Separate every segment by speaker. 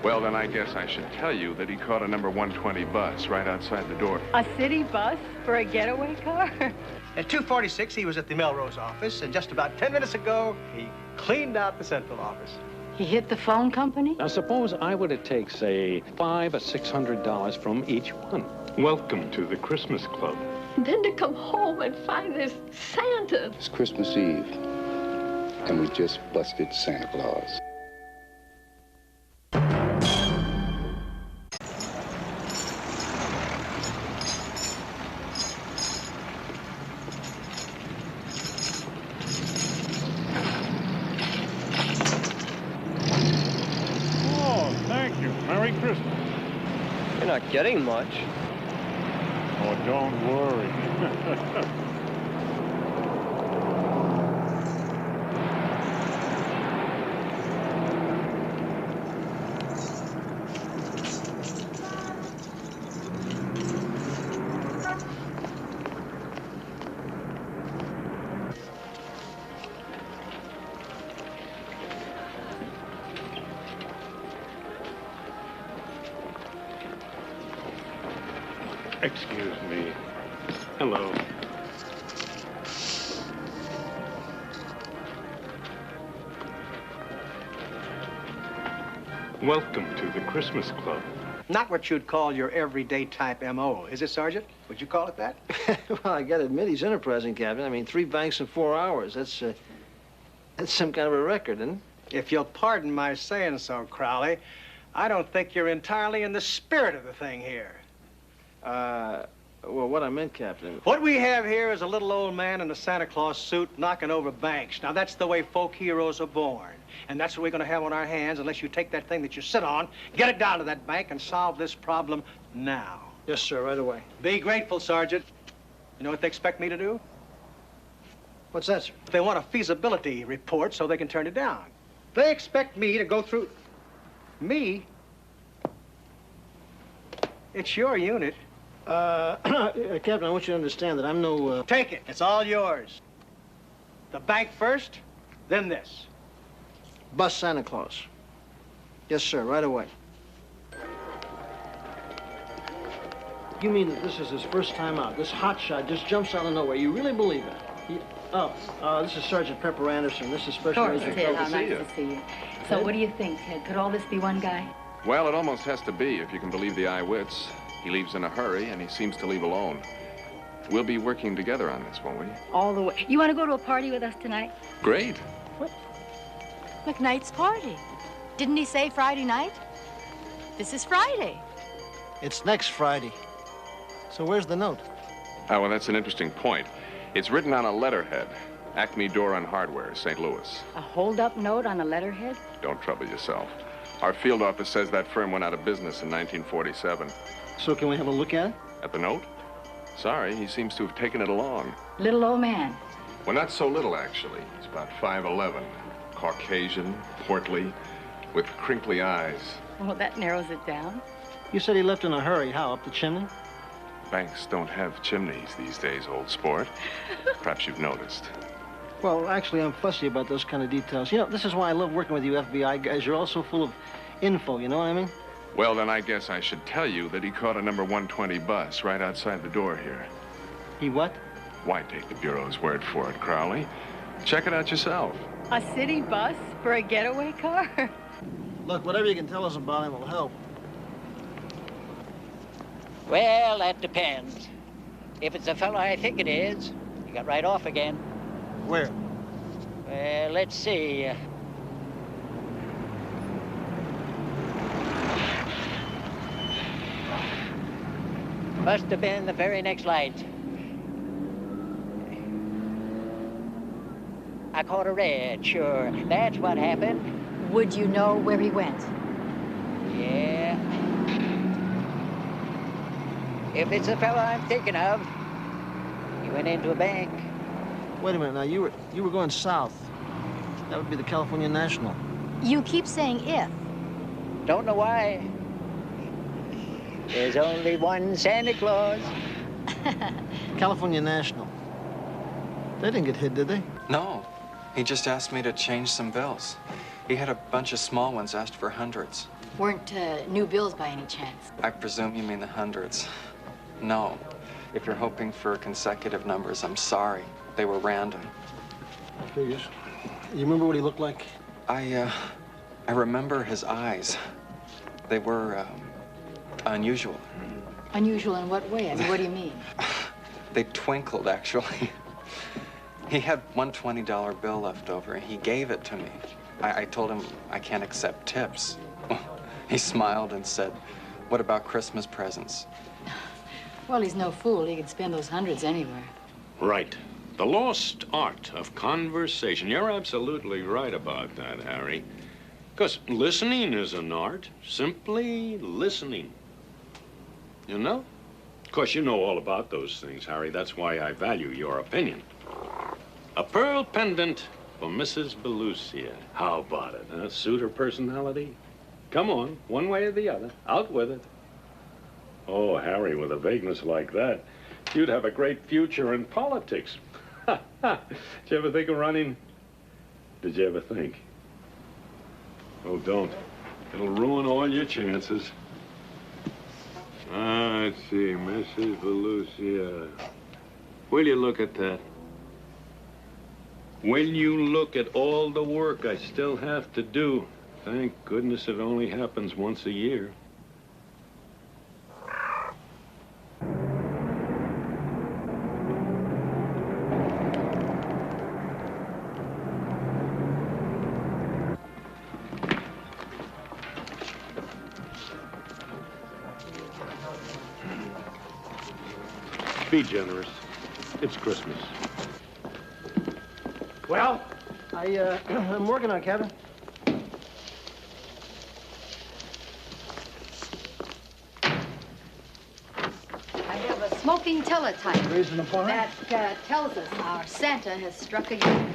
Speaker 1: Well, then I guess I should tell you that he caught a number 120 bus right outside the door.
Speaker 2: A city bus for a getaway car?
Speaker 3: At 2:46, he was at the Melrose office, and just about 10 minutes ago, he cleaned out the central office.
Speaker 2: He hit the phone company?
Speaker 4: Now, suppose I were to take, say, $500 or $600 from each one.
Speaker 5: Welcome to the Christmas Club.
Speaker 6: And then to come home and find this Santa.
Speaker 7: It's Christmas Eve, and we just busted Santa Claus.
Speaker 5: Merry Christmas.
Speaker 8: You're not getting much.
Speaker 5: Oh, don't worry. Excuse me. Hello. Welcome to the Christmas Club.
Speaker 3: Not what you'd call your everyday type M.O., is it, Sergeant? Would you call it that?
Speaker 8: Well, I gotta admit, he's enterprising, Captain. I mean, 3 banks in 4 hours. That's some kind of a record, isn't it?
Speaker 3: If you'll pardon my saying so, Crowley, I don't think you're entirely in the spirit of the thing here.
Speaker 8: Well, what I meant, Captain...
Speaker 3: What we have here is a little old man in a Santa Claus suit knocking over banks. Now, that's the way folk heroes are born. And that's what we're going to have on our hands unless you take that thing that you sit on, get it down to that bank, and solve this problem now.
Speaker 8: Yes, sir, right away.
Speaker 3: Be grateful, Sergeant. You know what they expect me to do?
Speaker 8: What's that, sir?
Speaker 3: They want a feasibility report so they can turn it down. They expect me to go through... Me? It's your unit.
Speaker 8: Captain, I want you to understand that I'm no,
Speaker 3: Take it. It's all yours. The bank first, then this.
Speaker 8: Bust Santa Claus. Yes, sir, right away. You mean that this is his first time out? This hotshot just jumps out of nowhere. You really believe it? This is Sergeant Pepper Anderson. This is Special Agent
Speaker 2: Ted, how
Speaker 1: to see
Speaker 2: nice
Speaker 1: you.
Speaker 2: to see you. So what do you think, Ted? Could all this be one guy?
Speaker 1: Well, it almost has to be, if you can believe the eye-wits. He leaves in a hurry, and he seems to leave alone. We'll be working together on this, won't we?
Speaker 2: All the way. You want to go to a party with us tonight?
Speaker 1: Great.
Speaker 2: What? McKnight's party. Didn't he say Friday night? This is Friday.
Speaker 8: It's next Friday. So where's the note?
Speaker 1: Oh, well, that's an interesting point. It's written on a letterhead. Acme Door and Hardware, St. Louis.
Speaker 2: A hold-up note on a letterhead?
Speaker 1: Don't trouble yourself. Our field office says that firm went out of business in 1947.
Speaker 8: So can we have a look at it?
Speaker 1: At the note? Sorry, he seems to have taken it along.
Speaker 2: Little old man.
Speaker 1: Well, not so little, actually. He's about 5'11", Caucasian, portly, with crinkly eyes.
Speaker 2: Well, that narrows it down.
Speaker 8: You said he left in a hurry. How, up the chimney?
Speaker 1: Banks don't have chimneys these days, old sport. Perhaps you've noticed.
Speaker 8: Well, actually, I'm fussy about those kind of details. You know, this is why I love working with you FBI guys. You're all so full of info, you know what I mean?
Speaker 1: Well, then I guess I should tell you that he caught a number 120 bus right outside the door here.
Speaker 8: He what?
Speaker 1: Why take the Bureau's word for it, Crowley? Check it out yourself.
Speaker 2: A city bus for a getaway car?
Speaker 8: Look, whatever you can tell us about him will help.
Speaker 9: Well, that depends. If it's the fellow I think it is, you got right off again.
Speaker 8: Where?
Speaker 9: Well, let's see. Must have been the very next light. I caught a red, sure. That's what happened.
Speaker 2: Would you know where he went?
Speaker 9: Yeah. If it's the fellow I'm thinking of, he went into a bank.
Speaker 8: Wait a minute, now, you were going south. That would be the California National.
Speaker 2: You keep saying if.
Speaker 9: Don't know why. There's only one Santa Claus.
Speaker 8: California National. They didn't get hit, did they?
Speaker 10: No. He just asked me to change some bills. He had a bunch of small ones, asked for hundreds.
Speaker 2: Weren't new bills by any chance?
Speaker 10: I presume you mean the hundreds. No. If you're hoping for consecutive numbers, I'm sorry. They were random.
Speaker 8: Figures. You remember what he looked like?
Speaker 10: I remember his eyes. They were, unusual.
Speaker 2: Unusual in what way? I mean, what do you mean?
Speaker 10: They twinkled, actually. He had one $20 bill left over, and he gave it to me. I told him I can't accept tips. He smiled and said, "What about Christmas presents?"
Speaker 2: Well, he's no fool. He could spend those hundreds anywhere.
Speaker 5: Right. The lost art of conversation. You're absolutely right about that, Harry. Because listening is an art. Simply listening. You know? Of course, you know all about those things, Harry. That's why I value your opinion. A pearl pendant for Mrs. Belusia. How about it, huh? Suit her personality? Come on, one way or the other. Out with it. Oh, Harry, with a vagueness like that, you'd have a great future in politics. Did you ever think of running? Did you ever think? Oh, don't. It'll ruin all your chances. Let's see, Mrs. Belusia. Will you look at that? When you look at all the work I still have to do, thank goodness it only happens once a year. Be generous. It's Christmas.
Speaker 8: Well, I'm working on it, Captain.
Speaker 2: I have a smoking teletype.
Speaker 8: Raising the bar?
Speaker 2: That tells us our Santa has struck again.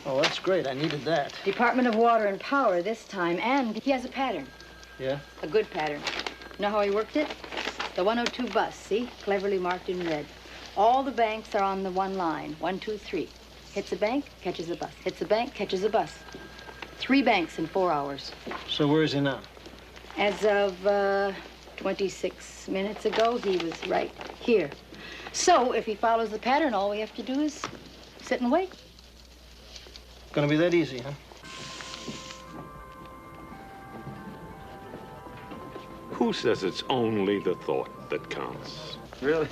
Speaker 8: Oh, that's great. I needed that.
Speaker 2: Department of Water and Power this time, and he has a pattern.
Speaker 8: Yeah?
Speaker 2: A good pattern. You know how he worked it? The 102 bus, see? Cleverly marked in red. All the banks are on the one line. 1, 2, 3. Hits a bank, catches a bus. Hits a bank, catches a bus. 3 banks in 4 hours.
Speaker 8: So where is he now?
Speaker 2: As of 26 minutes ago, he was right here. So if he follows the pattern, all we have to do is sit and wait.
Speaker 8: Gonna be that easy, huh?
Speaker 5: Who says it's only the thought that counts?
Speaker 11: Really?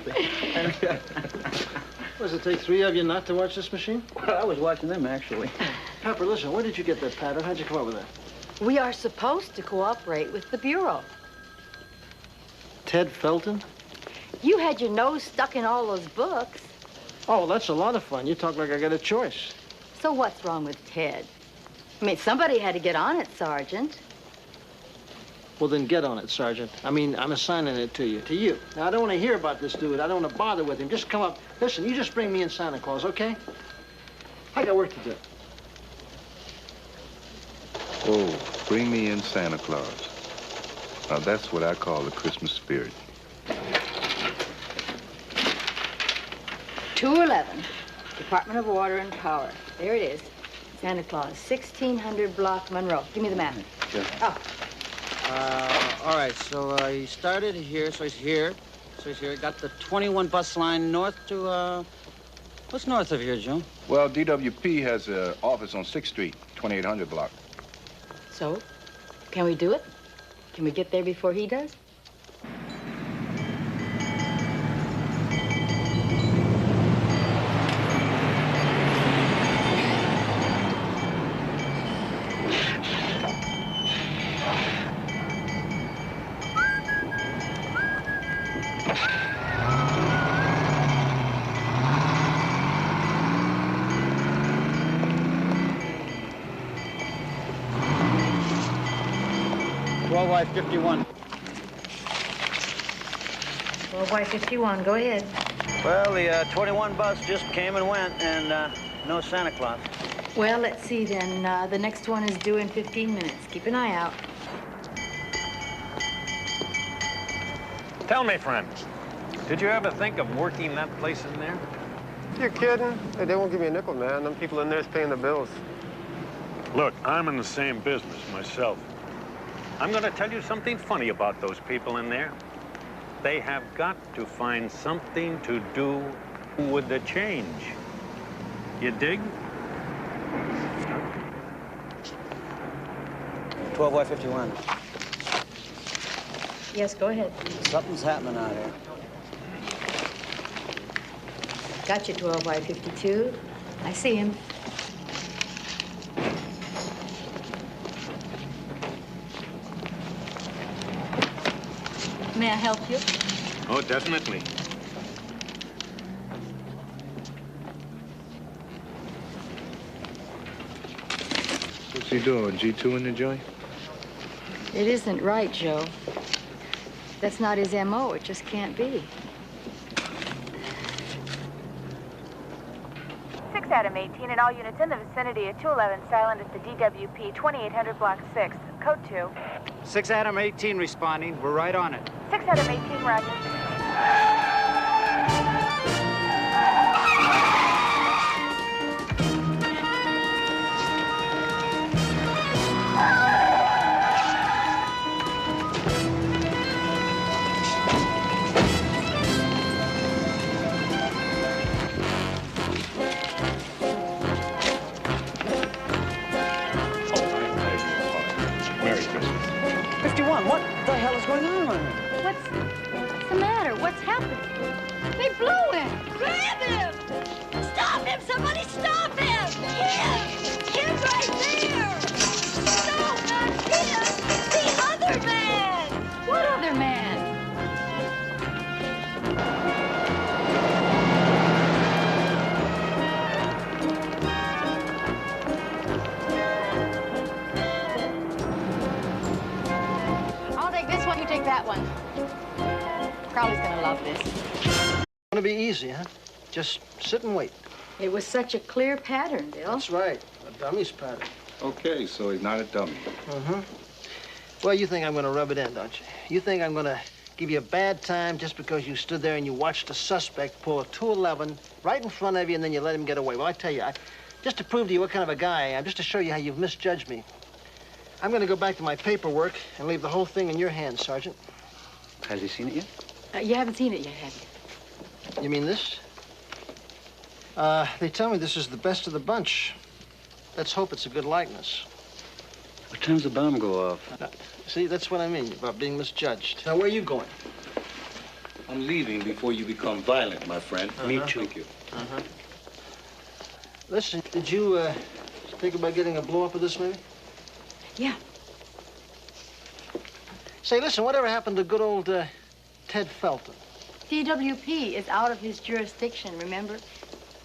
Speaker 8: Does it take 3 of you not to watch this machine?
Speaker 11: Well, I was watching them, actually.
Speaker 8: Pepper, listen, where did you get that pattern? How'd you come up with that?
Speaker 2: We are supposed to cooperate with the Bureau.
Speaker 8: Ted Felton?
Speaker 2: You had your nose stuck in all those books.
Speaker 8: Oh, well, that's a lot of fun. You talk like I got a choice.
Speaker 2: So what's wrong with Ted? I mean, somebody had to get on it, Sergeant.
Speaker 8: Well, then get on it, Sergeant. I mean, I'm assigning it to you. To you. Now, I don't want to hear about this dude. I don't want to bother with him. Just come up. Listen, you just bring me in Santa Claus, okay? I got work to do.
Speaker 7: Oh, bring me in Santa Claus. Now, that's what I call the Christmas spirit.
Speaker 2: 211, Department of Water and Power. There it is. Santa Claus, 1600 block Monroe. Give me the map.
Speaker 11: Sure.
Speaker 2: Oh.
Speaker 11: All right, so he started here, so he's here. So he's here. Got the 21 bus line north to, what's north of here, Joe?
Speaker 7: Well, DWP has an office on 6th Street, 2800 block.
Speaker 2: So, can we do it? Can we get there before he does?
Speaker 11: Y 51.
Speaker 2: Well, Y51, go ahead.
Speaker 11: Well, the 21 bus just came and went, and no Santa Claus.
Speaker 2: Well, let's see then. The next one is due in 15 minutes. Keep an eye out.
Speaker 5: Tell me, friend, did you ever think of working that place in there?
Speaker 12: You're kidding? Hey, they won't give me a nickel, man. Them people in there's paying the bills.
Speaker 4: Look, I'm in the same business myself. I'm going to tell you something funny about those people in there. They have got to find something to do with the change. You dig?
Speaker 11: 12 by 51.
Speaker 2: Yes, go ahead.
Speaker 11: Something's happening out here.
Speaker 2: Got you, 12 by 52. I see him. May I help you?
Speaker 5: Oh, definitely.
Speaker 7: What's he doing, G2 in the joint?
Speaker 2: It isn't right, Joe. That's not his M.O. It just can't be.
Speaker 12: 6 Adam 18 and all units in the vicinity of 211 silent at the DWP 2800 block 6. Code 2.
Speaker 11: 6 Adam 18 responding. We're right on it.
Speaker 12: 6 Adam 18, roger.
Speaker 4: Merry Christmas.
Speaker 11: 51, what the hell is going on with me?
Speaker 2: What's the matter? What's happened? They blew him!
Speaker 6: Grab him! Stop him! Somebody stop him! Him! Him right there! No, not him! The other man!
Speaker 2: What other man? I'll take this one, you take that one. Crowley's gonna love this.
Speaker 8: It's gonna be easy, huh? Just sit and wait.
Speaker 2: It was such a clear pattern, Bill.
Speaker 8: That's right, a dummy's pattern.
Speaker 7: Okay, so he's not a dummy.
Speaker 8: Mm-hmm. Well, you think I'm gonna rub it in, don't you? You think I'm gonna give you a bad time just because you stood there and you watched a suspect pull a 211 right in front of you and then you let him get away. Well, I tell you, just to prove to you what kind of a guy I am, just to show you how you've misjudged me, I'm gonna go back to my paperwork and leave the whole thing in your hands, Sergeant.
Speaker 11: Has he seen it yet?
Speaker 2: You haven't seen it yet, have you?
Speaker 8: You mean this? They tell me this is the best of the bunch. Let's hope it's a good likeness.
Speaker 11: What time's the bomb go off?
Speaker 8: See, that's what I mean about being misjudged. Now, where are you going?
Speaker 13: I'm leaving before you become violent, my friend. Me too. Thank you.
Speaker 8: Listen, did you think about getting a blow-up of this, maybe?
Speaker 2: Yeah.
Speaker 8: Say, listen, whatever happened to good old Ted Felton?
Speaker 2: DWP is out of his jurisdiction, remember?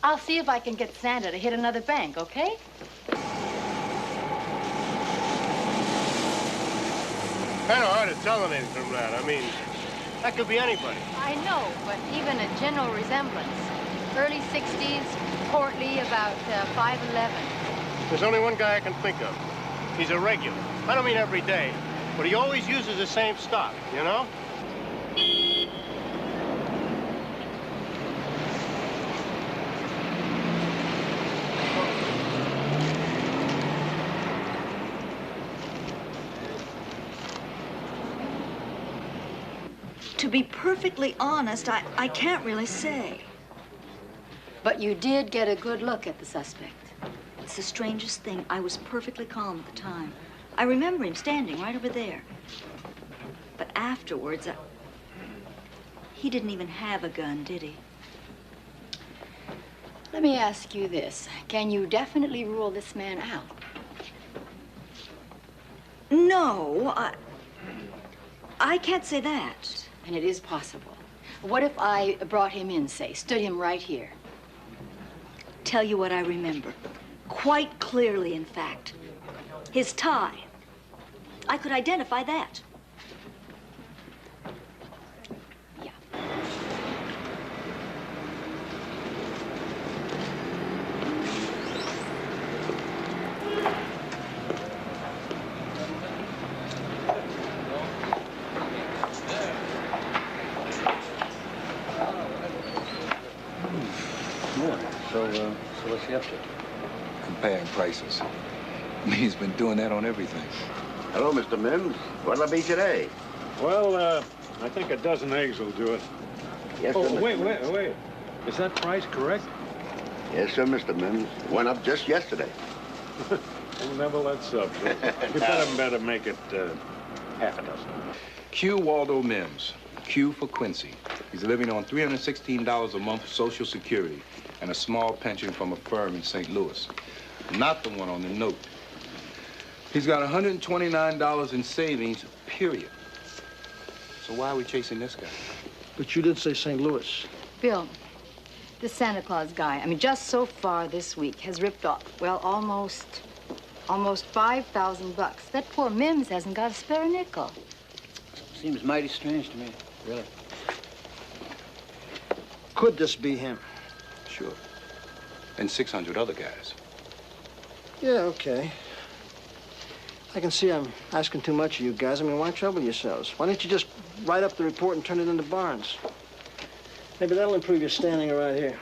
Speaker 2: I'll see if I can get Santa to hit another bank, okay?
Speaker 3: Kind of hard to tell anything from that. I mean, that could be anybody.
Speaker 2: I know, but even a general resemblance. Early 60s, portly, about 5'11".
Speaker 3: There's only one guy I can think of. He's a regular. I don't mean every day, but he always uses the same stuff, you know?
Speaker 6: To be perfectly honest, I can't really say.
Speaker 2: But you did get a good look at the suspect.
Speaker 6: It's the strangest thing. I was perfectly calm at the time. I remember him standing right over there. But afterwards, he didn't even have a gun, did he?
Speaker 2: Let me ask you this. Can you definitely rule this man out?
Speaker 6: No, I can't say that.
Speaker 2: And it is possible. What if I brought him in, say, stood him right here?
Speaker 6: Tell you what I remember. Quite clearly, in fact. His tie. I could identify that.
Speaker 2: Yeah.
Speaker 13: So what's he up to?
Speaker 7: Comparing prices. He's been doing that on everything.
Speaker 14: Hello, Mr. Mims. What'll it be today?
Speaker 4: Well, I think a dozen eggs will do it.
Speaker 14: Yes,
Speaker 4: oh,
Speaker 14: sir, Mr.
Speaker 4: wait. Is that price correct?
Speaker 14: Yes, sir, Mr. Mims. Went up just yesterday.
Speaker 4: We'll never let sub. You better make it half a dozen.
Speaker 7: Q. Waldo Mims. Q for Quincy. He's living on $316 a month Social Security and a small pension from a firm in St. Louis. Not the one on the note. He's got $129 in savings, period. So why are we chasing this guy?
Speaker 8: But you did say St. Louis.
Speaker 2: Bill, this Santa Claus guy, I mean, just so far this week has ripped off, well, almost 5,000 bucks. That poor Mims hasn't got a spare nickel.
Speaker 11: Seems mighty strange to me, really.
Speaker 8: Could this be him?
Speaker 7: Sure. And 600 other guys.
Speaker 8: Yeah, okay. I can see I'm asking too much of you guys. I mean, why trouble yourselves? Why don't you just write up the report and turn it into Barnes? Maybe that'll improve your standing right here.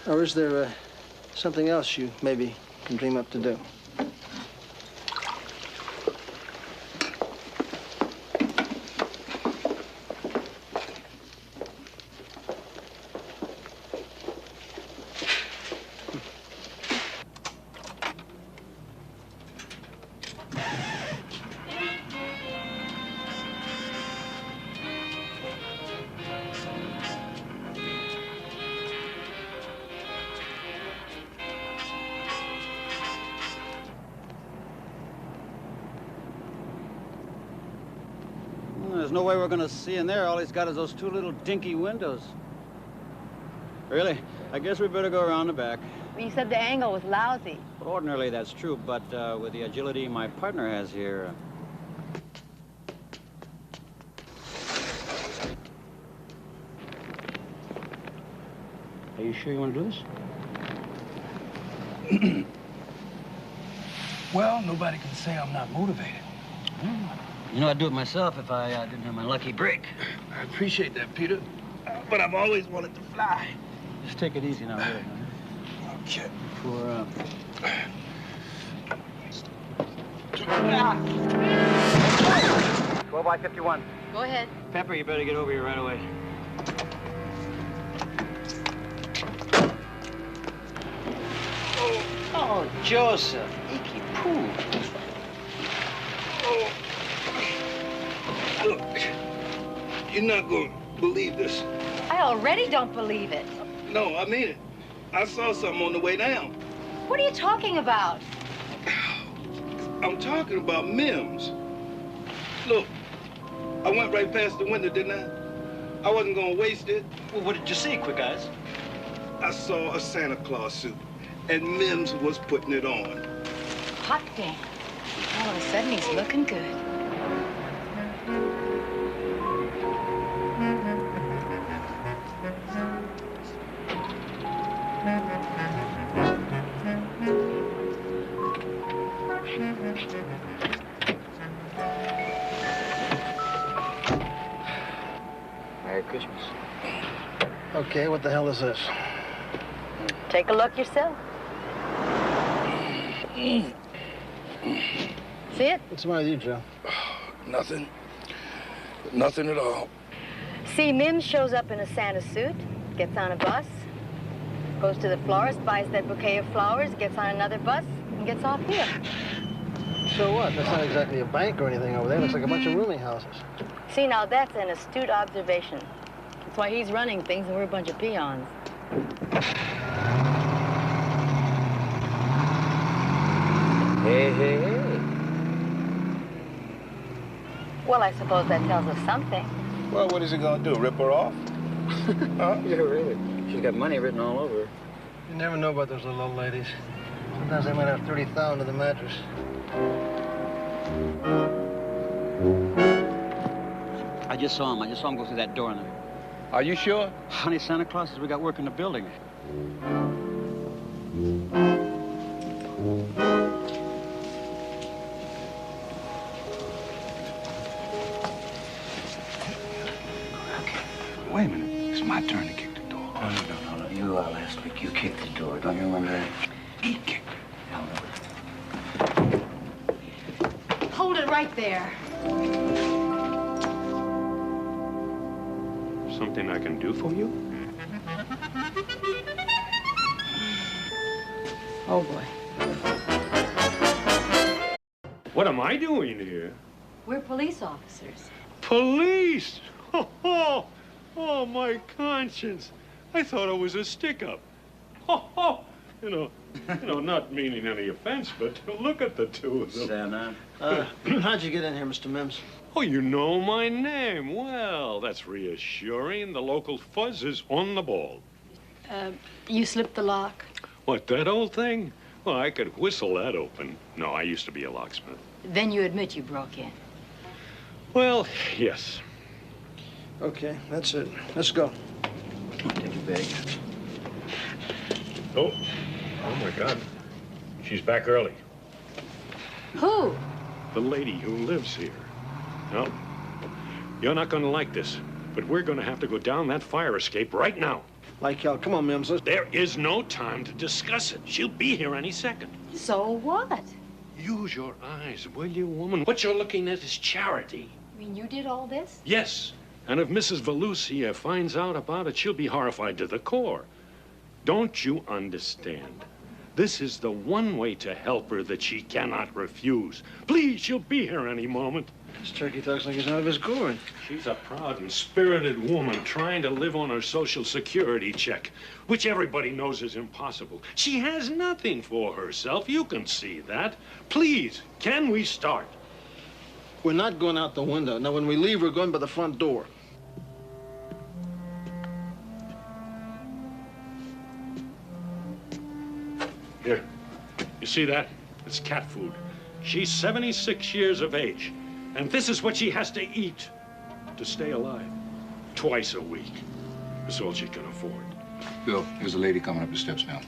Speaker 8: Or is there something else you maybe can dream up to do?
Speaker 11: There's no way we're gonna see in there. All he's got is those two little dinky windows. Really? I guess we better go around the back.
Speaker 2: You said the angle was lousy.
Speaker 11: Well, ordinarily that's true, but with the agility my partner has here... Are you sure you want to do this?
Speaker 15: Well, nobody can say I'm not motivated.
Speaker 11: You know, I'd do it myself if I didn't have my lucky break.
Speaker 15: I appreciate that, Peter. But I've always wanted to fly.
Speaker 11: Just take it easy now, really.
Speaker 15: Okay.
Speaker 11: For, 12 by 51.
Speaker 2: Go ahead.
Speaker 11: Pepper, you better get over here right away. Oh, Joseph. Icky poo.
Speaker 15: Oh. Look, you're not going to believe this.
Speaker 2: I already don't believe it.
Speaker 15: No, I mean it. I saw something on the way down.
Speaker 2: What are you talking about?
Speaker 15: I'm talking about Mims. Look, I went right past the window, didn't I? I wasn't going to waste it.
Speaker 11: Well, what did you see, Quick Eyes?
Speaker 15: I saw a Santa Claus suit, and Mims was putting it on.
Speaker 2: Hot damn. All of a sudden, he's looking good.
Speaker 11: Merry Christmas.
Speaker 8: Okay, what the hell is this?
Speaker 2: Take a look yourself. See it?
Speaker 8: What's the matter with you, Joe?
Speaker 15: Nothing. Nothing at all.
Speaker 2: See, Mims shows up in a Santa suit, gets on a bus, goes to the florist, buys that bouquet of flowers, gets on another bus, and gets off here.
Speaker 8: So what? That's not exactly a bank or anything over there. Looks like a bunch of rooming houses.
Speaker 2: See, now that's an astute observation. That's why he's running things and we're a bunch of peons.
Speaker 11: Hey, hey, hey.
Speaker 2: Well, I suppose that tells us something.
Speaker 15: Well, what is he going to do, rip her off? Huh?
Speaker 11: Yeah, really. She's got money written all over her.
Speaker 8: You never know about those little old ladies. Sometimes they might have 30,000 to the mattress.
Speaker 11: I just saw him go through that door in there.
Speaker 7: Are you sure?
Speaker 11: Honey, Santa Clauses we got working the building.
Speaker 15: Wait a minute. It's my turn to kick the door.
Speaker 11: No. You last week, you kicked the door. Don't you remember that?
Speaker 2: right there.
Speaker 4: Something I can do for you?
Speaker 2: Oh, boy.
Speaker 4: What am I doing here?
Speaker 2: We're police officers.
Speaker 4: Police! Oh, my conscience. I thought it was a stick-up. You know, not meaning any offense, but look at the two of them.
Speaker 13: Santa.
Speaker 8: How'd you get in here, Mr. Mims?
Speaker 4: Oh, you know my name. Well, that's reassuring. The local fuzz is on the ball.
Speaker 2: You slipped the lock?
Speaker 4: What, that old thing? Well, I could whistle that open. No, I used to be a locksmith.
Speaker 2: Then you admit you broke in.
Speaker 4: Well, yes.
Speaker 8: Okay, that's it. Let's go.
Speaker 13: Take your bag.
Speaker 4: Oh my God. She's back early.
Speaker 2: Who?
Speaker 4: The lady who lives here. No, you're not going to like this, but we're going to have to go down that fire escape right now.
Speaker 8: Like hell. Come on, Mims.
Speaker 4: There is no time to discuss it. She'll be here any second.
Speaker 2: So what?
Speaker 4: Use your eyes, will you, woman? What you're looking at is charity.
Speaker 2: You mean you did all this?
Speaker 4: Yes, and if Mrs. Volusia finds out about it, she'll be horrified to the core. Don't you understand? This is the one way to help her that she cannot refuse. Please, she'll be here any moment.
Speaker 8: This turkey talks like he's out of his gourd.
Speaker 4: She's a proud and spirited woman trying to live on her Social Security check, which everybody knows is impossible. She has nothing for herself. You can see that. Please, can we start?
Speaker 8: We're not going out the window. Now, when we leave, we're going by the front door.
Speaker 4: Here, you see that? It's cat food. She's 76 years of age, and this is what she has to eat to stay alive. Twice a week. That's all she can afford.
Speaker 7: Bill, there's a lady coming up the steps now.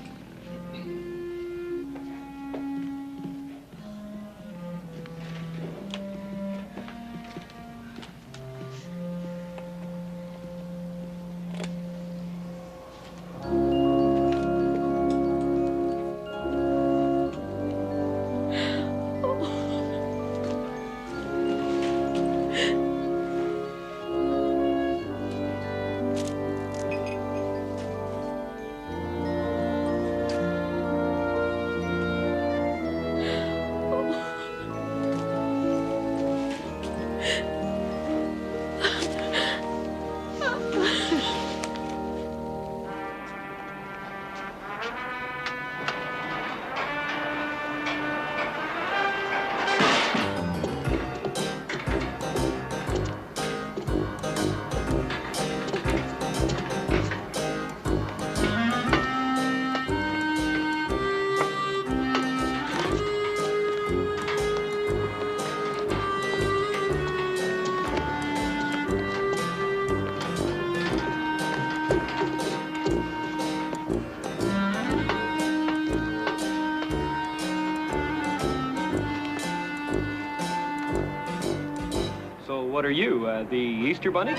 Speaker 16: What are you, the Easter Bunny?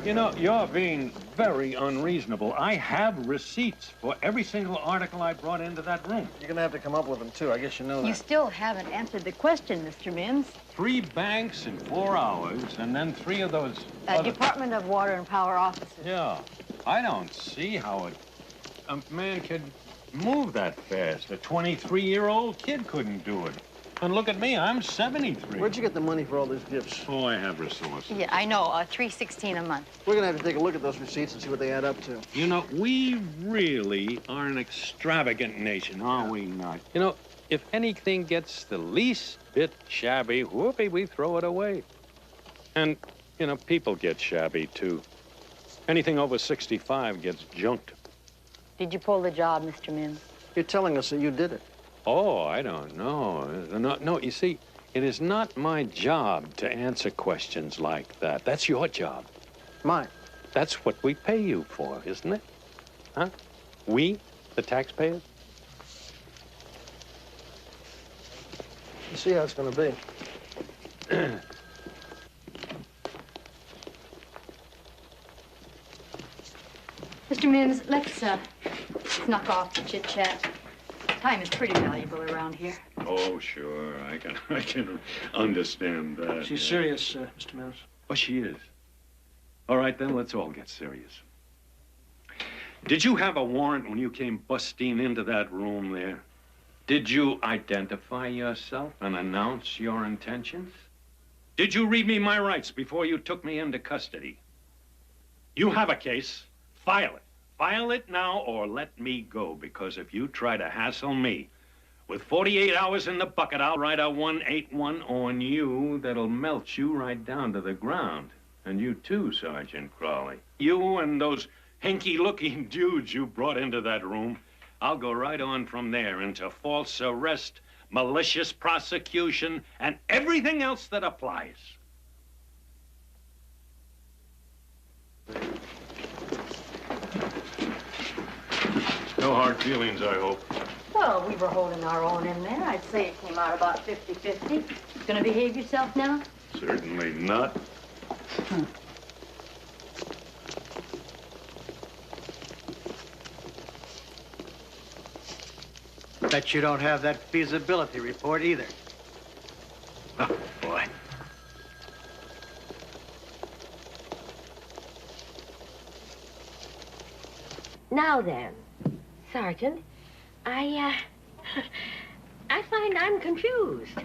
Speaker 4: You know, you're being very unreasonable. I have receipts for every single article I brought into that room.
Speaker 8: You're going to have to come up with them, too. I guess you know that.
Speaker 2: You still haven't answered the question, Mr. Mims.
Speaker 4: 3 banks in 4 hours, and then 3 of those
Speaker 2: Department of Water and Power offices.
Speaker 4: Yeah. I don't see how a man could move that fast. A 23-year-old kid couldn't do it. And look at me, I'm 73.
Speaker 8: Where'd you get the money for all these gifts?
Speaker 4: Oh, I have resources.
Speaker 2: Yeah, I know. $3.16 a month.
Speaker 8: We're going to have to take a look at those receipts and see what they add up to.
Speaker 4: You know, we really are an extravagant nation, are we not? You know, if anything gets the least bit shabby, whoopee, we throw it away. And, you know, people get shabby, too. Anything over 65 gets junked.
Speaker 2: Did you pull the job, Mr. Mims?
Speaker 8: You're telling us that you did it.
Speaker 4: Oh, I don't know. No, you see, it is not my job to answer questions like that. That's your job.
Speaker 8: Mine.
Speaker 4: That's what we pay you for, isn't it? Huh? We, the taxpayers?
Speaker 8: You see how it's going to be.
Speaker 2: Mr. Mims, let's knock off the chit-chat. Time is pretty valuable around here.
Speaker 5: Oh, sure. I can understand that.
Speaker 8: She's
Speaker 5: yeah.
Speaker 8: serious, Mr. Mills.
Speaker 5: Oh, she is. All right, then let's all get serious. Did you have a warrant when you came busting into that room there? Did you identify yourself and announce your intentions? Did you read me my rights before you took me into custody? You have a case. File it. File it now or let me go, because if you try to hassle me, with 48 hours in the bucket, I'll write a 181 on you that'll melt you right down to the ground. And you too, Sergeant Crawley. You and those hinky-looking dudes you brought into that room. I'll go right on from there into false arrest, malicious prosecution, and everything else that applies. No hard feelings, I hope.
Speaker 2: Well, we were holding our own in there. I'd say it came out about 50-50. Gonna behave yourself now?
Speaker 5: Certainly not.
Speaker 3: Bet you don't have that feasibility report either.
Speaker 5: Oh, boy.
Speaker 17: Now then, Sergeant, I find I'm confused.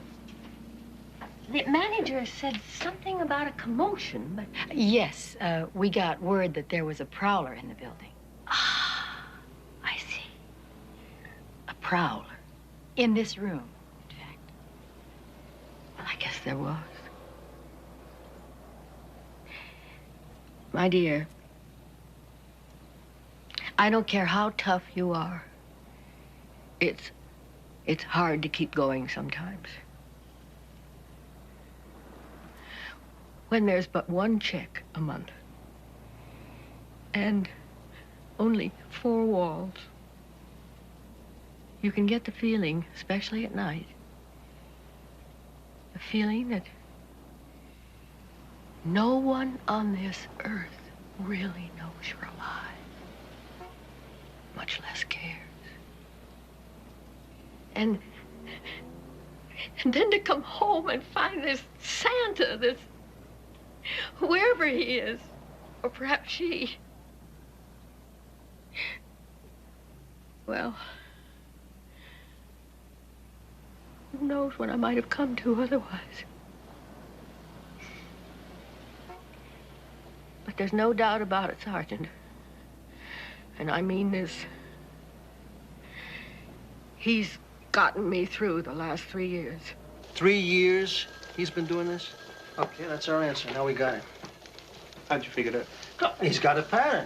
Speaker 17: The manager said something about a commotion, but...
Speaker 2: Yes, we got word that there was a prowler in the building.
Speaker 17: Ah, I see.
Speaker 2: A prowler. In this room, in fact. Well, I guess there was. My dear, I don't care how tough you are. It's hard to keep going sometimes. When there's but one check a month and only 4 walls, you can get the feeling, especially at night, the feeling that no one on this earth really knows you're alive, much less cares. And then to come home and find this Santa, this, wherever he is, or perhaps she. Well, who knows what I might have come to otherwise. But there's no doubt about it, Sergeant. And I mean this. He's gotten me through the last 3 years.
Speaker 8: 3 years he's been doing this? Okay, that's our answer. Now we got it.
Speaker 3: How'd you figure that?
Speaker 8: Oh, he's got a pattern.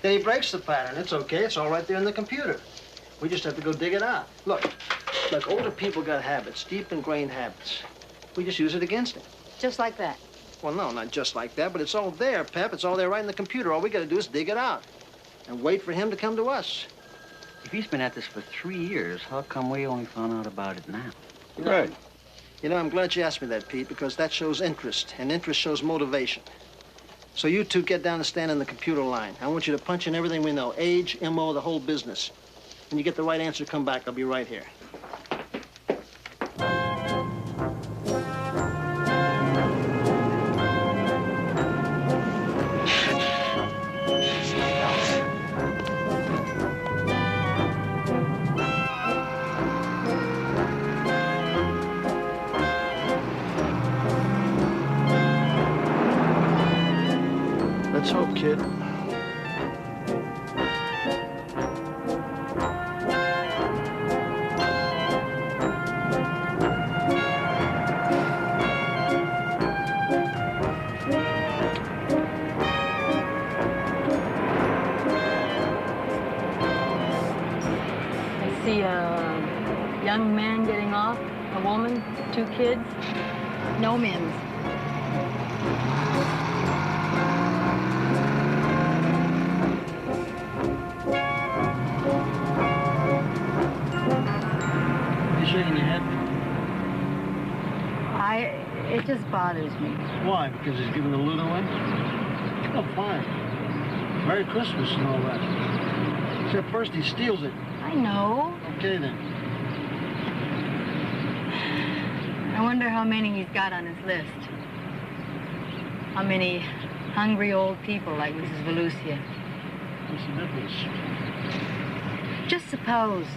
Speaker 8: Then he breaks the pattern. It's okay. It's all right there in the computer. We just have to go dig it out. Look, older people got habits, deep ingrained habits. We just use it against them.
Speaker 2: Just like that?
Speaker 8: Well, no, not just like that, but it's all there, Pep. It's all there right in the computer. All we got to do is dig it out and wait for him to come to us.
Speaker 11: If he's been at this for 3 years, how come we only found out about it now?
Speaker 8: Right. You know, I'm glad you asked me that, Pete, because that shows interest, and interest shows motivation. So you two get down and stand in the computer line. I want you to punch in everything we know, age, MO, the whole business. When you get the right answer, come back. I'll be right here. Let's hope, kid.
Speaker 2: I see a young man getting off, a woman, 2 kids. No Mims.
Speaker 8: You shaking your head?
Speaker 2: It just bothers me.
Speaker 8: Why? Because he's giving the loot away? Oh, fine. Merry Christmas and all that. Except first he steals it,
Speaker 2: I know.
Speaker 8: Okay, then.
Speaker 2: I wonder how many he's got on his list. How many hungry old people like Mrs. Volusia.
Speaker 8: Mrs. Nichols.
Speaker 2: Just suppose,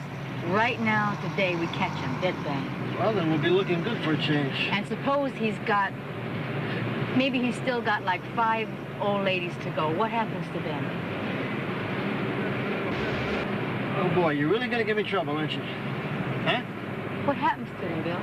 Speaker 2: right now, today, we catch him, dead bang.
Speaker 8: Well, then we'll be looking good for a change.
Speaker 2: And suppose he's got, maybe he's still got like 5 old ladies to go. What happens to them?
Speaker 8: Oh, boy, you're really going to give me trouble, aren't you? Huh?
Speaker 2: What happens to them, Bill?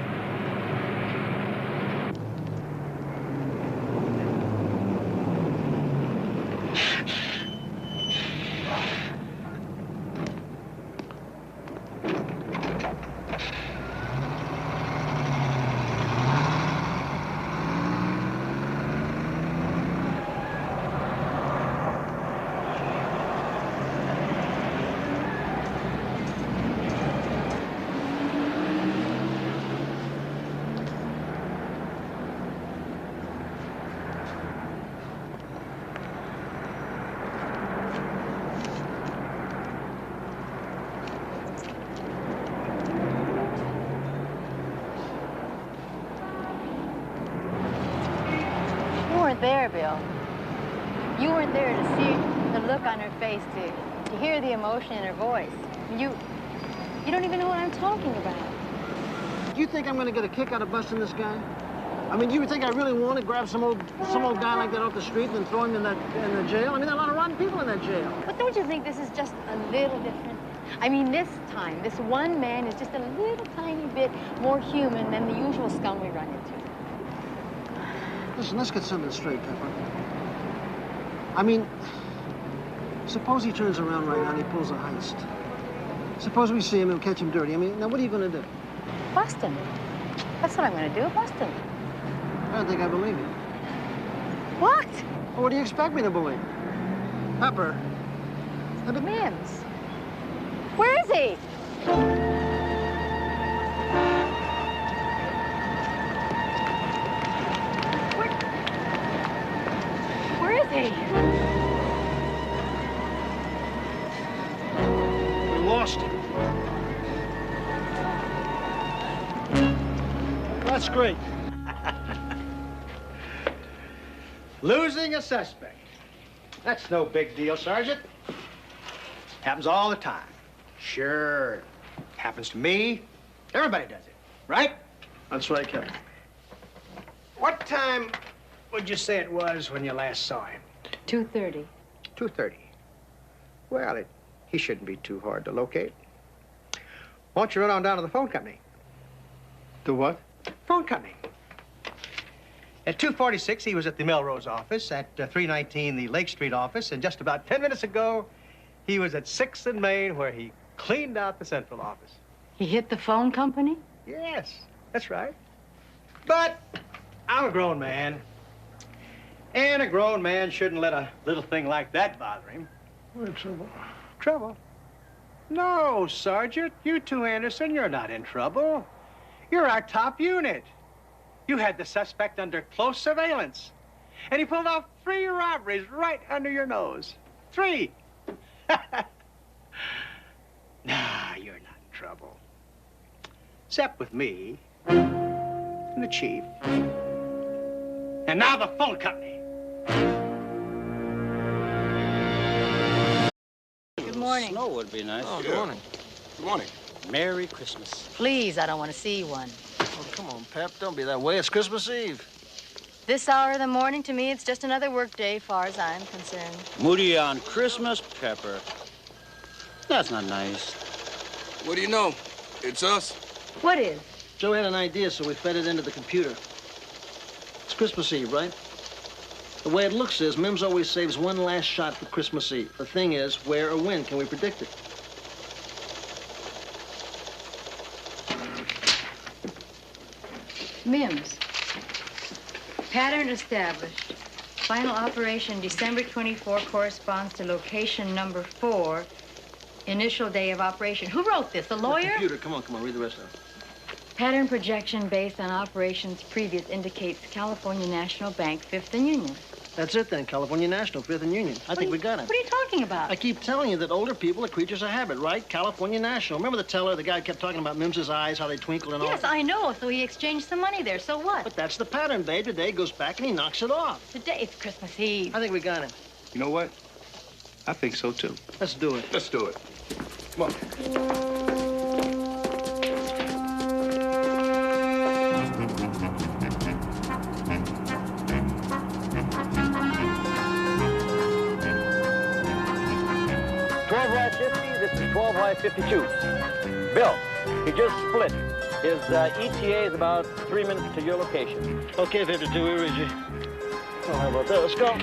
Speaker 2: There, Bill. You weren't there to see the look on her face, to hear the emotion in her voice. You don't even know what I'm talking about.
Speaker 8: Do you think I'm going to get a kick out of busting this guy? I mean, do you think I really want to grab some old guy like that off the street and then throw him in the jail? I mean, there are a lot of rotten people in that jail.
Speaker 2: But don't you think this is just a little different? I mean, this time, this one man is just a little tiny bit more human than the usual scum we run into.
Speaker 8: Listen, let's get something straight, Pepper. I mean, suppose he turns around right now and he pulls a heist. Suppose we see him and catch him dirty. I mean, now what are you going to do?
Speaker 2: Bust him. That's what I'm going to do, bust him.
Speaker 8: I don't think I believe you.
Speaker 2: What?
Speaker 8: Well, what do you expect me to believe? Pepper.
Speaker 2: Mims. Where is he? Hey.
Speaker 3: We lost him.
Speaker 8: That's great.
Speaker 3: Losing a suspect. That's no big deal, Sergeant. Happens all the time. Sure. Happens to me. Everybody does it, right?
Speaker 8: That's right, Captain.
Speaker 3: What time would you say it was when you last saw him?
Speaker 2: 2:30.
Speaker 3: 2:30. Well, he shouldn't be too hard to locate. Why don't you run on down to the phone company?
Speaker 8: The what?
Speaker 3: Phone company. At 2:46, he was at the Melrose office. At 3:19, the Lake Street office. And just about 10 minutes ago, he was at 6th and Main, where he cleaned out the Central office.
Speaker 2: He hit the phone company?
Speaker 3: Yes, that's right. But I'm a grown man. And a grown man shouldn't let a little thing like that bother him.
Speaker 8: We're in trouble.
Speaker 3: Trouble? No, Sergeant. You two, Anderson, you're not in trouble. You're our top unit. You had the suspect under close surveillance. And he pulled off 3 robberies right under your nose. 3. Nah, you're not in trouble. Except with me and the chief. And now the phone company.
Speaker 2: Good morning.
Speaker 11: Snow would be nice.
Speaker 8: Oh, good morning.
Speaker 13: Good morning.
Speaker 11: Merry Christmas.
Speaker 2: Please, I don't want to see one.
Speaker 8: Oh, come on, Pep. Don't be that way. It's Christmas Eve.
Speaker 2: This hour of the morning, to me, it's just another work day, far as I'm concerned.
Speaker 11: Moody on Christmas, Pepper. That's not nice.
Speaker 13: What do you know? It's us.
Speaker 2: What is?
Speaker 8: Joe had an idea, so we fed it into the computer. It's Christmas Eve, right? The way it looks is Mims always saves one last shot for Christmas Eve. The thing is, where or when can we predict it?
Speaker 2: Mims. Pattern established. Final operation December 24 corresponds to location number 4. Initial day of operation. Who wrote this? The lawyer?
Speaker 8: The computer. Come on, read the rest of it.
Speaker 2: Pattern projection based on operations previous indicates California National Bank, 5th and Union.
Speaker 8: That's it then, California National, Fifth and Union. I think we got him.
Speaker 2: What are you talking about?
Speaker 8: I keep telling you that older people are creatures of habit, right? California National. Remember the teller, the guy kept talking about Mims's eyes, how they twinkle and all?
Speaker 2: Yes, I know. So he exchanged some money there. So what?
Speaker 8: But that's the pattern, babe. Today goes back and he knocks it off.
Speaker 2: Today, it's Christmas Eve.
Speaker 8: I think we got him.
Speaker 7: You know what? I think so, too.
Speaker 8: Let's do it.
Speaker 7: Let's do it. Come on.
Speaker 18: This is 12 Y 52. Bill, he just split. His ETA is about 3 minutes to your location.
Speaker 8: Okay, 52, we read you. Oh, how about that? Let's go.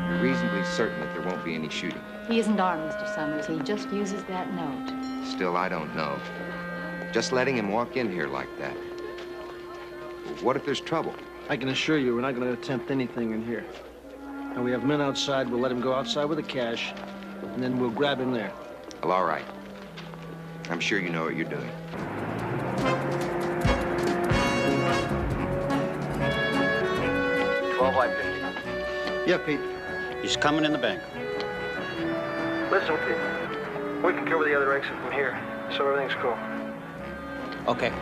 Speaker 19: You're reasonably certain that there won't be any shooting.
Speaker 2: He isn't armed, Mr. Summers. He just uses that note.
Speaker 19: Still, I don't know. Just letting him walk in here like that. What if there's trouble?
Speaker 8: I can assure you we're not going to attempt anything in here. And we have men outside. We'll let him go outside with the cash, and then we'll grab him there.
Speaker 19: Well, all right. I'm sure you know what you're doing.
Speaker 8: Yeah, Pete.
Speaker 11: He's coming in the bank.
Speaker 8: Listen, Pete. We can cover the other exit from here, so everything's cool.
Speaker 11: Okay.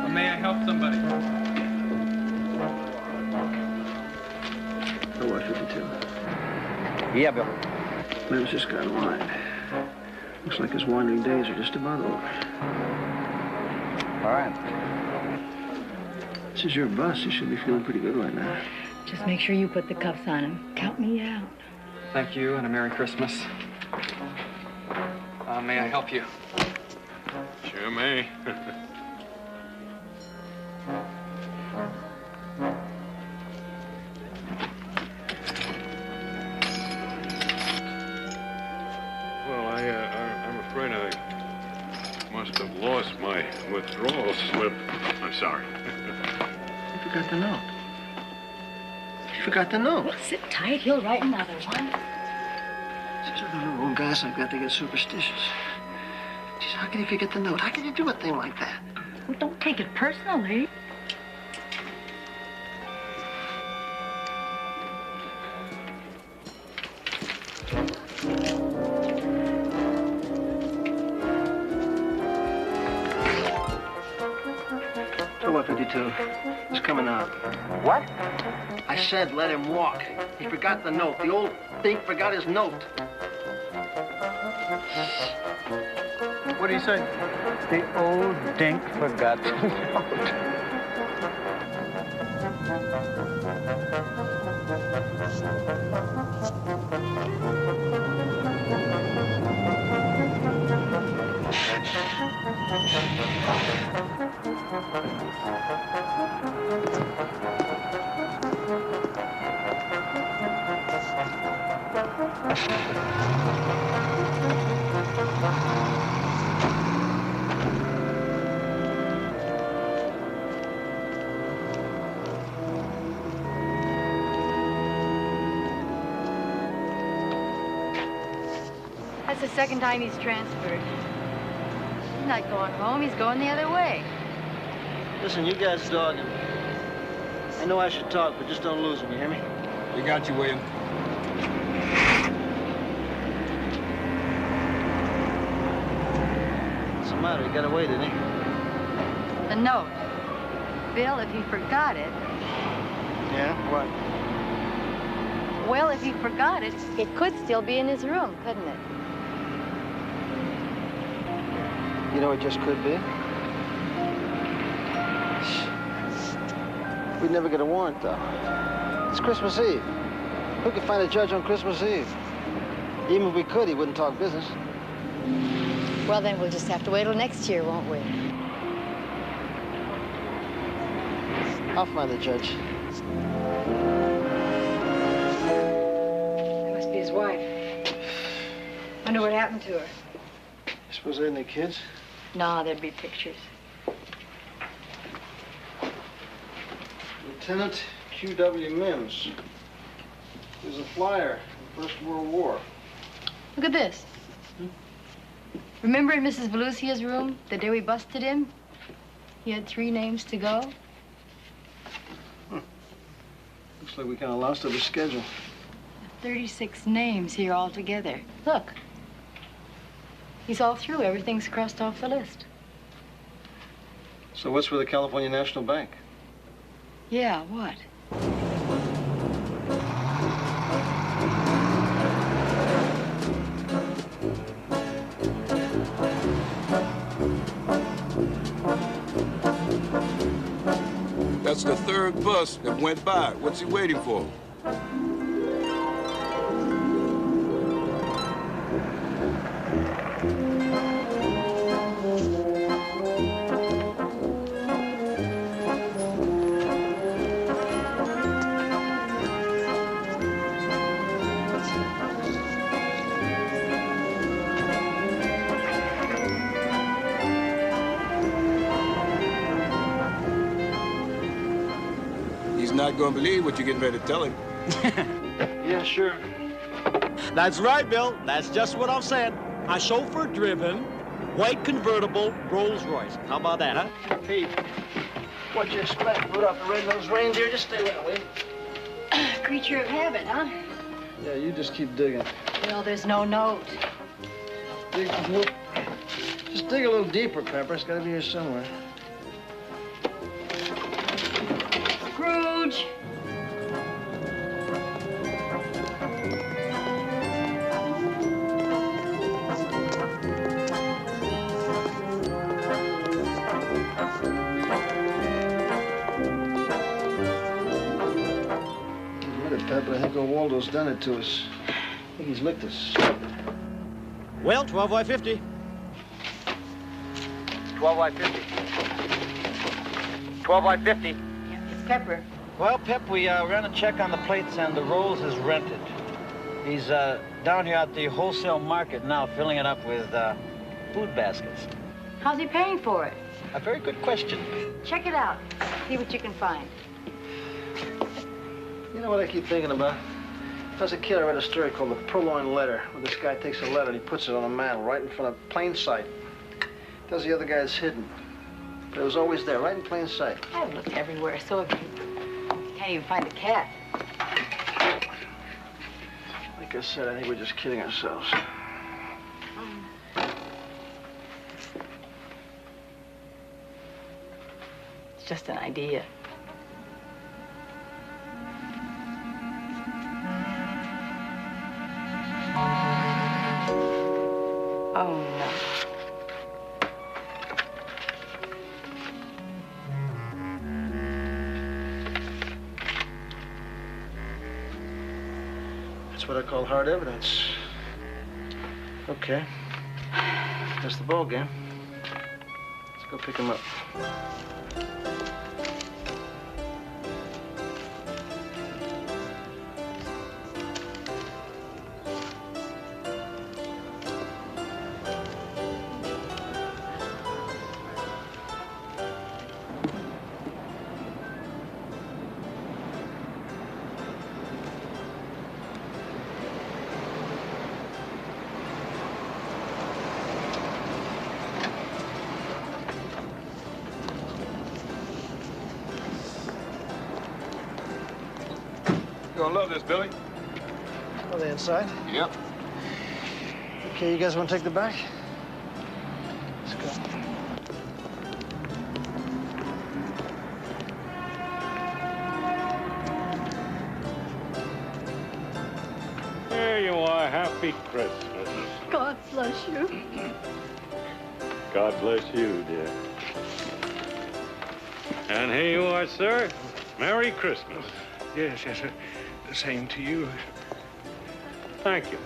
Speaker 16: May I help somebody?
Speaker 8: Oh, 52.
Speaker 11: Yeah, Bill.
Speaker 8: Mims just got wine. Looks like his wandering days are just about over.
Speaker 11: All right.
Speaker 8: This is your bus. You should be feeling pretty good right now.
Speaker 2: Just make sure you put the cuffs on him. Count me out.
Speaker 10: Thank you, and a Merry Christmas. May I help you?
Speaker 5: Sure may. Well, I'm afraid I must have lost my withdrawal slip. I'm sorry.
Speaker 8: You forgot the note. You forgot the note.
Speaker 2: Well, sit tight. He'll write another one.
Speaker 8: These are the little old guys I've got to get superstitious. Jeez, how can you forget the note? How can you do a thing like that?
Speaker 2: Well, don't take it personally.
Speaker 8: So what, 52? It's coming out.
Speaker 11: What?
Speaker 8: I said let him walk. He forgot the note. The old dink forgot his note.
Speaker 11: What do you say? The old dink forgot the note.
Speaker 2: That's the second time he's transferred. He's not going home. He's going the other way.
Speaker 8: Listen, you guys dog him. I know I should talk, but just don't lose him, you hear me?
Speaker 7: We got you, William.
Speaker 8: What's the matter? He got away, didn't he?
Speaker 2: The note. Bill, if he forgot it...
Speaker 8: Yeah? What?
Speaker 2: Well, if he forgot it, it could still be in his room, couldn't it?
Speaker 8: You know, it just could be. We'd never get a warrant, though. It's Christmas Eve. Who could find a judge on Christmas Eve? Even if we could, he wouldn't talk business.
Speaker 2: Well, then we'll just have to wait till next year, won't we?
Speaker 8: I'll find the judge.
Speaker 2: That must be his wife. Wonder what happened to her.
Speaker 8: You suppose they had any kids?
Speaker 2: No, there'd be pictures.
Speaker 8: Lieutenant Q.W. Mims. He was a flyer in the First World War.
Speaker 2: Look at this. Remember in Mrs. Velusia's room, the day we busted him? He had 3 names to go.
Speaker 8: Looks like we kind of lost our schedule.
Speaker 2: 36 names here altogether. Look. He's all through. Everything's crossed off the list.
Speaker 8: So what's with the California National Bank?
Speaker 2: Yeah, what?
Speaker 15: That's the 3rd bus that went by. What's he waiting for? Not gonna believe what you're getting ready to tell him.
Speaker 8: Yeah, sure.
Speaker 18: That's right, Bill. That's just what I'm saying. A chauffeur-driven, white convertible Rolls-Royce. How about that, huh?
Speaker 8: Pete, what you expect? Put off the red-nosed reindeer? Just stay that way.
Speaker 2: Creature of habit, huh?
Speaker 8: Yeah, you just keep digging.
Speaker 2: Well, there's no note.
Speaker 8: Just dig a little deeper, Pepper. It's gotta be here somewhere.
Speaker 2: Scrooge!
Speaker 8: Pepper, I think old Waldo's done it to us. I think he's licked us.
Speaker 18: Well, 12 by 50. 12 by 50. 12 by 50.
Speaker 2: Yeah, it's Pepper.
Speaker 11: Well, Pep, we ran a check on the plates and the Rolls is rented. He's down here at the wholesale market now, filling it up with food baskets.
Speaker 2: How's he paying for it?
Speaker 11: A very good question.
Speaker 2: Check it out. See what you can find.
Speaker 8: You know what I keep thinking about? When I was a kid, I read a story called The Purloined Letter, where this guy takes a letter and he puts it on a mantle right in front of plain sight. Tells the other guy it's hidden. But it was always there, right in plain sight.
Speaker 2: I've looked everywhere, so have you. Can't even find the cat.
Speaker 8: Like I said, I think we're just kidding ourselves.
Speaker 2: It's just an idea. Oh, no.
Speaker 8: That's what I call hard evidence. Okay. That's the ball game. Let's go pick him up.
Speaker 15: You're gonna love this, Billy.
Speaker 8: On the inside?
Speaker 15: Yep.
Speaker 8: Okay, you guys want to take the back? Let's go.
Speaker 4: There you are. Happy Christmas.
Speaker 2: God bless you.
Speaker 4: God bless you, dear. And here you are, sir. Merry Christmas.
Speaker 3: Yes, yes, the same to you.
Speaker 4: Thank you.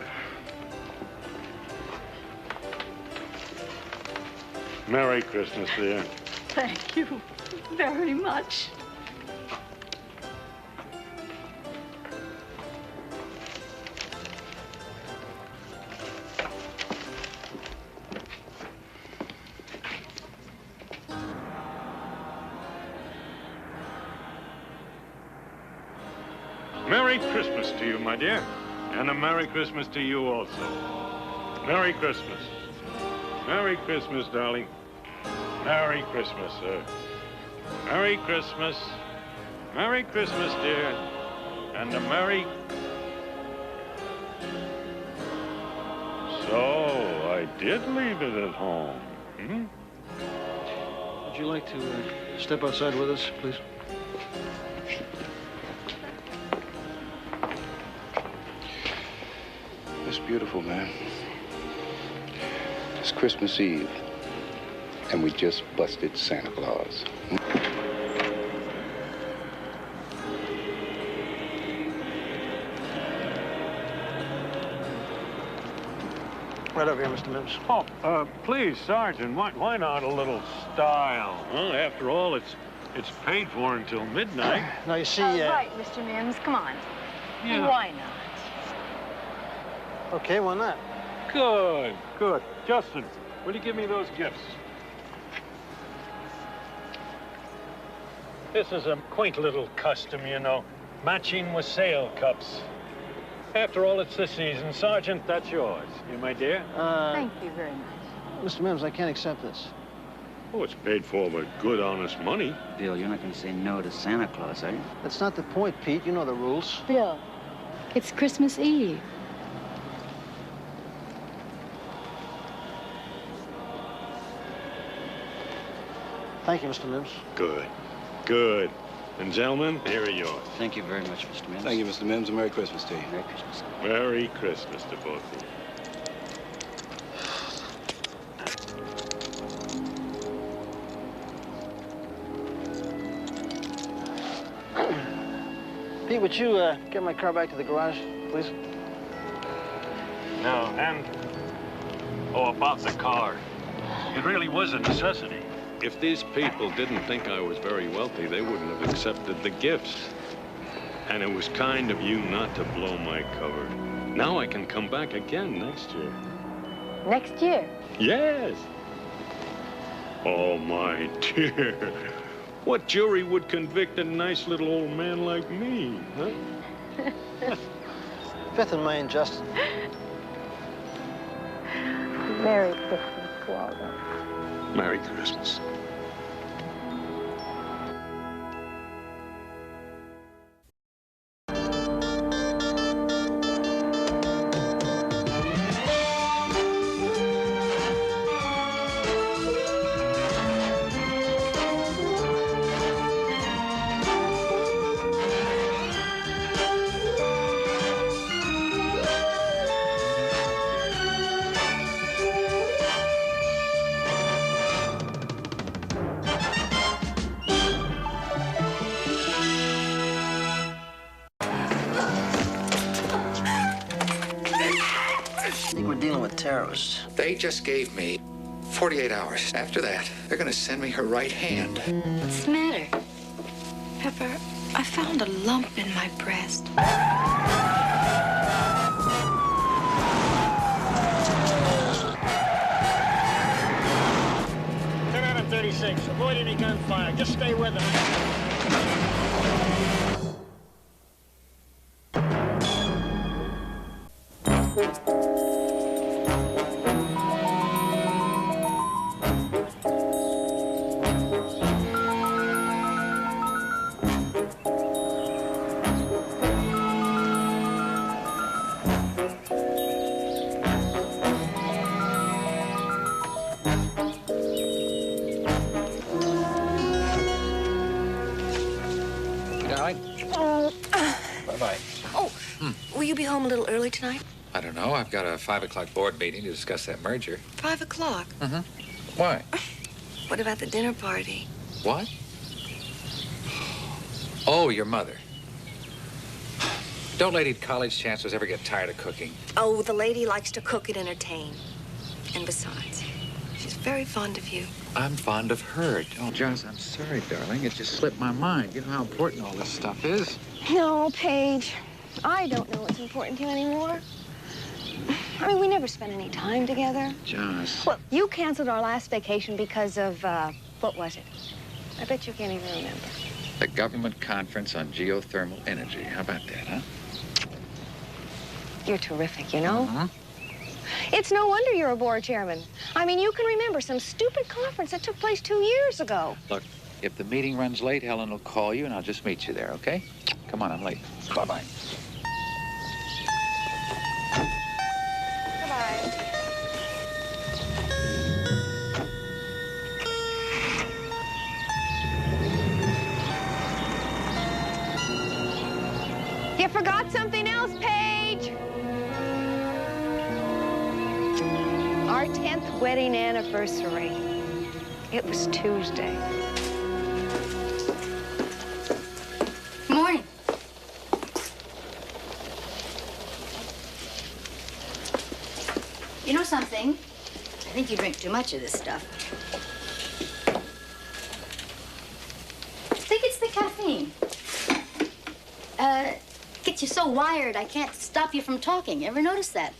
Speaker 4: Merry Christmas, dear.
Speaker 17: Thank you very much.
Speaker 4: Merry Christmas to you, my dear. And a Merry Christmas to you also. Merry Christmas. Merry Christmas, darling. Merry Christmas, sir. Merry Christmas. Merry Christmas, dear. And a Merry... So, I did leave it at home. Hmm?
Speaker 8: Would you like to step outside with us, please?
Speaker 7: It's beautiful, man. It's Christmas Eve, and we just busted Santa Claus.
Speaker 8: Right over here, Mr. Mims.
Speaker 4: Oh, please, Sergeant, why not a little style? Well, after all, it's paid for until midnight.
Speaker 8: Now, you see...
Speaker 12: right, Mr. Mims, come on.
Speaker 4: Yeah.
Speaker 12: Why not?
Speaker 8: Okay, why not?
Speaker 4: Good, good. Justin, will you give me those gifts? This is a quaint little custom, you know, matching with sail cups. After all, it's the season. Sergeant, that's yours. You, my dear?
Speaker 12: Thank you very much.
Speaker 8: Mr. Mims, I can't accept this.
Speaker 4: Oh, it's paid for with good, honest money.
Speaker 11: Bill, you're not going to say no to Santa Claus, are you?
Speaker 8: That's not the point, Pete. You know the rules.
Speaker 2: Bill, it's Christmas Eve.
Speaker 8: Thank you, Mr. Mims.
Speaker 4: Good, good. And gentlemen, here are yours.
Speaker 11: Thank you very much, Mr. Mims.
Speaker 7: Thank you, Mr. Mims, and Merry Christmas to you.
Speaker 11: Merry Christmas.
Speaker 4: Merry Christmas to both of you.
Speaker 8: Pete, would you get my car back to the garage, please?
Speaker 4: No, and... Oh, about the car. It really was a necessity. If these people didn't think I was very wealthy, they wouldn't have accepted the gifts. And it was kind of you not to blow my cover. Now I can come back again next year.
Speaker 12: Next year?
Speaker 4: Yes. Oh, my dear. What jury would convict a nice little old man like me, huh?
Speaker 8: Fifth and Main, Justin.
Speaker 12: Merry Christmas, Waldo.
Speaker 4: Merry Christmas.
Speaker 20: Terrorists. They just gave me 48 hours. After that, they're going to send me her right hand.
Speaker 17: What's the matter? Pepper, I found a lump in my breast.
Speaker 8: 10 out of 36. Avoid any gunfire. Just stay with them.
Speaker 20: Bye-bye.
Speaker 17: Oh, will you be home a little early tonight?
Speaker 20: I don't know. I've got a 5 o'clock board meeting to discuss that merger.
Speaker 17: 5 o'clock.
Speaker 20: Mm-hmm. Why?
Speaker 17: What about the dinner party?
Speaker 20: What? Oh, your mother. Don't lady college chancellors ever get tired of cooking?
Speaker 17: Oh, the lady likes to cook and entertain. And besides, She's very fond of you.
Speaker 20: I'm fond of her. Oh, Joss, I'm sorry, darling. It just slipped my mind. You know how important all this stuff is.
Speaker 21: No, Paige. I don't know what's important to you anymore. I mean, we never spent any time together.
Speaker 20: Joss.
Speaker 21: Well, you canceled our last vacation because of, what was it? I bet you can't even remember.
Speaker 20: The government conference on geothermal energy. How about that, huh?
Speaker 21: You're terrific, you know? It's no wonder you're a board chairman. I mean, you can remember some stupid conference that took place 2 years ago.
Speaker 20: Look, if the meeting runs late, Helen will call you, and I'll just meet you there, okay? Come on, I'm late. Bye-bye.
Speaker 21: Bye-bye. You forgot something else, Paige. Our 10th wedding anniversary. It was Tuesday.
Speaker 2: Morning. You know something? I think you drink too much of this stuff. I think it's the caffeine. Gets you so wired, I can't stop you from talking. Ever notice that?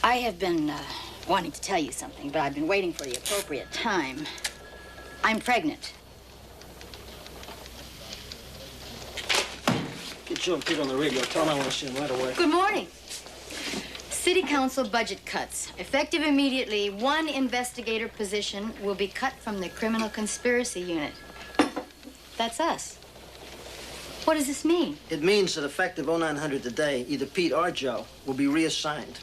Speaker 2: I have been wanting to tell you something, but I've been waiting for the appropriate time. I'm pregnant.
Speaker 8: Get Joe and Pete on the radio. Tell them I want to see them right away.
Speaker 2: Good morning. City Council budget cuts. Effective immediately, 1 investigator position will be cut from the Criminal Conspiracy Unit. That's us. What does this mean?
Speaker 8: It means that effective 0900 today, either Pete or Joe will be reassigned.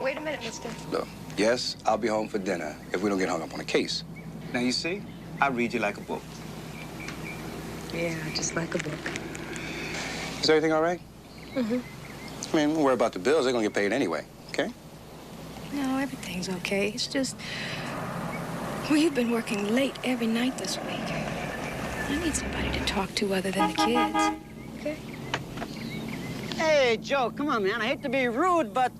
Speaker 21: Wait a minute, mister.
Speaker 7: Look, yes, I'll be home for dinner if we don't get hung up on a case. Now, you see, I read you like a book.
Speaker 17: Yeah, just like a book.
Speaker 7: Is everything all right?
Speaker 17: Mm-hmm.
Speaker 7: I mean, don't worry about the bills. They're going to get paid anyway, okay?
Speaker 17: No, everything's okay. It's just, well, you've been working late every night this week. I need somebody to talk to other than the kids. Okay?
Speaker 11: Hey, Joe, come on, man. I hate to be rude, but,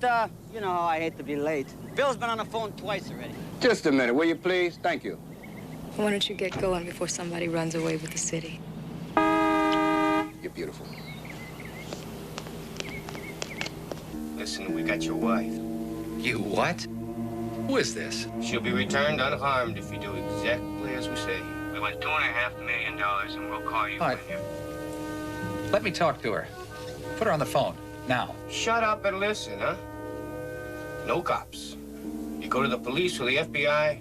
Speaker 11: you know how I hate to be late. Bill's been on the phone twice already.
Speaker 7: Just a minute, will you, please? Thank you.
Speaker 17: Why don't you get going before somebody runs away with the city?
Speaker 7: You're beautiful.
Speaker 22: Listen, we got your wife.
Speaker 20: You what? Who is this?
Speaker 22: She'll be returned unharmed if you do exactly as we say. We want $2.5 million, and we'll call you when you're...
Speaker 20: Let me talk to her. Put her on the phone, now.
Speaker 22: Shut up and listen, huh? No cops. You go to the police or the FBI,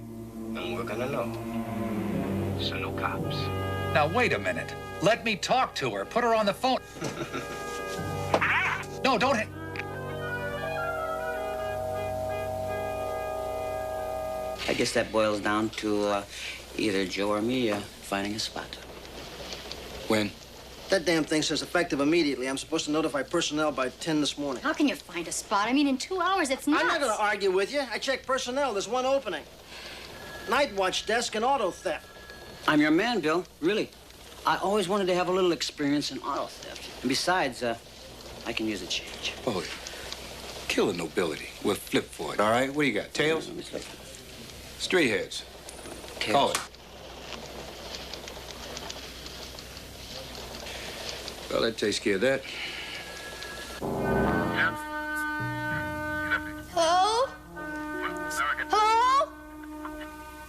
Speaker 22: and we're gonna know. So no cops.
Speaker 20: Now, wait a minute. Let me talk to her. Put her on the phone. No, don't hit.
Speaker 11: I guess that boils down to either Joe or me finding a spot.
Speaker 7: When?
Speaker 8: That damn thing says effective immediately. I'm supposed to notify personnel by 10 this morning.
Speaker 2: How can you find a spot? I mean, in 2 hours, it's nuts.
Speaker 8: I'm not going to argue with you. I checked personnel. There's one opening. Night watch desk and auto theft.
Speaker 11: I'm your man, Bill. Really. I always wanted to have a little experience in auto theft. And besides, I can use a change.
Speaker 7: Oh, kill the nobility. We'll flip for it, all right? What do you got, tails? Straight heads.
Speaker 11: Tails.
Speaker 7: Call it. Well, that takes care of that.
Speaker 21: Hello? Hello?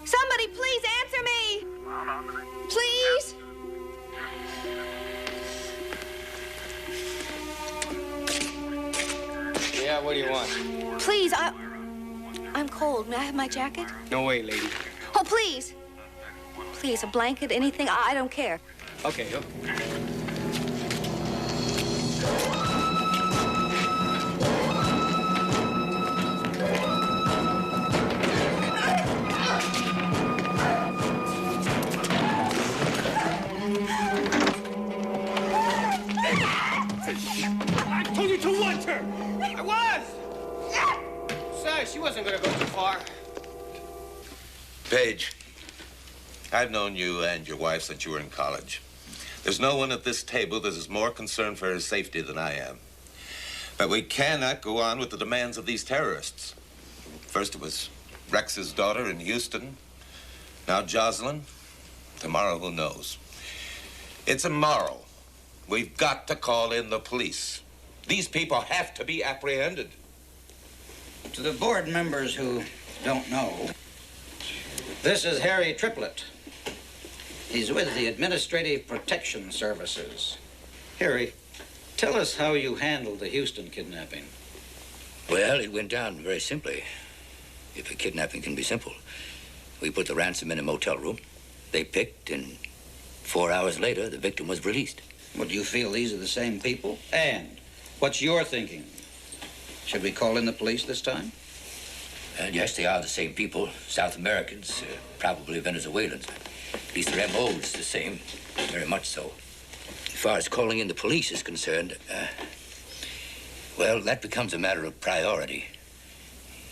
Speaker 21: Somebody please answer me. Please?
Speaker 22: Yeah, what do you want?
Speaker 21: Please, I'm cold. May I have my jacket?
Speaker 22: No way, lady.
Speaker 21: Oh, please. please, a blanket, anything. I don't care.
Speaker 22: Okay.
Speaker 3: I told you to watch her!
Speaker 22: I was! Besides, she wasn't gonna go too far.
Speaker 1: Paige, I've known you and your wife since you were in college. There's no one at this table that is more concerned for her safety than I am. But we cannot go on with the demands of these terrorists. First it was Rex's daughter in Houston. Now Jocelyn. Tomorrow, who knows? It's immoral. We've got to call in the police. These people have to be apprehended.
Speaker 11: To the board members who don't know, this is Harry Triplett. He's with the Administrative Protection Services. Harry, tell us how you handled the Houston kidnapping.
Speaker 9: Well, it went down very simply. If a kidnapping can be simple. We put the ransom in a motel room. They picked, and 4 hours later, the victim was released.
Speaker 11: Well, do you feel these are the same people? And what's your thinking? Should we call in the police this time?
Speaker 9: And yes, they are the same people. South Americans, probably Venezuelans. At least their MO is the same, very much so. As far as calling in the police is concerned, well, that becomes a matter of priority.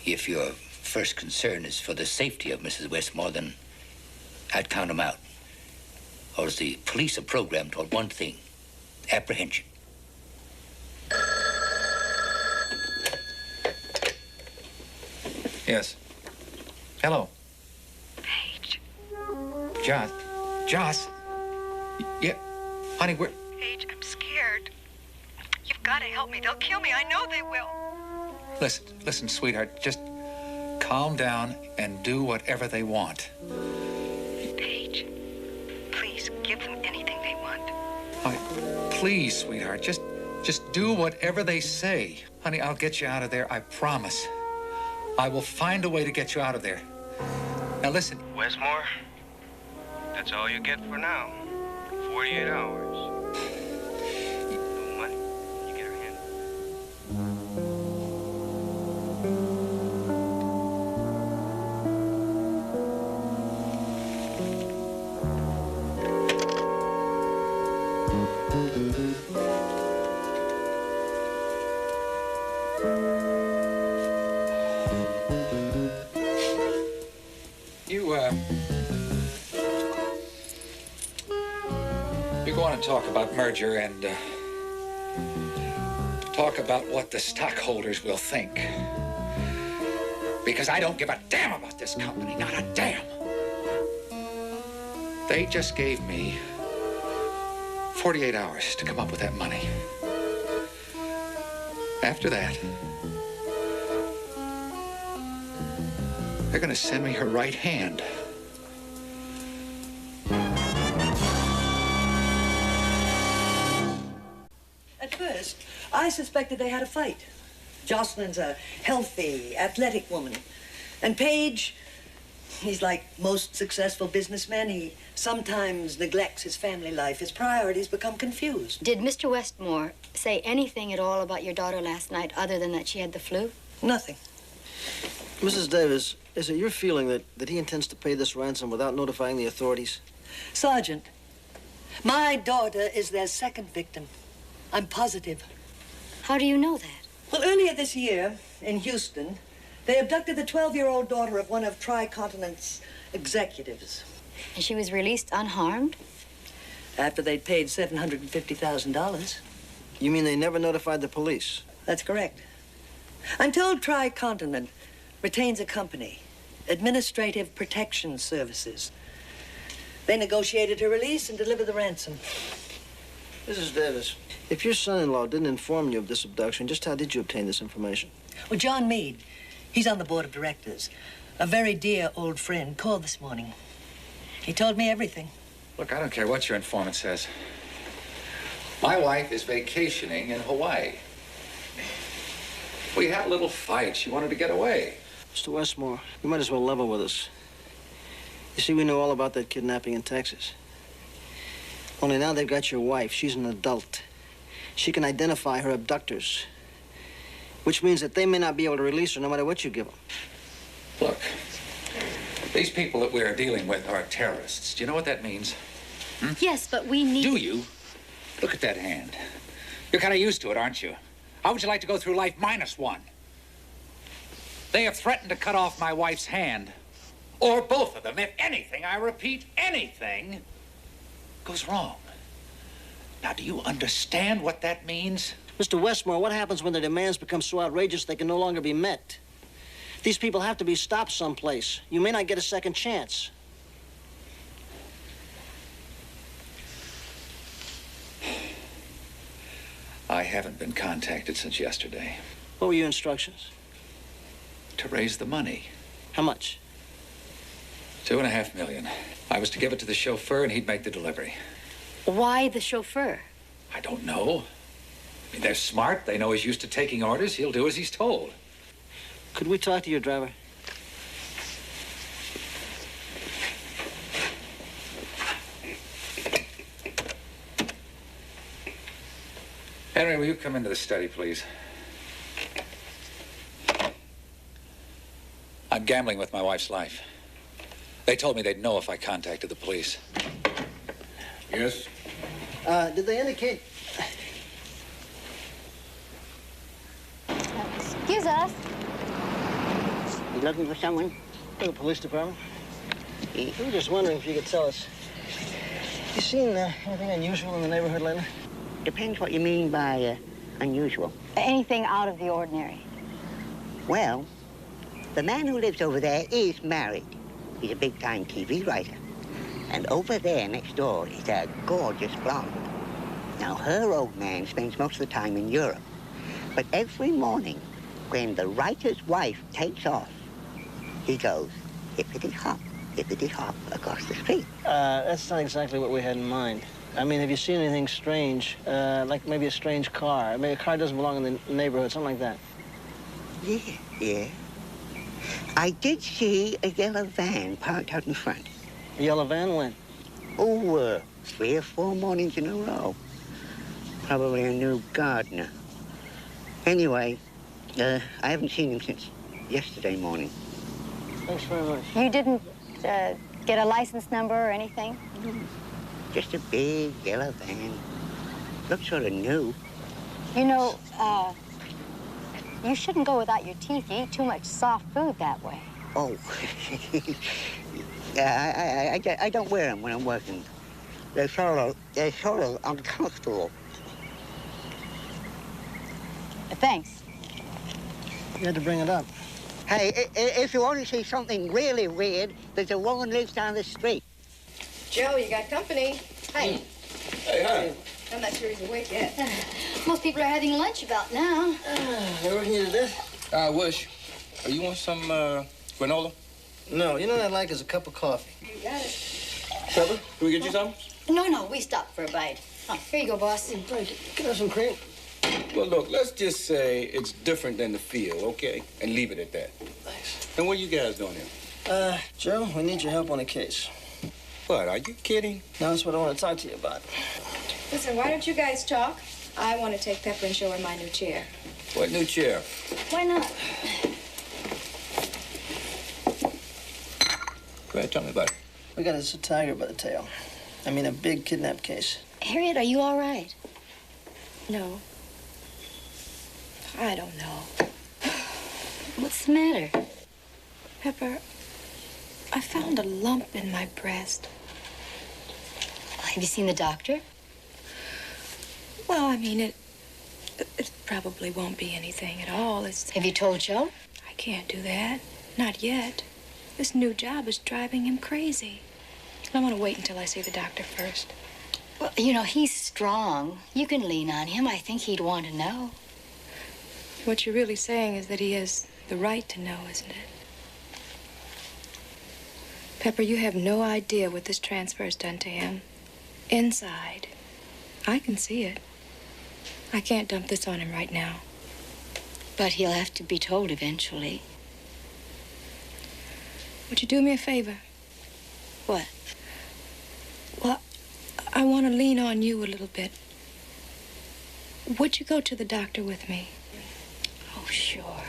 Speaker 9: If your first concern is for the safety of Mrs. Westmore, then I'd count them out. Or as the police are programmed toward one thing, apprehension.
Speaker 20: Yes. Hello.
Speaker 21: Paige.
Speaker 20: Joss. Yeah. Honey, we're...
Speaker 21: Paige, I'm scared. You've got to help me. They'll kill me. I know they will.
Speaker 20: Listen, sweetheart. Just calm down and do whatever they want.
Speaker 21: Paige, please give them anything they want.
Speaker 20: Honey, please, sweetheart. Just do whatever they say. Honey, I'll get you out of there. I promise. I will find a way to get you out of there. Now listen.
Speaker 22: Westmore, that's all you get for now. 48 hours. No money. You get her hand.
Speaker 20: You go on and talk about merger and talk about what the stockholders will think. Because I don't give a damn about this company, not a damn. They just gave me 48 hours to come up with that money. After that, they're gonna send me her right hand.
Speaker 23: At first, I suspected they had a fight. Jocelyn's a healthy, athletic woman. And Paige, he's like most successful businessmen. He sometimes neglects his family life. His priorities become confused.
Speaker 2: Did Mr. Westmore say anything at all about your daughter last night other than that she had the flu?
Speaker 23: Nothing.
Speaker 8: Mrs. Davis, is it your feeling that he intends to pay this ransom without notifying the authorities?
Speaker 23: Sergeant, my daughter is their second victim. I'm positive.
Speaker 2: How do you know that?
Speaker 23: Well, earlier this year, in Houston, they abducted the 12-year-old daughter of one of Tri-Continent's executives.
Speaker 2: And she was released unharmed?
Speaker 23: After they'd paid $750,000.
Speaker 8: You mean they never notified the police?
Speaker 23: That's correct. I'm told Tri-Continent retains a company, Administrative Protection Services. They negotiated her release and delivered the ransom.
Speaker 8: Mrs. Davis, if your son-in-law didn't inform you of this abduction, just how did you obtain this information?
Speaker 23: Well, John Meade, he's on the board of directors. A very dear old friend called this morning. He told me everything.
Speaker 20: Look, I don't care what your informant says. My wife is vacationing in Hawaii. We had a little fight. She wanted to get away.
Speaker 8: Mr. Westmore, you might as well level with us. You see, we know all about that kidnapping in Texas. Only now they've got your wife. She's an adult. She can identify her abductors, which means that they may not be able to release her no matter what you give them.
Speaker 20: Look, these people that we're dealing with are terrorists. Do you know what that means?
Speaker 2: Yes, but we need...
Speaker 20: Do you? Look at that hand. You're kind of used to it, aren't you? How would you like to go through life -1? They have threatened to cut off my wife's hand. Or both of them, if anything, I repeat, anything, goes wrong. Now, do you understand what that means?
Speaker 8: Mr. Westmore, what happens when their demands become so outrageous they can no longer be met? These people have to be stopped someplace. You may not get a second chance.
Speaker 20: I haven't been contacted since yesterday.
Speaker 8: What were your instructions?
Speaker 20: To raise the money.
Speaker 8: How much?
Speaker 20: $2.5 million. I was to give it to the chauffeur and he'd make the delivery.
Speaker 2: Why the chauffeur?
Speaker 20: I don't know. I mean, they're smart. They know he's used to taking orders. He'll do as he's told.
Speaker 8: Could we talk to your driver?
Speaker 20: Henry, will you come into the study, please? I'm gambling with my wife's life. They told me they'd know if I contacted the police.
Speaker 15: Yes?
Speaker 8: Did they indicate...
Speaker 6: Excuse us. You looking for someone?
Speaker 8: For the police department? We were just wondering if you could tell us. You seen anything unusual in the neighborhood lately?
Speaker 6: Depends what you mean by unusual.
Speaker 2: Anything out of the ordinary?
Speaker 6: Well, the man who lives over there is married. He's a big-time TV writer. And over there next door is a gorgeous blonde. Now, her old man spends most of the time in Europe. But every morning, when the writer's wife takes off, he goes hippity-hop across the street.
Speaker 8: That's not exactly what we had in mind. I mean, have you seen anything strange? Like maybe a strange car? Maybe a car doesn't belong in the neighborhood, something like that.
Speaker 6: Yeah. I did see a yellow van parked out in front.
Speaker 8: A yellow van when?
Speaker 6: Oh, 3 or 4 mornings in a row. Probably a new gardener. Anyway, I haven't seen him since yesterday morning.
Speaker 8: Thanks very much.
Speaker 2: You didn't get a license number or anything?
Speaker 6: Just a big yellow van. Looks sort of new.
Speaker 2: You know, you shouldn't go without your teeth. You eat too much soft food that way.
Speaker 6: Oh. I don't wear them when I'm working. They're sort of uncomfortable.
Speaker 2: Thanks.
Speaker 8: You had to bring it up.
Speaker 6: Hey, if you want to see something really weird, there's a woman lives down the street.
Speaker 17: Joe, you got company. Hi.
Speaker 15: Hey, hi.
Speaker 17: I'm not sure he's awake yet.
Speaker 2: Most people are having lunch about now.
Speaker 8: You working you to this?
Speaker 15: I wish. You want some granola?
Speaker 8: No, you know what I'd like is a cup of coffee.
Speaker 17: You got it.
Speaker 15: Pepper, can we get you some?
Speaker 2: No, we stopped for a bite. Oh, here you go, boss.
Speaker 8: Can I have some cream?
Speaker 15: Well, look, let's just say it's different than the field, okay? And leave it at that.
Speaker 8: Thanks.
Speaker 15: And what are you guys doing here?
Speaker 8: Joe, we need your help on a case.
Speaker 15: What, are you kidding?
Speaker 8: No, that's what I want to talk to you about.
Speaker 17: Listen, why don't you guys talk? I want to take Pepper and show her my new chair.
Speaker 15: What new chair?
Speaker 2: Why not?
Speaker 15: Go ahead, tell me about it.
Speaker 8: We got us a tiger by the tail. I mean, a big kidnap case.
Speaker 2: Harriet, are you all right?
Speaker 17: No. I don't know.
Speaker 2: What's the matter?
Speaker 17: Pepper, I found a lump in my breast.
Speaker 2: Have you seen the doctor?
Speaker 17: Well, I mean, it probably won't be anything at all.
Speaker 2: Have you told Joe?
Speaker 17: I can't do that. Not yet. This new job is driving him crazy. I want to wait until I see the doctor first.
Speaker 2: Well, you know, he's strong. You can lean on him. I think he'd want to know.
Speaker 17: What you're really saying is that he has the right to know, isn't it? Pepper, you have no idea what this transfer's done to him. Inside. I can see it. I can't dump this on him right now.
Speaker 2: But he'll have to be told eventually.
Speaker 17: Would you do me a favor? What? Well, I want to lean on you a little bit. Would you go to the doctor with me?
Speaker 9: Oh, sure.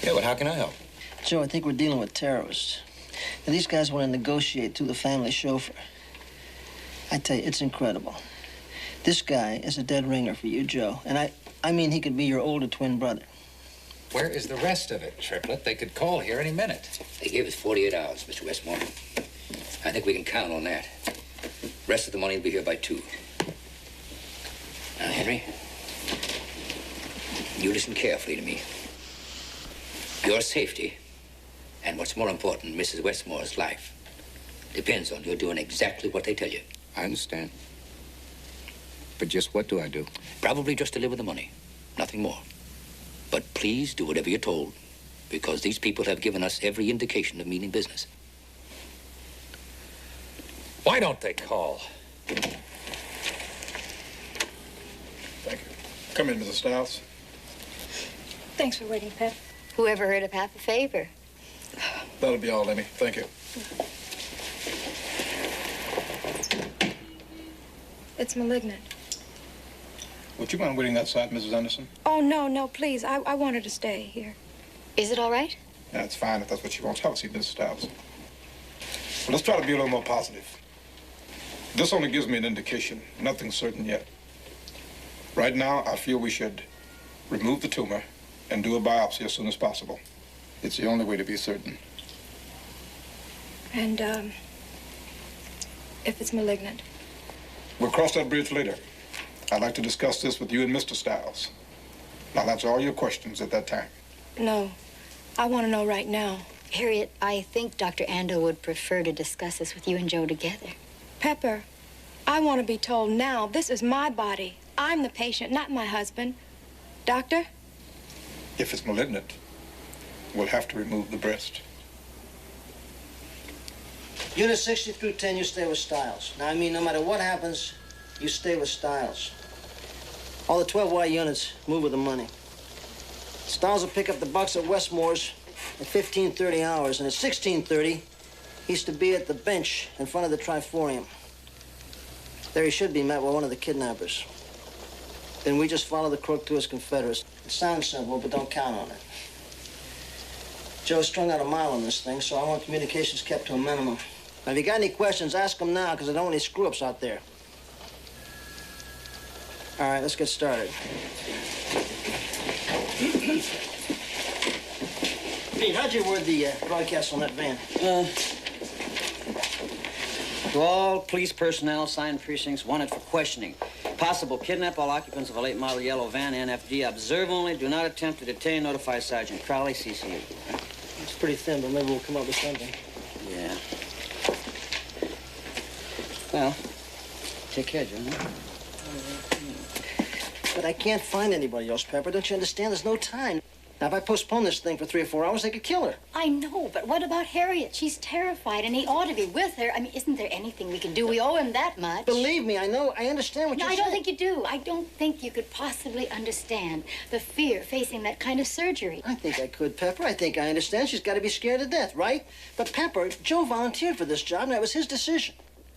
Speaker 11: Yeah, but how can I help?
Speaker 8: Joe, I think we're dealing with terrorists. Now, these guys want to negotiate through the family chauffeur. I tell you, it's incredible. This guy is a dead ringer for you, Joe. And I mean he could be your older twin brother.
Speaker 20: Where is the rest of it, Triplet? They could call here any minute.
Speaker 9: They gave us 48 hours, Mr. Westmore. I think we can count on that. Rest of the money will be here by 2. Now, Henry, you listen carefully to me. Your safety, and what's more important, Mrs. Westmore's life, depends on your doing exactly what they tell you.
Speaker 11: I understand. But just what do I do?
Speaker 9: Probably just deliver the money, nothing more. But please do whatever you're told, because these people have given us every indication of meaning business.
Speaker 20: Why don't they call?
Speaker 13: Thank you. Come in, Mrs. Stiles.
Speaker 17: Thanks for waiting, Pep.
Speaker 2: Whoever heard of half a favor?
Speaker 13: That'll be all, Emmy. Thank you.
Speaker 17: It's malignant.
Speaker 13: Would you mind waiting that side, Mrs. Anderson?
Speaker 17: Oh, no, please. I want her to stay here.
Speaker 2: Is it all right?
Speaker 13: Yeah, it's fine if that's what she wants. Have a seat, Mrs. Stiles. Well, let's try to be a little more positive. This only gives me an indication. Nothing certain yet. Right now, I feel we should remove the tumor and do a biopsy as soon as possible. It's the only way to be certain.
Speaker 17: And, if it's malignant?
Speaker 13: We'll cross that bridge later. I'd like to discuss this with you and Mr. Stiles. Now, that's all your questions at that time.
Speaker 17: No. I want to know right now.
Speaker 2: Harriet, I think Dr. Ando would prefer to discuss this with you and Joe together.
Speaker 17: Pepper, I want to be told now. This is my body. I'm the patient, not my husband. Doctor?
Speaker 13: If it's malignant, we'll have to remove the breast.
Speaker 8: Unit 60 through 10, you stay with Stiles. Now, I mean, no matter what happens, you stay with Stiles. All the 12Y units move with the money. Stiles will pick up the bucks at Westmore's at 15:30 hours, and at 16:30, he's to be at the bench in front of the Triforium. There he should be met with one of the kidnappers. Then we just follow the crook to his Confederates. It sounds simple, but don't count on it. Joe strung out a mile on this thing, so I want communications kept to a minimum. Now, if you got any questions, ask them now, because I don't want any screw-ups out there. All right, let's get started. Pete, how'd you word the broadcast on that van?
Speaker 14: To all police personnel, assigned precincts, wanted for questioning. Possible kidnap all occupants of a late model yellow van, NFD. Observe only, do not attempt to detain, notify Sergeant Crowley, CCU.
Speaker 8: It's pretty thin, but maybe we'll come up with something.
Speaker 14: Yeah. Well, take care, Joe. Huh?
Speaker 8: But I can't find anybody else, Pepper. Don't you understand? There's no time. Now, if I postpone this thing for 3 or 4 hours, they could kill her.
Speaker 2: I know, but what about Harriet? She's terrified, and he ought to be with her. I mean, isn't there anything we can do? We owe him that much.
Speaker 8: Believe me, I know. I understand what
Speaker 2: No,
Speaker 8: you're
Speaker 2: I
Speaker 8: saying.
Speaker 2: don't think you do. I don't think you could possibly understand the fear facing that kind of surgery.
Speaker 8: I think I could, Pepper. I think I understand. She's got to be scared to death, right? But, Pepper, Joe volunteered for this job, and that was his decision.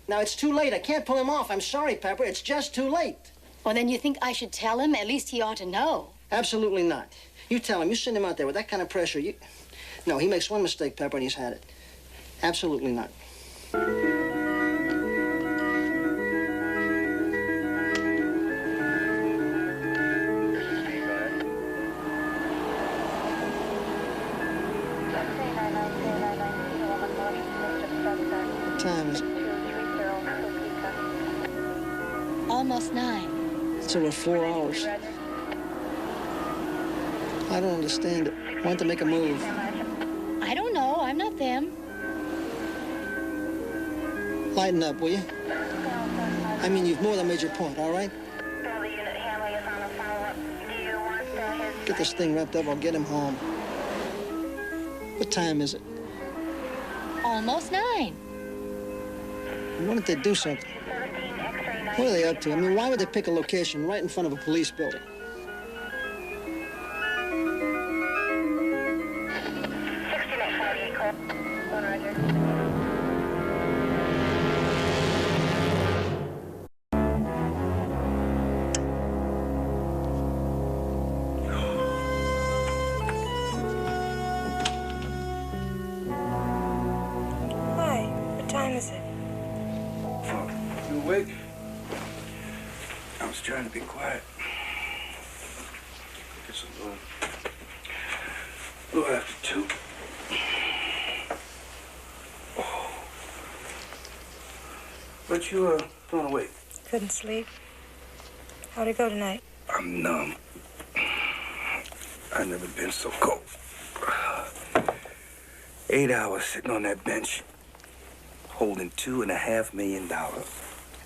Speaker 8: Now, it's too late. I can't pull him off. I'm sorry, Pepper. It's just too late.
Speaker 2: Well, then you think I should tell him? At least he ought to know.
Speaker 8: Absolutely not. You tell him. You send him out there with that kind of pressure. No, he makes one mistake, Pepper, and he's had it. Absolutely not. What time is it?
Speaker 2: Almost 9.
Speaker 8: It's over 4 hours. I don't understand it. I want to make a move.
Speaker 2: I don't know. I'm not them.
Speaker 8: Lighten up, will you? I mean, you've more than made your point, all right? Get this thing wrapped up, I'll get him home. What time is it?
Speaker 2: Almost 9.
Speaker 8: Why don't they do something? What are they up to? I mean, why would they pick a location right in front of a police building?
Speaker 17: Hi, what time is it?
Speaker 15: You awake? I was trying to be quiet. Guess a little after 2. Oh. But you, don't awake.
Speaker 17: Couldn't sleep. How'd it go tonight?
Speaker 15: I'm numb. I've never been so cold. 8 hours sitting on that bench, holding $2.5 million.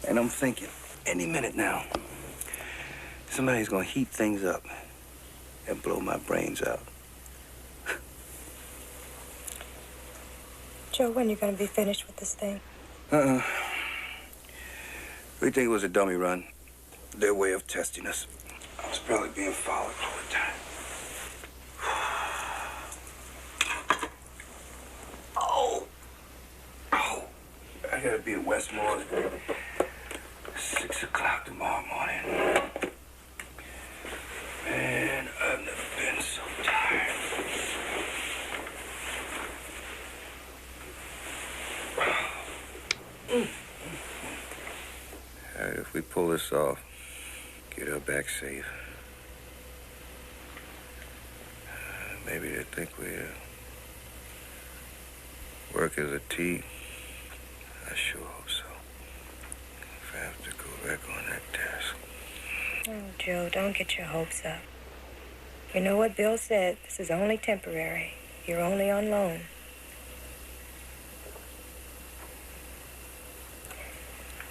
Speaker 15: And I'm thinking, any minute now, somebody's gonna heat things up and blow my brains out.
Speaker 17: Joe, when are you going to be finished with this thing?
Speaker 15: We think it was a dummy run. Their way of testing us. I was probably being followed all the time. Oh, I gotta be at Westmoreland 6 o'clock tomorrow morning. Man, I've never been so tired. If we pull this off, get her back safe, maybe they'll think we work as a team. I sure hope so. If I have to go back on that task.
Speaker 17: Oh, Joe, don't get your hopes up. You know what Bill said? This is only temporary. You're only on loan.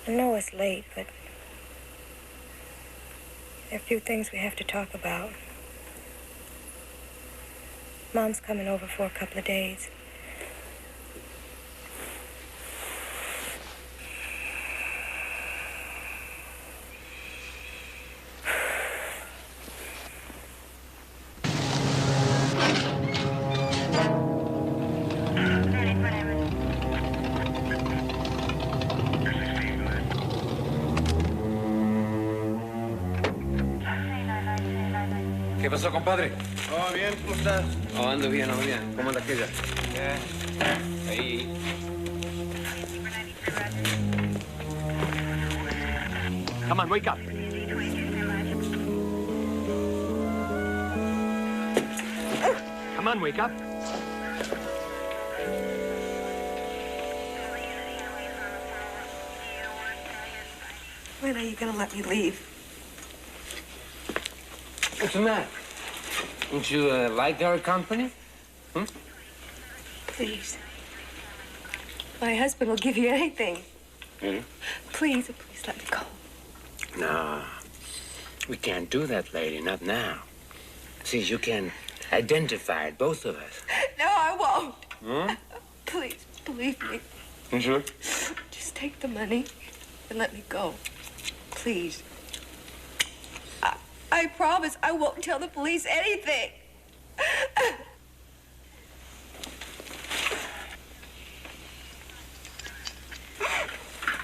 Speaker 17: I know it's late, but there are a few things we have to talk about. Mom's coming over for a couple of days.
Speaker 10: ¿Qué pasó, compadre?
Speaker 22: Oh, bien, ¿cómo estás?
Speaker 10: Oh, ando bien, ando bien. ¿Cómo anda aquella?
Speaker 22: Ahí.
Speaker 18: Come on, wake up. Come on, wake up.
Speaker 17: When are you going to let me leave?
Speaker 22: What's the matter? Don't you like our company? Hmm?
Speaker 17: Please. My husband will give you anything.
Speaker 22: Hmm?
Speaker 17: Please, please let me go.
Speaker 22: No, we can't do that, lady. Not now. See, you can identify both of us.
Speaker 17: No, I won't.
Speaker 22: Hmm?
Speaker 17: Please, believe me.
Speaker 22: You sure?
Speaker 17: Just take the money and let me go. Please. I promise I won't tell the police anything.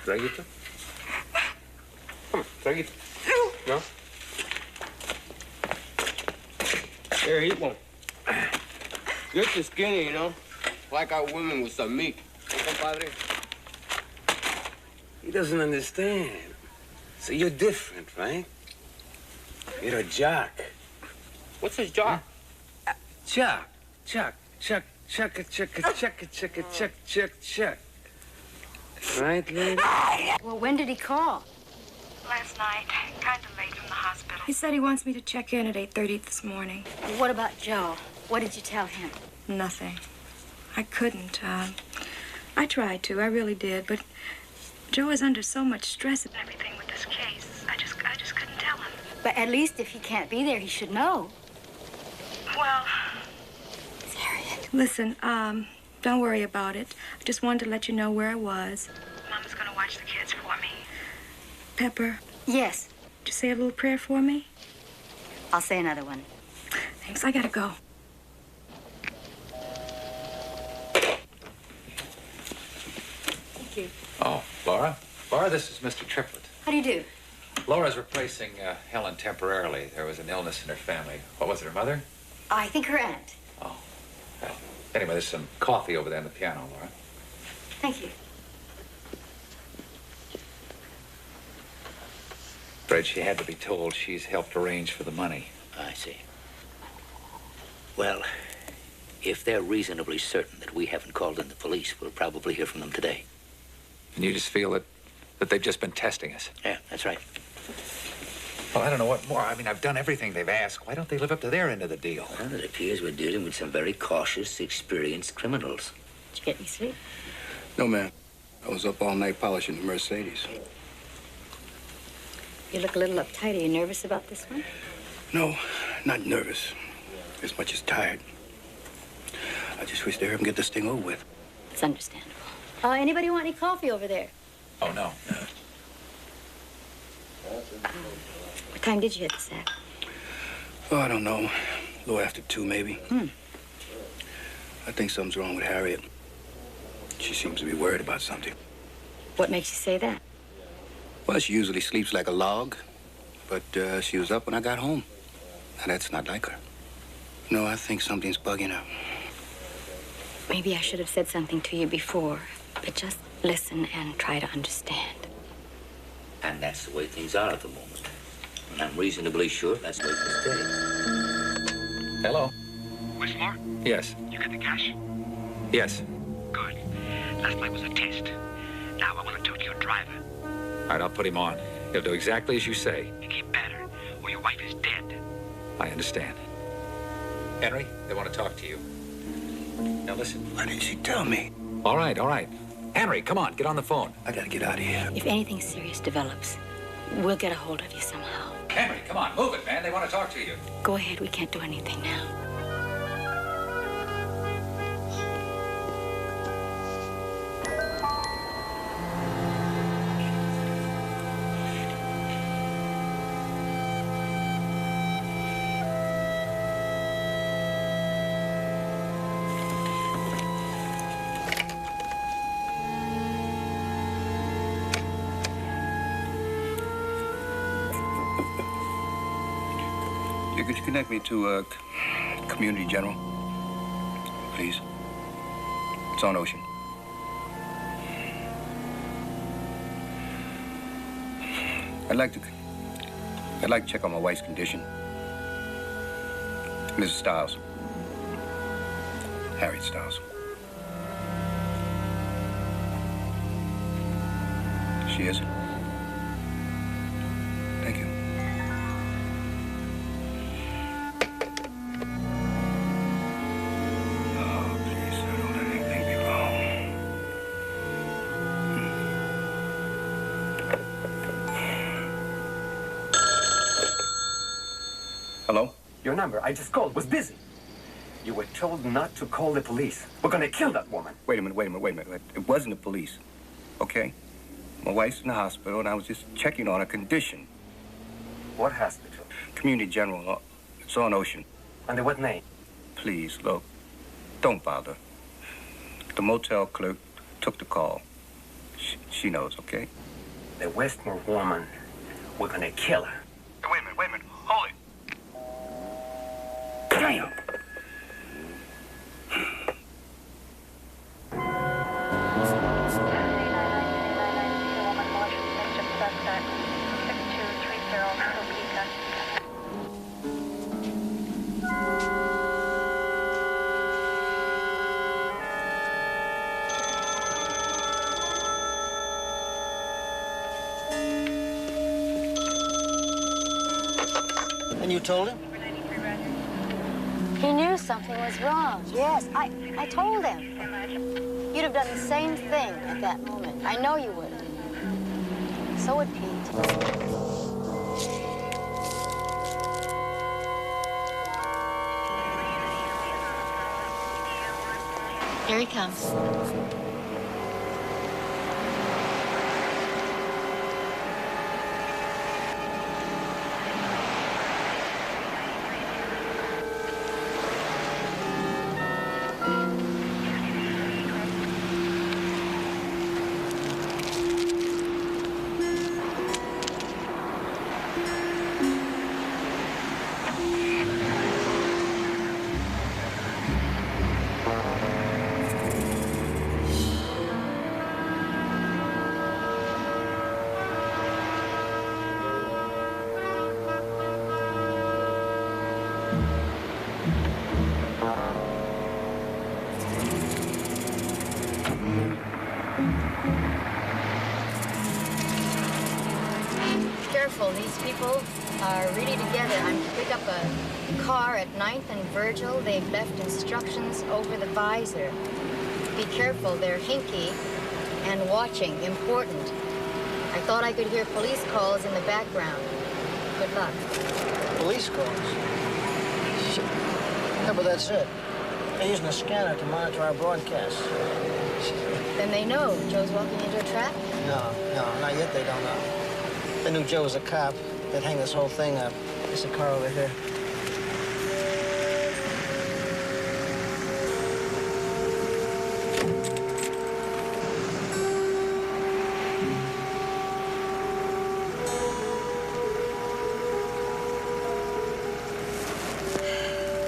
Speaker 22: Traguito? Come on, traguito. No? Here, eat one. You're too skinny, you know? Like our women with some meat. Compadre? He doesn't understand. So you're different, right? You're a jock. What's a jock? Jock. Chuck. Right, lady?
Speaker 2: Well, when did he call?
Speaker 17: Last night, kind of late from the hospital. He said he wants me to check in at 8:30 this morning.
Speaker 2: What about Joe? What did you tell him?
Speaker 17: Nothing. I couldn't. I tried to. I really did. But Joe is under so much stress and everything with this case. I just couldn't tell him.
Speaker 2: But at least if he can't be there, he should know.
Speaker 17: Well, listen, don't worry about it. I just wanted to let you know where I was. Mama's gonna watch the kids for me. Pepper.
Speaker 2: Yes.
Speaker 17: Would you say a little prayer for me?
Speaker 2: I'll say another one.
Speaker 17: Thanks, I gotta go.
Speaker 2: Thank you.
Speaker 20: Oh, Laura. Laura, this is Mr. Triplett.
Speaker 2: How do you do?
Speaker 20: Laura's replacing Helen temporarily. There was an illness in her family. What was it, her mother?
Speaker 2: I think her aunt.
Speaker 20: Oh. Well, anyway, there's some coffee over there on the piano, Laura.
Speaker 2: Thank you.
Speaker 20: Fred, she had to be told she's helped arrange for the money.
Speaker 9: I see. Well, if they're reasonably certain that we haven't called in the police, we'll probably hear from them today.
Speaker 20: And you just feel that they've just been testing us?
Speaker 9: Yeah, that's right.
Speaker 20: Well, I don't know what more. I mean, I've done everything they've asked. Why don't they live up to their end of the deal?
Speaker 9: Well, it appears we're dealing with some very cautious, experienced criminals.
Speaker 2: Did you get any sleep?
Speaker 15: No, ma'am. I was up all night polishing the Mercedes.
Speaker 2: You look a little uptight. Are you nervous about this one?
Speaker 15: No, not nervous. As much as tired. I just wish they hurry and get this thing over with.
Speaker 2: It's understandable. Anybody want any coffee over there?
Speaker 20: Oh, no.
Speaker 2: What time did you hit the sack?
Speaker 15: Oh, I don't know. A little after 2, maybe. I think something's wrong with Harriet. She seems to be worried about something.
Speaker 2: What makes you say that?
Speaker 15: Well, she usually sleeps like a log, but she was up when I got home. And that's not like her. No, I think something's bugging her.
Speaker 2: Maybe I should have said something to you before, but just listen and try to understand.
Speaker 9: And that's the way things are at the moment. And I'm reasonably sure that's the way to stay.
Speaker 20: Hello?
Speaker 5: Whistler?
Speaker 20: Yes.
Speaker 5: You get the cash?
Speaker 20: Yes.
Speaker 5: Good. Last night was a test. Now I want to talk to your driver.
Speaker 20: All right, I'll put him on. He'll do exactly as you say.
Speaker 5: You get better, or your wife is dead.
Speaker 20: I understand. Henry, they want to talk to you. Now listen.
Speaker 15: Why didn't she tell me?
Speaker 20: All right, all right. Henry, come on, get on the phone.
Speaker 15: I gotta get out of here.
Speaker 2: If anything serious develops, we'll get a hold of you somehow.
Speaker 20: Henry, come on, move it, man. They want to talk to you.
Speaker 2: Go ahead. We can't do anything now.
Speaker 15: Could you connect me to Community General, please? It's on Ocean. I'd like to check on my wife's condition. Mrs. Stiles. Harriet Stiles. She is? Thank you. Oh, please, don't let anything be wrong. Hello?
Speaker 10: Your number I just called was busy. You were told not to call the police. We're gonna kill that woman.
Speaker 15: Wait a minute. It wasn't the police, okay? My wife's in the hospital, and I was just checking on her condition.
Speaker 10: What hospital?
Speaker 15: Community General. It's on Ocean.
Speaker 10: Under what name?
Speaker 15: Please, look, don't bother. The motel clerk took the call. She knows, okay?
Speaker 10: The Westmore woman. We're gonna kill her.
Speaker 15: Wait a minute. Hold it.
Speaker 10: Damn!
Speaker 8: And you told him?
Speaker 2: He knew something was wrong. Yes, I told him. You'd have done the same thing at that moment. I know you would have. So would Pete. Here he comes. careful. These people are really together. I'm to pick up a car at 9th and Virgil. They've left instructions over the visor. Be careful. They're hinky and watching. Important. I thought I could hear police calls in the background. Good luck.
Speaker 8: Police calls? Shit. Yeah, but that's it. They're using a scanner to monitor our broadcasts.
Speaker 2: Then they know Joe's walking into a trap?
Speaker 8: No, not yet they don't know. They knew Joe was a cop. They'd hang this whole thing up. There's a car over here.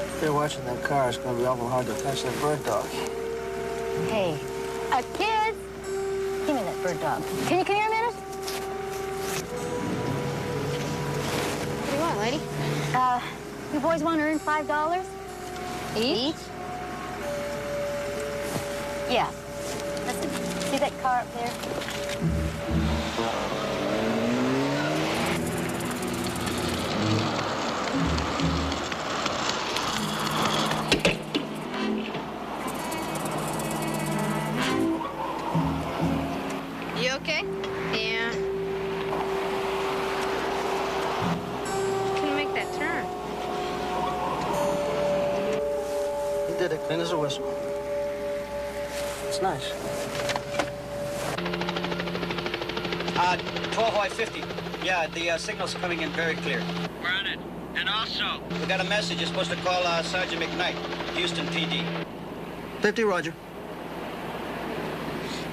Speaker 8: If they're watching that car, it's going to be awful hard to catch that bird dog.
Speaker 2: Hey, kids, give me that bird dog. Can you come here a minute? What do you want, lady? You boys want to earn $5 each? Yeah. Listen, see that car up there?
Speaker 21: You okay? Yeah. Can you make that turn?
Speaker 8: He did it clean as a whistle. It's nice.
Speaker 14: 12Y50. Yeah, the signal's coming in very clear.
Speaker 18: We're on it. And also,
Speaker 14: We got a message. You're supposed to call Sergeant McKnight, Houston PD.
Speaker 8: 50, Roger.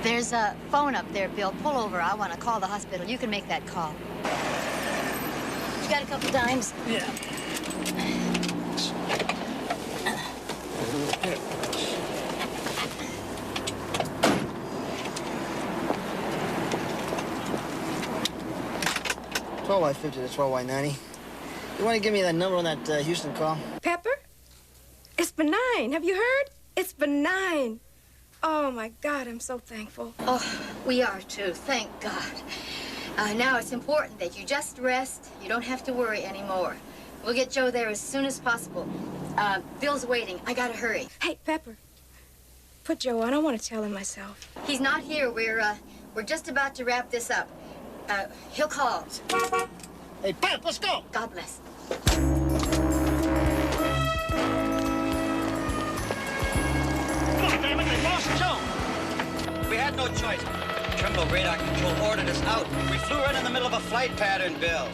Speaker 2: There's a phone up there, Bill. Pull over. I want to call the hospital. You can make that call. You got a couple dimes?
Speaker 8: Yeah. $12Y50 to $12Y90. You want to give me that number on that Houston call?
Speaker 21: Pepper? It's benign. Have you heard? It's benign. Oh, my God, I'm so thankful.
Speaker 2: Oh, we are too. Thank God. Now it's important that you just rest. You don't have to worry anymore. We'll get Joe there as soon as possible. Bill's waiting. I gotta hurry.
Speaker 21: Hey, Pepper, put Joe on. I want to tell him myself.
Speaker 2: He's not here. We're just about to wrap this up. He'll call.
Speaker 8: Hey, Pep, let's go.
Speaker 2: God bless.
Speaker 8: Damn it, they lost Joe.
Speaker 14: We had no choice. Terminal radar control ordered us out. We flew right in the middle of a flight pattern, Bill.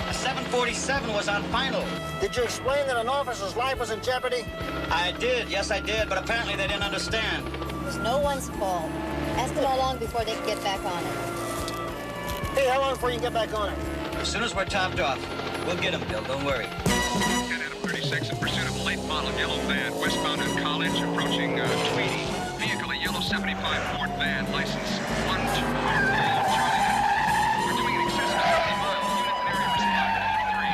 Speaker 14: A 747 was on final.
Speaker 8: Did you explain that an officer's life was in jeopardy?
Speaker 14: I did, yes I did, but apparently they didn't understand.
Speaker 2: It was no one's fault. Ask them how long before they can get back on it.
Speaker 8: Hey, how long before you get back on it?
Speaker 14: As soon as we're topped off, we'll get him, Bill, don't worry.
Speaker 12: 10 out of 36 in pursuit of a late model yellow van westbound on College, approaching Tweedy. Vehicle a yellow 75 Ford van, license 124 Charlie. We're doing in excess of 70 miles. Units in area respond.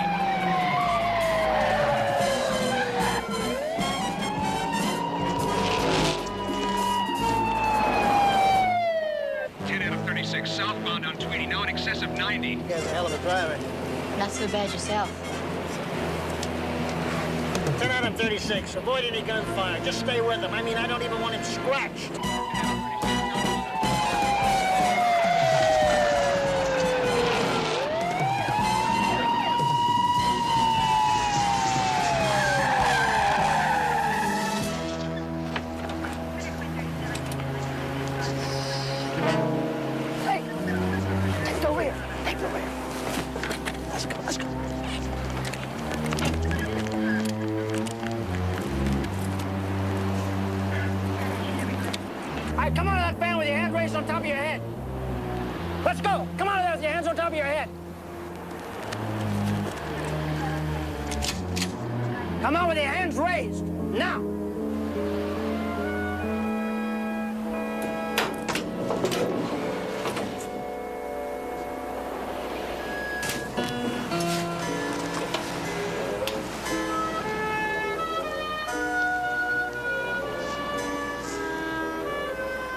Speaker 12: 10 out of 36 southbound on Tweedy, now in excess of 90.
Speaker 8: You guys are a hell of a driver.
Speaker 2: Not so bad yourself.
Speaker 8: 10 out of 36. Avoid any gunfire. Just stay with him. I mean, I don't even want him scratched.
Speaker 21: Hey, take the rear. Take the rear.
Speaker 8: Let's go, let's go. All right, come out of that van with your hand raised on top of your head. Let's go. Come out of there with your hands on top of your head. Come out with your hands raised. Now.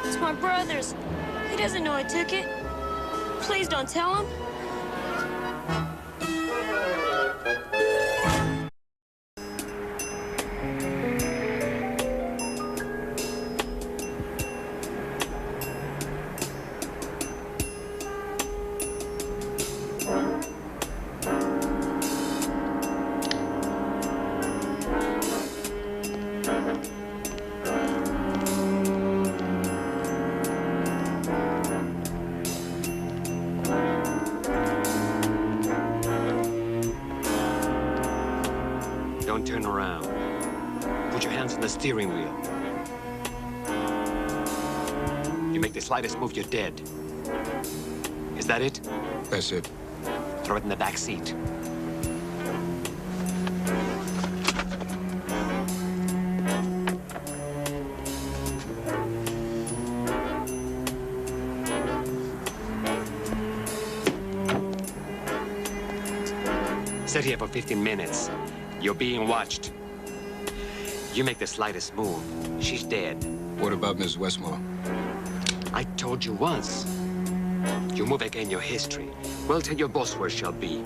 Speaker 21: It's my brother's. He doesn't know I took it. Please don't tell him.
Speaker 4: and turn around. Put your hands on the steering wheel. You make the slightest move, you're dead. Is that it?
Speaker 13: That's it.
Speaker 4: Throw it in the back seat. Sit here for 15 minutes. You're being watched. You make the slightest move, she's dead.
Speaker 13: What about Miss Westmore?
Speaker 4: I told you once. You move again your history. Well, tell your boss where she'll be.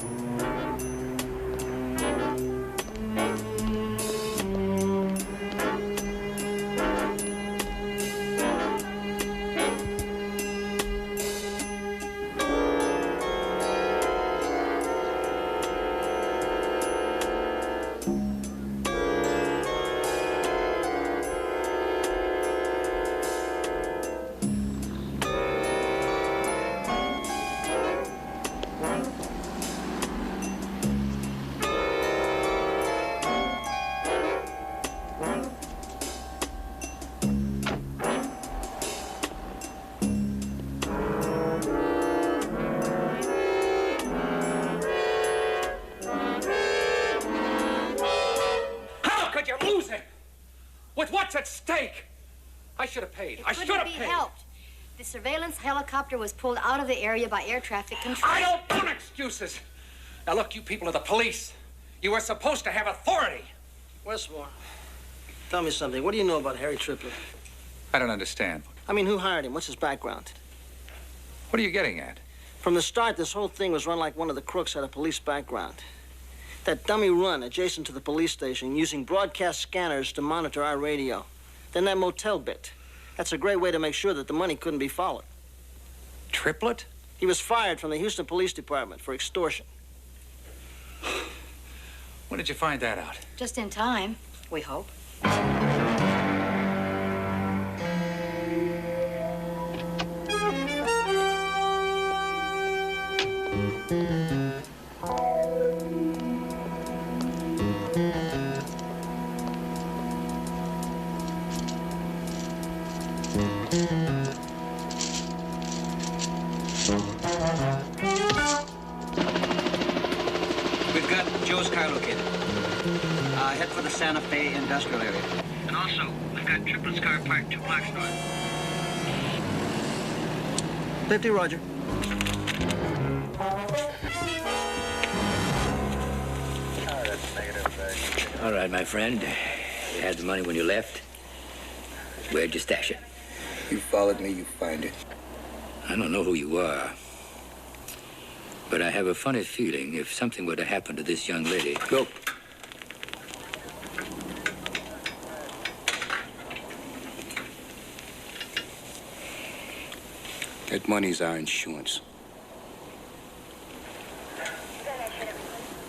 Speaker 20: With what's at stake? I should have paid. I should have
Speaker 2: Couldn't be
Speaker 20: paid.
Speaker 2: helped. The surveillance helicopter was pulled out of the area by air traffic control.
Speaker 20: I don't want excuses. Now look, you people are the police. You are supposed to have authority.
Speaker 8: Westmore, tell me something. What do you know about Harry Triplett?
Speaker 20: I don't understand.
Speaker 8: I mean, who hired him? What's his background?
Speaker 20: What are you getting at?
Speaker 8: From the start, this whole thing was run like one of the crooks had a police background. That dummy run adjacent to the police station using broadcast scanners to monitor our radio. Then that motel bit. That's a great way to make sure that the money couldn't be followed.
Speaker 20: Triplett?
Speaker 8: He was fired from the Houston Police Department for extortion.
Speaker 20: When did you find that out?
Speaker 2: Just in time, we hope.
Speaker 14: We've got Joe's car located. Head for the Santa Fe industrial area.
Speaker 5: And also, we've got Triplett's car parked 2 blocks north.
Speaker 8: 50, Roger.
Speaker 9: All right, my friend. You had the money when you left. Where'd you stash it?
Speaker 15: You followed me, you find it.
Speaker 9: I don't know who you are. But I have a funny feeling if something were to happen to this young lady...
Speaker 15: Go. That money's our insurance.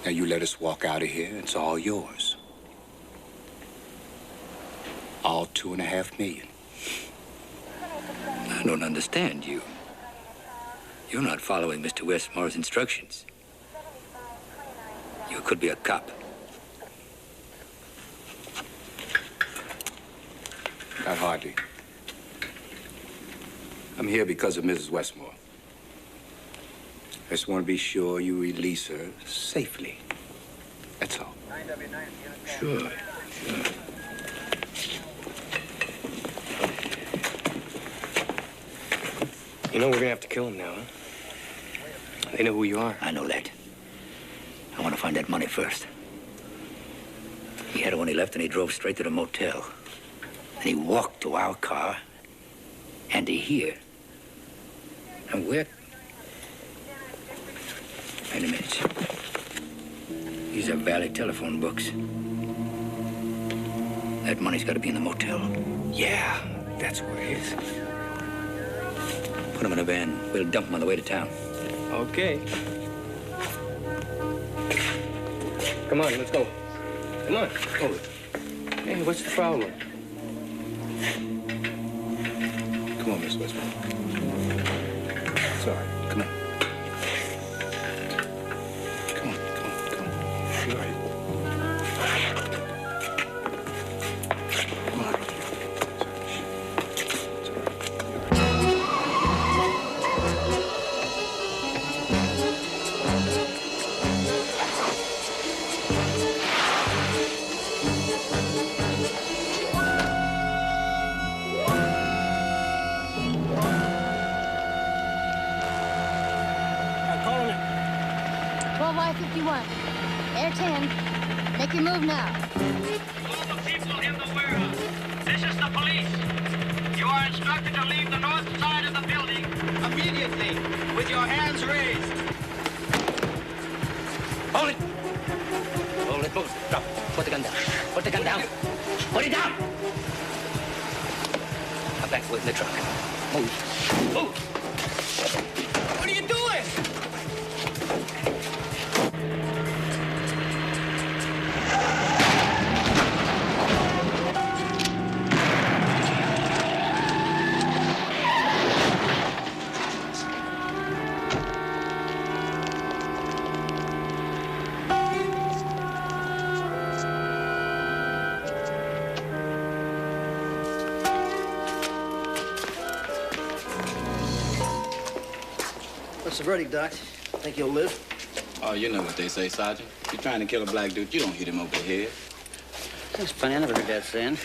Speaker 15: Now you let us walk out of here, it's all yours. All $2.5 million.
Speaker 9: I don't understand you. You're not following Mr. Westmore's instructions. You could be a cop.
Speaker 15: Not hardly. I'm here because of Mrs. Westmore. I just want to be sure you release her safely. That's all.
Speaker 9: Sure.
Speaker 10: You know we're gonna have to kill him now, huh? They know who you are.
Speaker 9: I know that. I want to find that money first. He had it when he left, and he drove straight to the motel. Then he walked to our car and to here. And where? Wait a minute. These are valid telephone books. That money's got to be in the motel.
Speaker 10: Yeah, that's where it is.
Speaker 9: Put him in a van. We'll dump him on the way to town.
Speaker 10: Okay. Come on, let's go. Come on. Oh. Hey, what's the problem?
Speaker 15: Come on, Miss Westmore. It's all right. Come on. Come on. You all right?
Speaker 2: 10. Make your move now.
Speaker 5: All the people in the warehouse, this is the police. You are instructed to leave the north side of the building immediately with your hands raised.
Speaker 9: Hold it. Hold it, move. Drop. Put the gun down. Put the gun down. Put it down. Come back with the truck. Move. Move. What are you doing?
Speaker 8: What's the verdict, Doc? Think he'll live?
Speaker 7: Oh, you know what they say, Sergeant. If you're trying to kill a black dude, you don't hit him over the head.
Speaker 14: That's funny. I never heard that saying.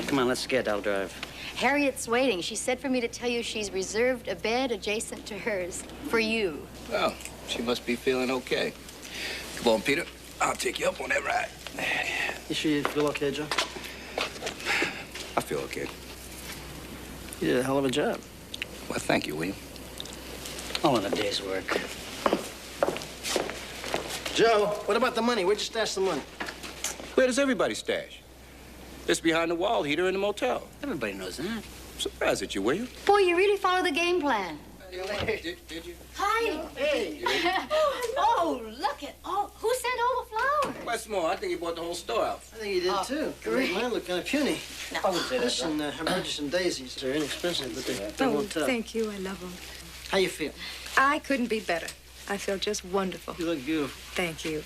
Speaker 14: Come on, let's get. I'll drive.
Speaker 2: Harriet's waiting. She said for me to tell you she's reserved a bed adjacent to hers for you.
Speaker 7: Well, she must be feeling okay. Come on, Peter. I'll take you up on that ride.
Speaker 8: You sure you feel okay, Joe?
Speaker 7: I feel okay.
Speaker 8: You did a hell of a job.
Speaker 7: Well, thank you, William.
Speaker 14: All in a day's work.
Speaker 8: Joe, what about the money? Where'd you stash the money?
Speaker 7: Where does everybody stash? It's behind the wall heater in the motel.
Speaker 14: Everybody knows that.
Speaker 7: I'm surprised at you, William.
Speaker 2: Boy, you really follow the game plan.
Speaker 7: Did you?
Speaker 2: Hi.
Speaker 8: Hey.
Speaker 2: Oh, look at all. Who sent all the flowers?
Speaker 7: What's more, I think he bought the whole store out.
Speaker 8: I think he did, too.
Speaker 2: great.
Speaker 8: Mine look kind of puny.
Speaker 2: No.
Speaker 8: I would say that. Listen, I brought you some daisies. They're inexpensive, but they
Speaker 17: Oh,
Speaker 8: won't tell.
Speaker 17: thank you. I love them.
Speaker 8: How you feel?
Speaker 17: I couldn't be better. I feel just wonderful.
Speaker 8: You look beautiful.
Speaker 17: Thank you.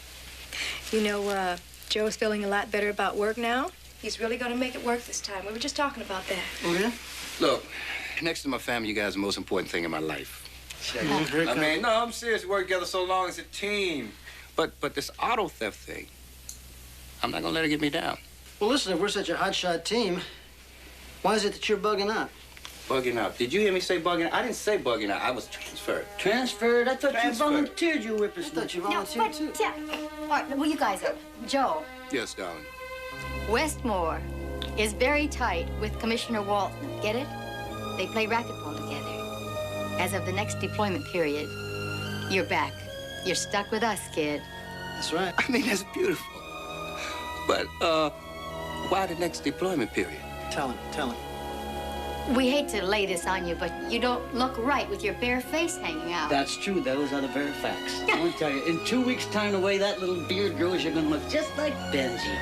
Speaker 17: You know, Joe's feeling a lot better about work now. He's really going to make it work this time. We were just talking about that.
Speaker 8: Oh, yeah?
Speaker 7: Look, next to my family, you guys are the most important thing in my life.
Speaker 8: Mm-hmm.
Speaker 7: I mean, no, I'm serious. We work together so long as a team. But this auto theft thing, I'm not gonna let it get me down.
Speaker 8: Well, listen, if we're such a hotshot team, why is it that you're bugging out?
Speaker 7: Bugging out. Did you hear me say bugging out? I didn't say bugging out. I was transferred.
Speaker 8: Transferred? I thought
Speaker 7: Transferred.
Speaker 8: you volunteered, you whippersnapper. I thought you volunteered, too.
Speaker 2: Yeah. All right, well, you guys, Joe,
Speaker 7: Yes, darling.
Speaker 2: Westmore is very tight with Commissioner Walton. Get it? They play racquetball together. As of the next deployment period, you're back. You're stuck with us, kid.
Speaker 8: That's right.
Speaker 7: I mean, that's beautiful. But, why the next deployment period?
Speaker 8: Tell him.
Speaker 2: We hate to lay this on you, but you don't look right with your bare face hanging out.
Speaker 14: That's true. Those are the very facts. I want to tell you, in 2 weeks' time, the way that little beard grows, you're going to look just like Benji.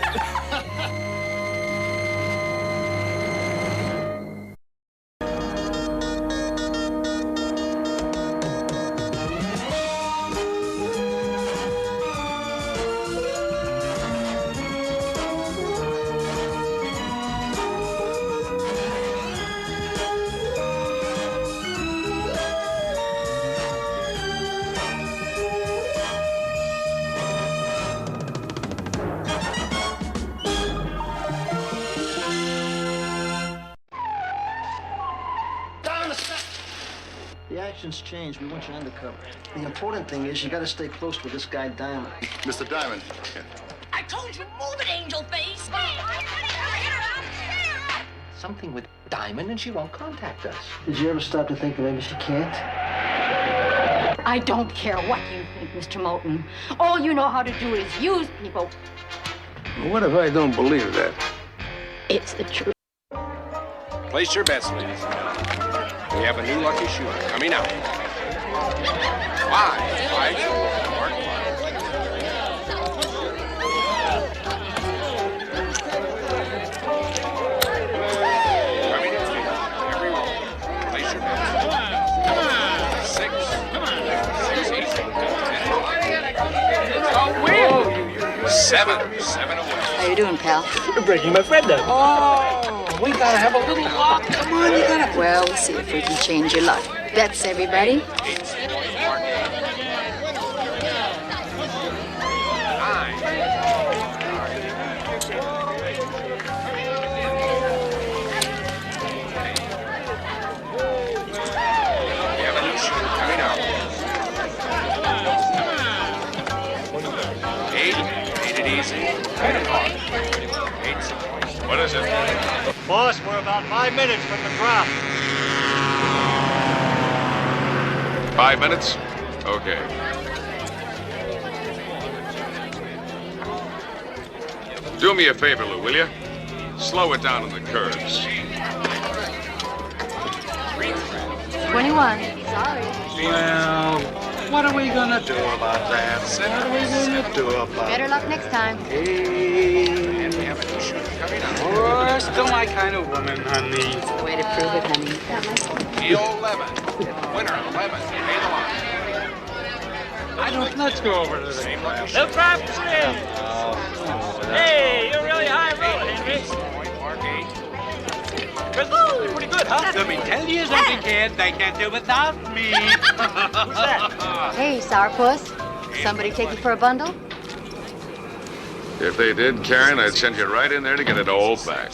Speaker 8: The action's changed. We want you undercover. The important thing is you got to stay close with this guy, Diamond.
Speaker 16: Mr. Diamond.
Speaker 21: I told you, move it, angel face.
Speaker 19: Something with Diamond and she won't contact us.
Speaker 8: Did you ever stop to think that maybe she can't?
Speaker 2: I don't care what you think, Mr. Moulton. All you know how to do is use people.
Speaker 16: What if I don't believe that?
Speaker 2: It's the truth.
Speaker 12: Place your bets, ladies and gentlemen. We have a new lucky shooter coming out. 7 away.
Speaker 2: How you doing, pal?
Speaker 19: You're breaking my friend up.
Speaker 2: Oh,
Speaker 19: we gotta have a little luck. Come on, you gotta.
Speaker 2: Well, we'll see if we can change your luck. Bets, everybody.
Speaker 12: Coming out. 8.
Speaker 16: What is it?
Speaker 1: Boss, we're about 5 minutes from the drop.
Speaker 16: 5 minutes? Okay. Do me a favor, Lou, will you? Slow it down on the curves.
Speaker 2: 21. Sorry.
Speaker 10: Well, what are we gonna do about that? What are we gonna do about
Speaker 2: Better luck next time.
Speaker 10: You're still my kind of woman, honey.
Speaker 2: Way to prove it, honey.
Speaker 16: E11. Winner, 11. Pay the line.
Speaker 10: I don't. Let's go over to the
Speaker 18: The crop's in. Hey, you're really high roller, Henry. Christmas is pretty good, huh?
Speaker 10: Let me tell you something, kid. They can't do without me.
Speaker 18: Who's that?
Speaker 2: Hey, sourpuss. Somebody take you for a bundle?
Speaker 16: If they did, Karen, I'd send you right in there to get it all back.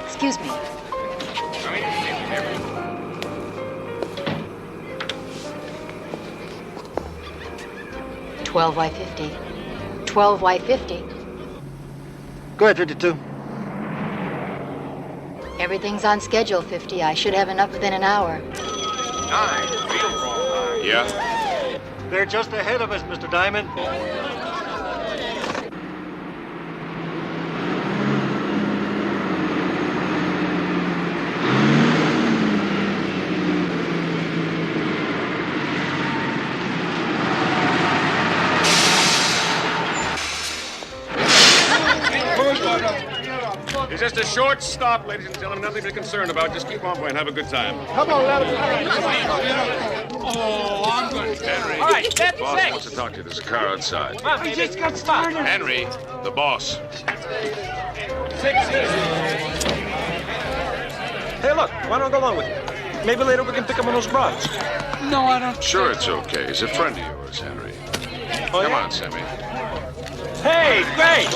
Speaker 2: Excuse me. $12Y50. $12Y50.
Speaker 8: Go ahead, 52.
Speaker 2: Everything's on schedule, 50. I should have enough within an hour.
Speaker 16: 9. Field roll. Yeah?
Speaker 1: They're just ahead of us, Mr. Diamond.
Speaker 16: It's just a short stop, ladies and gentlemen. Nothing to be concerned about. Just keep on going. Have a good time.
Speaker 13: Come on, let him.
Speaker 16: Oh, I'm good. Henry.
Speaker 18: All right, that's
Speaker 16: Boss
Speaker 18: six.
Speaker 16: wants to talk to you. There's a car outside.
Speaker 18: Come on, we just got started.
Speaker 16: Henry, the boss.
Speaker 1: Hey, look, why don't I go along with you? Maybe later we can pick up on those broads.
Speaker 10: No, I don't.
Speaker 16: Sure, it's okay. He's a friend of yours, Henry.
Speaker 1: Oh,
Speaker 16: Come
Speaker 1: yeah?
Speaker 16: on, Sammy.
Speaker 1: Hey, great!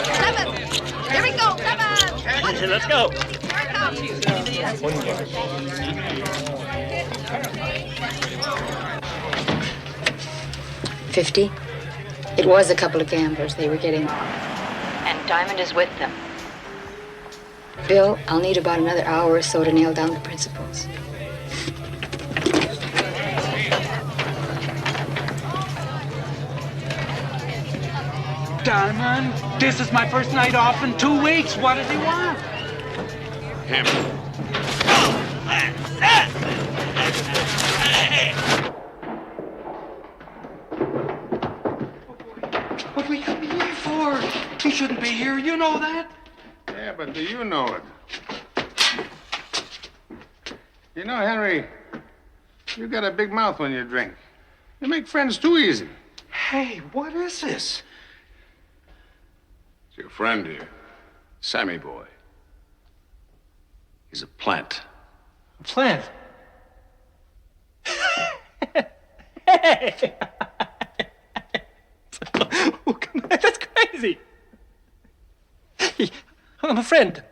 Speaker 21: Here we go, come on.
Speaker 1: Let's go.
Speaker 2: $50? It was a couple of gamblers. They were getting on. And Diamond is with them. Bill, I'll need about another hour or so to nail down the principles.
Speaker 10: Diamond, this is my first night off in 2 weeks. What does he want?
Speaker 16: Him.
Speaker 10: What we come here for? He shouldn't be here. You know that?
Speaker 16: Yeah, but do you know it? You know, Henry, you got a big mouth when you drink. You make friends too easy.
Speaker 10: Hey, what is this?
Speaker 16: It's your friend here, Sammy boy. He's a plant.
Speaker 1: A plant? Hey! Oh, come on, that's crazy. I'm a friend.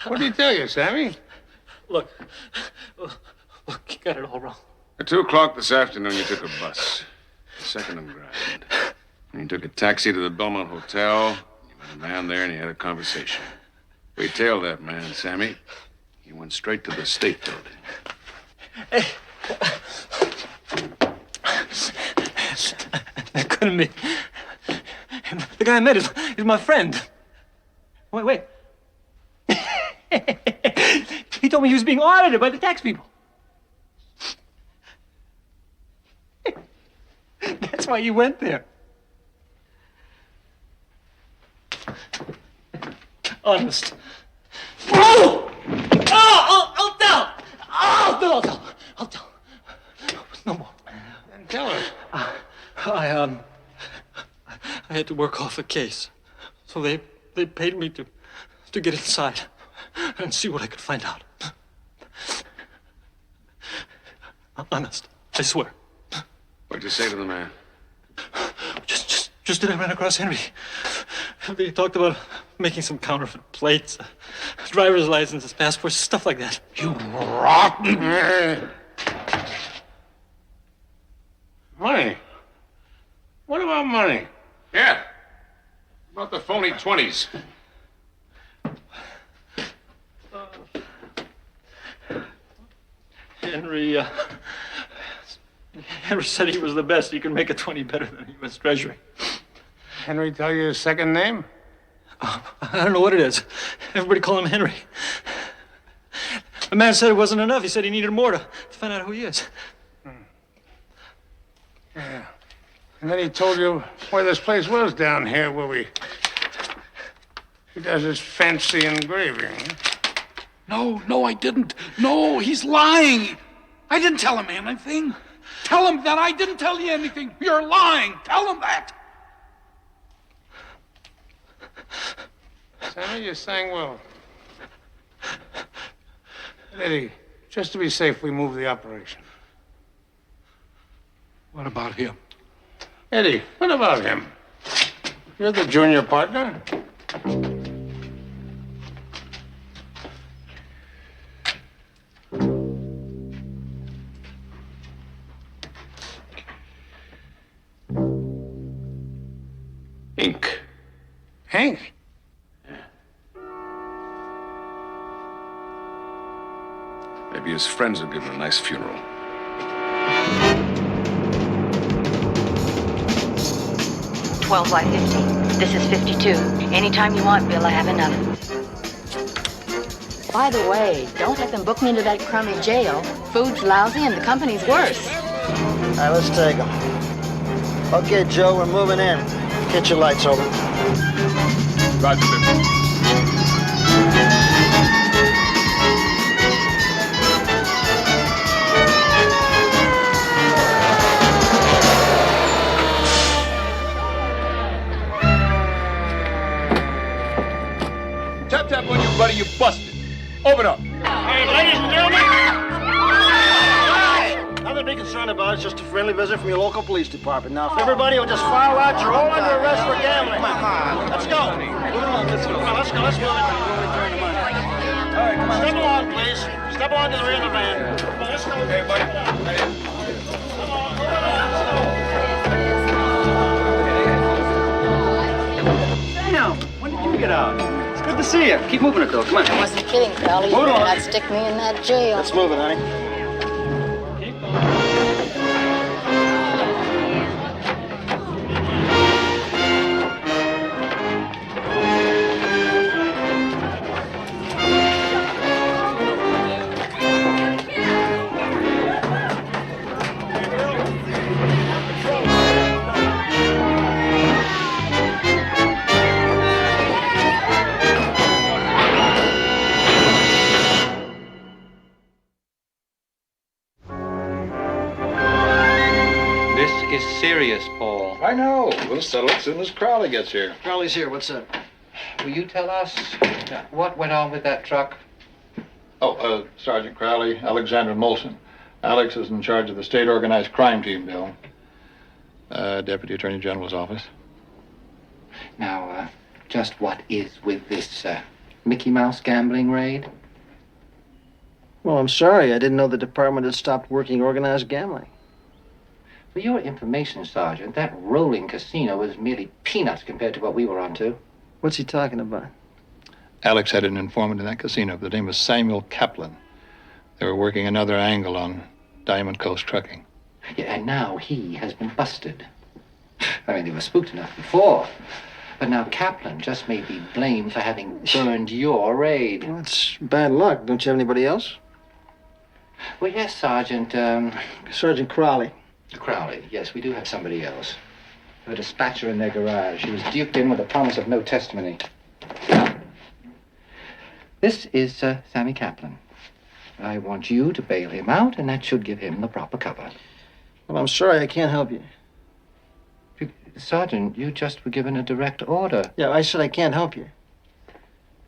Speaker 16: What did he tell you, Sammy?
Speaker 1: Look, you got it all wrong.
Speaker 16: At 2 o'clock this afternoon, you took a bus. Second and Grand. And you took a taxi to the Belmont Hotel. You met a man there and you had a conversation. We tailed that man, Sammy. He went straight to the State Building.
Speaker 1: Hey. That couldn't be. The guy I met is my friend. Wait. He told me he was being audited by the tax people. That's why you went there. Honest. Oh! I'll tell! I'll tell. No more.
Speaker 16: Then tell her.
Speaker 1: I had to work off a case. So they paid me to get inside and see what I could find out. Honest, I swear.
Speaker 16: What'd you say to the man?
Speaker 1: Just then I ran across Henry. They talked about making some counterfeit plates, driver's licenses, passports, stuff like that.
Speaker 16: You rotten... Money? What about money? Yeah. About the phony 20s.
Speaker 1: Henry said he was the best. He could make a 20 better than the U.S. Treasury.
Speaker 16: Henry tell you his second name?
Speaker 1: I don't know what it is. Everybody call him Henry. The man said it wasn't enough. He said he needed more to find out who he is.
Speaker 16: Yeah. And then he told you where this place was down here where he does his fancy engraving.
Speaker 3: No, I didn't. No, he's lying. I didn't tell him anything. Tell him that I didn't tell you anything. You're lying. Tell him that.
Speaker 16: Sammy, you sang well. Eddie, just to be safe, we move the operation.
Speaker 3: What about him?
Speaker 16: Eddie, what about him? You're the junior partner. Ink. Hank? Maybe his friends will give him a nice funeral.
Speaker 2: $12 by 50. This is 52. Anytime you want, Bill, I have enough. By the way, don't let them book me into that crummy jail. Food's lousy and the company's worse.
Speaker 8: All right, let's take them. Okay, Joe, we're moving in. Get your lights over.
Speaker 16: Roger, Bill.
Speaker 6: Tap tap on you, buddy, you busted. Open up.
Speaker 8: Hey, ladies and gentlemen. Nothing to be concerned about. It's just a friendly visit from your local police department. Now, if everybody will just file out, you're all under arrest for gambling. Come on. Let's go. Move along. Let's go. Come on, let's go. Let's move it. We'll return the money. All right, come on. Step along, please. Step along to the rear of the van. Come on, let's go. Okay, buddy.
Speaker 23: Damn, when did you get out? It's good to see you. Keep moving it, though. Come on.
Speaker 2: I wasn't kidding, Crowley. You
Speaker 23: Hold on.
Speaker 2: better not stick me in that jail.
Speaker 8: Let's move it, honey.
Speaker 24: This is serious, Paul.
Speaker 25: I know. We'll settle it as soon as Crowley gets here.
Speaker 8: Crowley's here. What's up?
Speaker 24: Will you tell us what went on with that truck?
Speaker 25: Oh, Sergeant Crowley, Alexander Molson. Alex is in charge of the state organized crime team, Bill. Deputy Attorney General's office.
Speaker 24: Now, just what is with this Mickey Mouse gambling raid?
Speaker 8: Well, I'm sorry. I didn't know the department had stopped working organized gambling.
Speaker 24: For your information, Sergeant, that rolling casino was merely peanuts compared to what we were onto.
Speaker 8: What's he talking about?
Speaker 25: Alex had an informant in that casino. The name was Samuel Kaplan. They were working another angle on Diamond Coast trucking.
Speaker 24: Yeah, and now he has been busted. I mean, they were spooked enough before. But now Kaplan just may be blamed for having burned your raid.
Speaker 8: Well, it's bad luck. Don't you have anybody else?
Speaker 24: Well, yes, Sergeant.
Speaker 8: Sergeant Crowley.
Speaker 24: Crowley, yes, we do have somebody else. A dispatcher in their garage. She was duped in with a promise of no testimony. This is Sammy Kaplan. I want you to bail him out, and that should give him the proper cover.
Speaker 8: Well, I'm sorry, I can't help you.
Speaker 24: Sergeant, you just were given a direct order.
Speaker 8: Yeah, I said I can't help you.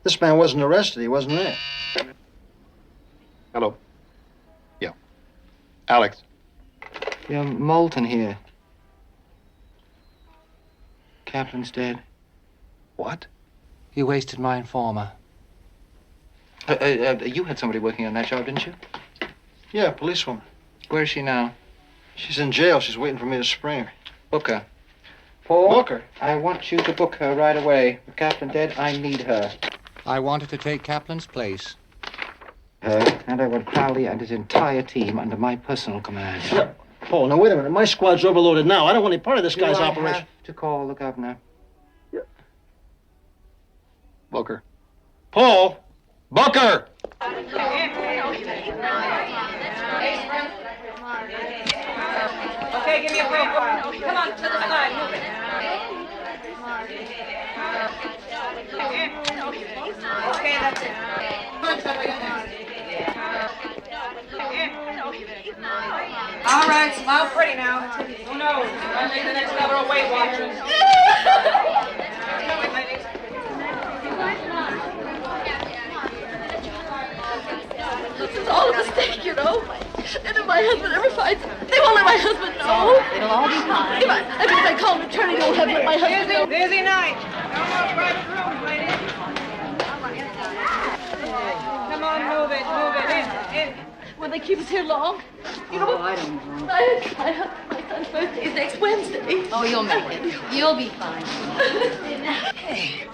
Speaker 8: This man wasn't arrested. He wasn't there.
Speaker 25: Hello. Yeah. Alex.
Speaker 24: Yeah, Moulton here. Kaplan's dead.
Speaker 3: What?
Speaker 24: You wasted my informer. You had somebody working on that job, didn't you?
Speaker 8: Yeah, policewoman.
Speaker 24: Where is she now?
Speaker 8: She's in jail. She's waiting for me to spring her.
Speaker 24: Book her. Paul?
Speaker 8: Book her?
Speaker 24: I want you to book her right away. With Kaplan dead, I need her. I want her to take Kaplan's place. Her, and I want Crowley and his entire team under my personal command.
Speaker 8: Yeah. Paul, now wait a minute. My squad's overloaded now. I don't want any part of this guy's
Speaker 24: I
Speaker 8: operation.
Speaker 24: have to call the governor.
Speaker 8: Booker. Paul! Booker!
Speaker 5: Okay, give me a profile. Come on, to the side, move it. Okay, that's it. All right, smile pretty now. Who knows? I'll make the next level of Weight Watchers.
Speaker 4: It's all a mistake, you know. And if my husband ever finds it, they won't let my husband know.
Speaker 2: It'll all be fine.
Speaker 4: If I call an attorney, they won't have let my husband know.
Speaker 5: Busy night. No more private rooms, ladies. Come on, move it, in.
Speaker 4: Will they keep us here long? You know,
Speaker 2: I don't know.
Speaker 4: my son's birthday is next Wednesday.
Speaker 2: Oh, you'll make it. You'll be fine.
Speaker 11: Hey,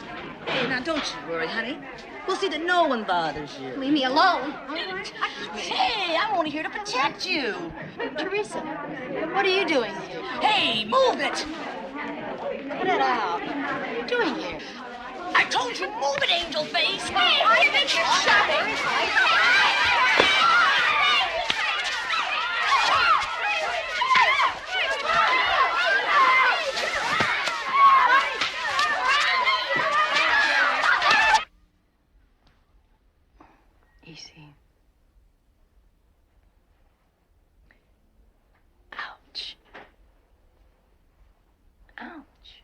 Speaker 11: now don't you worry, honey. We'll see that no one bothers you.
Speaker 4: Leave me alone.
Speaker 11: Hey, I'm only here to protect you.
Speaker 2: Teresa, what are you doing here?
Speaker 11: Hey, move it!
Speaker 2: Cut it out. What are you doing here?
Speaker 11: I told you, move it, angel face. Hey, I think you're shopping.
Speaker 2: Easy. Ouch. Ouch.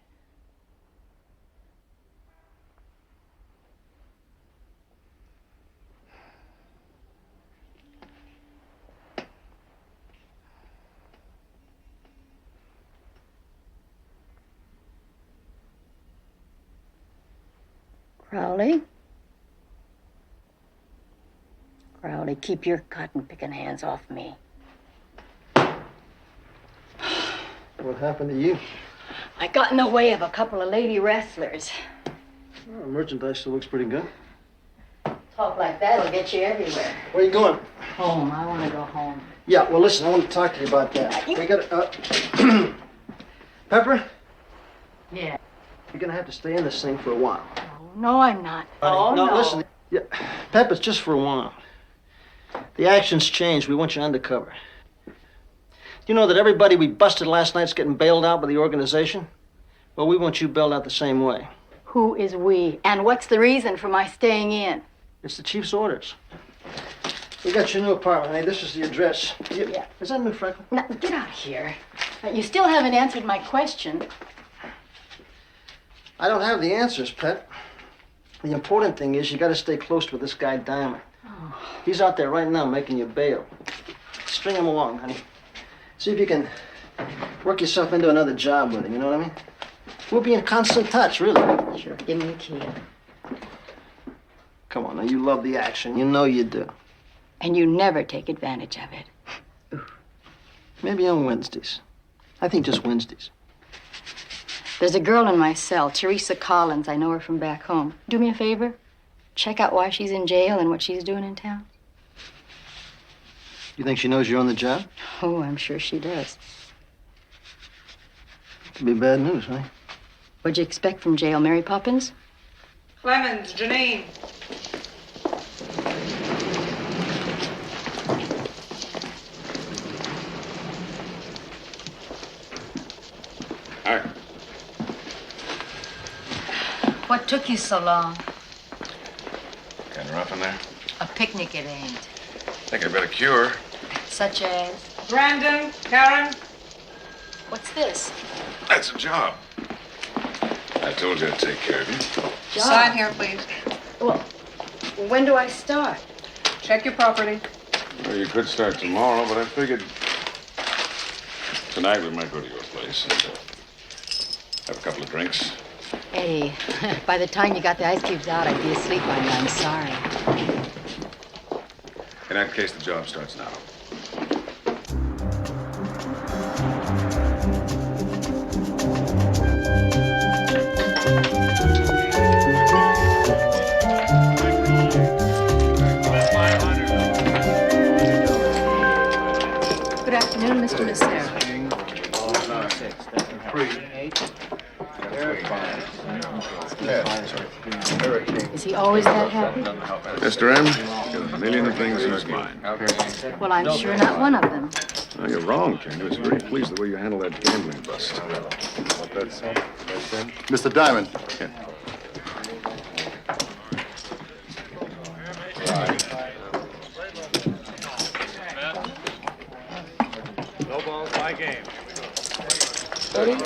Speaker 2: Crowley? Crowley, keep your cotton-picking hands off me.
Speaker 8: What happened to you?
Speaker 2: I got in the way of a couple of lady wrestlers.
Speaker 8: Oh, merchandise still looks pretty good.
Speaker 2: Talk like that'll get you everywhere.
Speaker 8: Where you going?
Speaker 2: Home. I want to go home.
Speaker 8: Yeah, well, listen, I want to talk to you about that. We got Pepper,
Speaker 2: Yeah.
Speaker 8: you're going to have to stay in this thing for a while.
Speaker 2: No, I'm not. Oh, no.
Speaker 8: Listen. Yeah, Pep, it's just for a while. The action's changed. We want you undercover. You know that everybody we busted last night's getting bailed out by the organization? Well, we want you bailed out the same way.
Speaker 2: Who is we? And what's the reason for my staying in?
Speaker 8: It's the chief's orders. We got your new apartment, honey. This is the address.
Speaker 2: Yeah.
Speaker 8: Is that New Franklin?
Speaker 2: Now, get out of here. You still haven't answered my question.
Speaker 8: I don't have the answers, Pet. The important thing is you got to stay close with this guy Diamond.
Speaker 2: Oh.
Speaker 8: He's out there right now making you bail. String him along, honey. See if you can work yourself into another job with him, you know what I mean? We'll be in constant touch, really.
Speaker 2: Sure, give me the key.
Speaker 8: Come on, now, you love the action. You know you do.
Speaker 2: And you never take advantage of it.
Speaker 8: Maybe on Wednesdays. I think just Wednesdays.
Speaker 2: There's a girl in my cell, Teresa Collins. I know her from back home. Do me a favor. Check out why she's in jail and what she's doing in town.
Speaker 8: You think she knows you're on the job?
Speaker 2: Oh, I'm sure she does.
Speaker 8: Could be bad news, huh?
Speaker 2: What'd you expect from jail, Mary Poppins?
Speaker 5: Clemens, Janine.
Speaker 16: Hi.
Speaker 2: What took you so long?
Speaker 16: Kind of rough in there?
Speaker 2: A picnic it ain't.
Speaker 16: Think I'd better cure.
Speaker 2: Such as?
Speaker 5: Brandon, Karen.
Speaker 2: What's this?
Speaker 16: That's a job. I told you I'd take care of you.
Speaker 2: Job.
Speaker 5: Sign here, please.
Speaker 2: Well, when do I start?
Speaker 5: Check your property.
Speaker 16: Well, you could start tomorrow, but I figured tonight we might go to your place and Have a couple of drinks.
Speaker 2: Hey, by the time you got the ice cubes out, I'd be asleep by now. I'm sorry.
Speaker 16: In that case, the job starts now.
Speaker 2: Good afternoon, Mr. Messere. Is he always that happy?
Speaker 16: Mr. M, got a million things in his mind.
Speaker 2: Well, I'm sure not one of them.
Speaker 16: No, you're wrong, Ken. I was very pleased the way you handled that gambling bust.
Speaker 9: Mr. Diamond.
Speaker 23: No balls, my game.
Speaker 2: Eddie?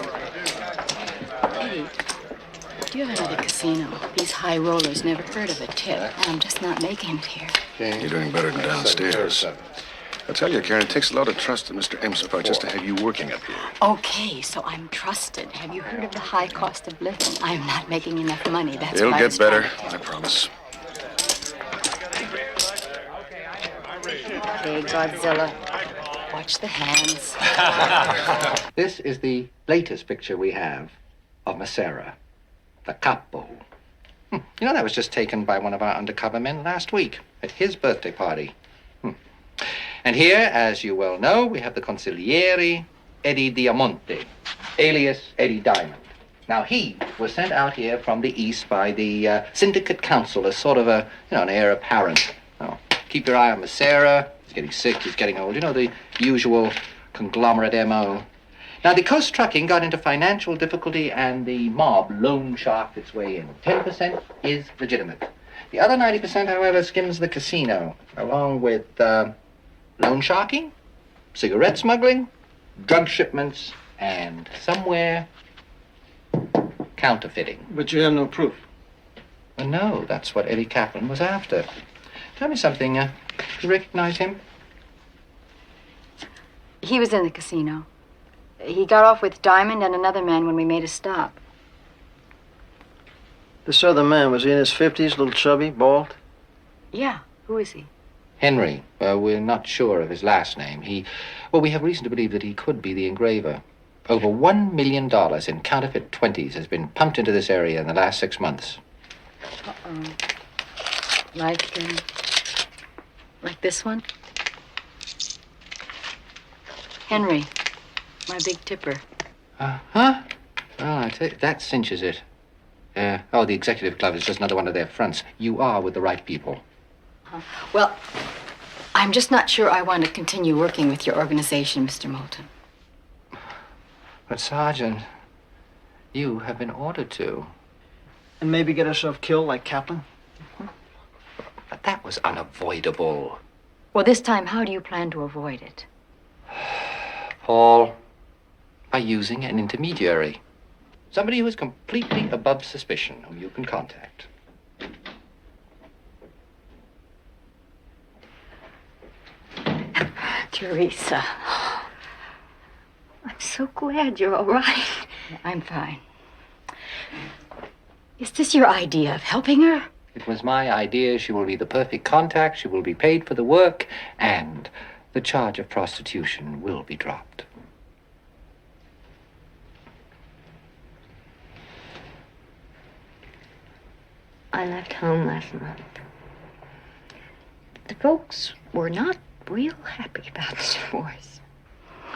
Speaker 2: Eddie, do you have another casino? These high rollers never heard of a tip, and I'm just not making it here.
Speaker 16: You're doing better than downstairs. I tell you, Karen, it takes a lot of trust in Mr. M's part just to have you working up here.
Speaker 2: Okay, so I'm trusted. Have you heard of the high cost of living? I'm not making enough money. That's
Speaker 16: It'll
Speaker 2: what I
Speaker 16: get
Speaker 2: was
Speaker 16: better,
Speaker 2: trying
Speaker 16: I promise.
Speaker 2: Okay, Godzilla. Watch the hands.
Speaker 24: This is the latest picture we have of Messera, the capo. You know, that was just taken by one of our undercover men last week at his birthday party. And here, as you well know, we have the consigliere, Eddie Diamante, alias Eddie Diamond. Now, he was sent out here from the east by the syndicate council as sort of a, an heir apparent. Oh, keep your eye on Messera. He's getting sick, he's getting old. You know, the usual conglomerate M.O. Now, the Coast Trucking got into financial difficulty and the mob loan sharked its way in. 10% is legitimate. The other 90%, however, skims the casino, along with loan sharking, cigarette smuggling, drug shipments, and somewhere counterfeiting.
Speaker 8: But you have no proof.
Speaker 24: Well, no, that's what Eddie Kaplan was after. Tell me something, you recognize him?
Speaker 2: He was in the casino. He got off with Diamond and another man when we made a stop.
Speaker 8: This other man, was he in his 50s, little chubby, bald?
Speaker 2: Yeah, who is he?
Speaker 24: Henry. We're not sure of his last name. We have reason to believe that he could be the engraver. Over $1 million in counterfeit 20s has been pumped into this area in the last 6 months.
Speaker 2: Uh-oh. Like this one? Henry, my big tipper.
Speaker 24: Huh? Oh, I tell you, that cinches it. The executive club is just another one of their fronts. You are with the right people.
Speaker 2: Well, I'm just not sure I want to continue working with your organization, Mr. Moulton.
Speaker 24: But, Sergeant, you have been ordered to.
Speaker 8: And maybe get herself killed like Kaplan?
Speaker 24: But that was unavoidable.
Speaker 2: Well, this time, how do you plan to avoid it?
Speaker 24: Paul, by using an intermediary. Somebody who is completely above suspicion, whom you can contact.
Speaker 2: Teresa. I'm so glad you're all right. I'm fine. Is this your idea of helping her?
Speaker 24: It was my idea. She will be the perfect contact. She will be paid for the work, and the charge of prostitution will be dropped.
Speaker 21: I left home last month. The folks were not real happy about the divorce.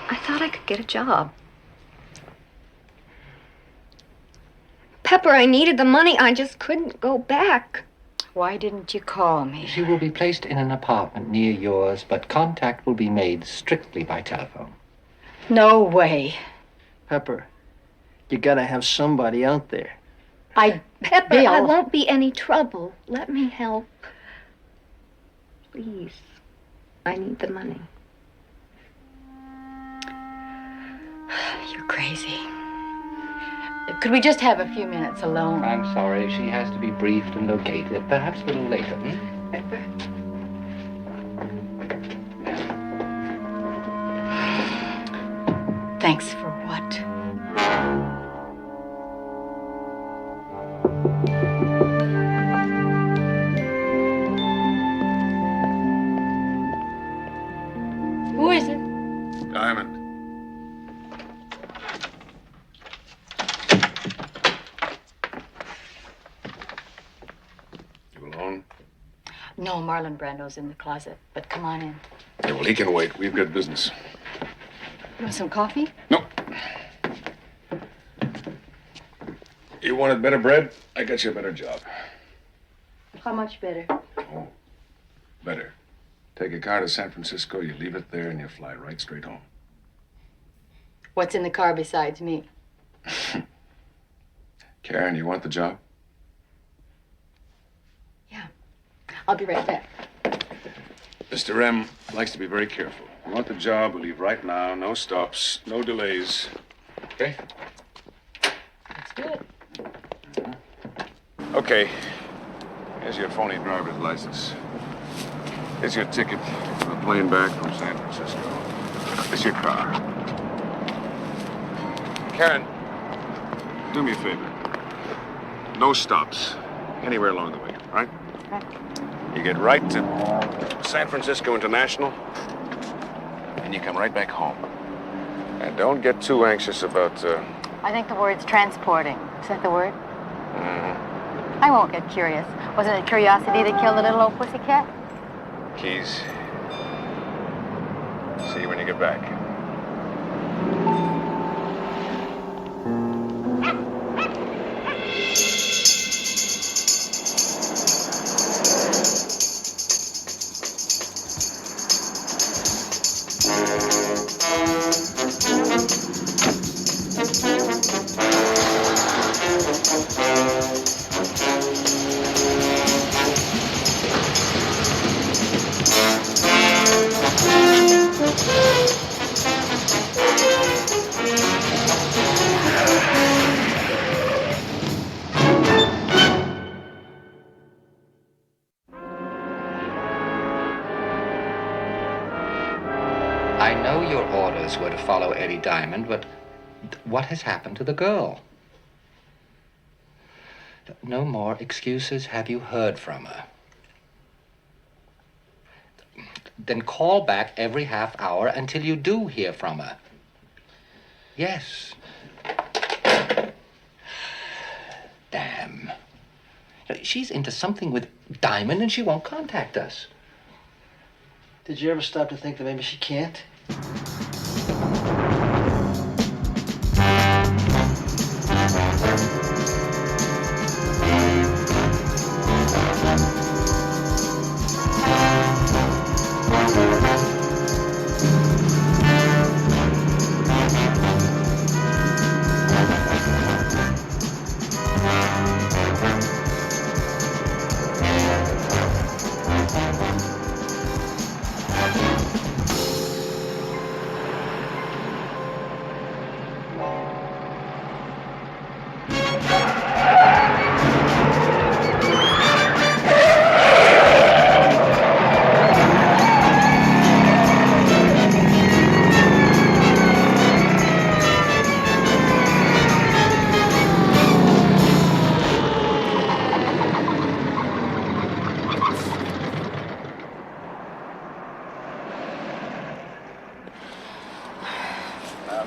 Speaker 21: I thought I could get a job. Pepper, I needed the money. I just couldn't go back.
Speaker 2: Why didn't you call me?
Speaker 24: She will be placed in an apartment near yours, but contact will be made strictly by telephone.
Speaker 2: No way.
Speaker 8: Pepper, you gotta have somebody out there.
Speaker 21: Pepper,
Speaker 2: Bill.
Speaker 21: I won't be any trouble. Let me help. Please. I need the money.
Speaker 2: You're crazy. Could we just have a few minutes alone?
Speaker 24: I'm sorry. She has to be briefed and located. Perhaps a little later.
Speaker 2: Pepper? Thanks for what? Who is it?
Speaker 16: Diamond. You alone?
Speaker 2: No, Marlon Brando's in the closet, but come on in.
Speaker 16: Yeah, well, he can wait. We've got business.
Speaker 2: You want some coffee?
Speaker 16: No. You wanted better bread? I got you a better job.
Speaker 2: How much better?
Speaker 16: Oh, better. Take a car to San Francisco, you leave it there, and you fly right straight home.
Speaker 2: What's in the car besides me?
Speaker 16: Karen, you want the job?
Speaker 2: I'll be right back.
Speaker 16: Mr. M likes to be very careful. You want the job, we leave right now. No stops, no delays. Okay?
Speaker 2: Let's do it.
Speaker 16: Okay. Here's your phony driver's license. Here's your ticket for the plane back from San Francisco. It's your car. Karen, do me a favor. No stops. Anywhere along the way, all right? You get right to San Francisco International, and you come right back home. And don't get too anxious about,
Speaker 2: I think the word's transporting. Is that the word?
Speaker 16: Mm-hmm.
Speaker 2: I won't get curious. Wasn't it curiosity that killed the little old pussycat?
Speaker 16: Keys. See you when you get back.
Speaker 24: I know your orders were to follow Eddie Diamond, but what has happened to the girl? No more excuses. Have you heard from her? Then call back every half hour until you do hear from her. Yes. Damn. She's into something with Diamond and she won't contact us.
Speaker 8: Did you ever stop to think that maybe she can't?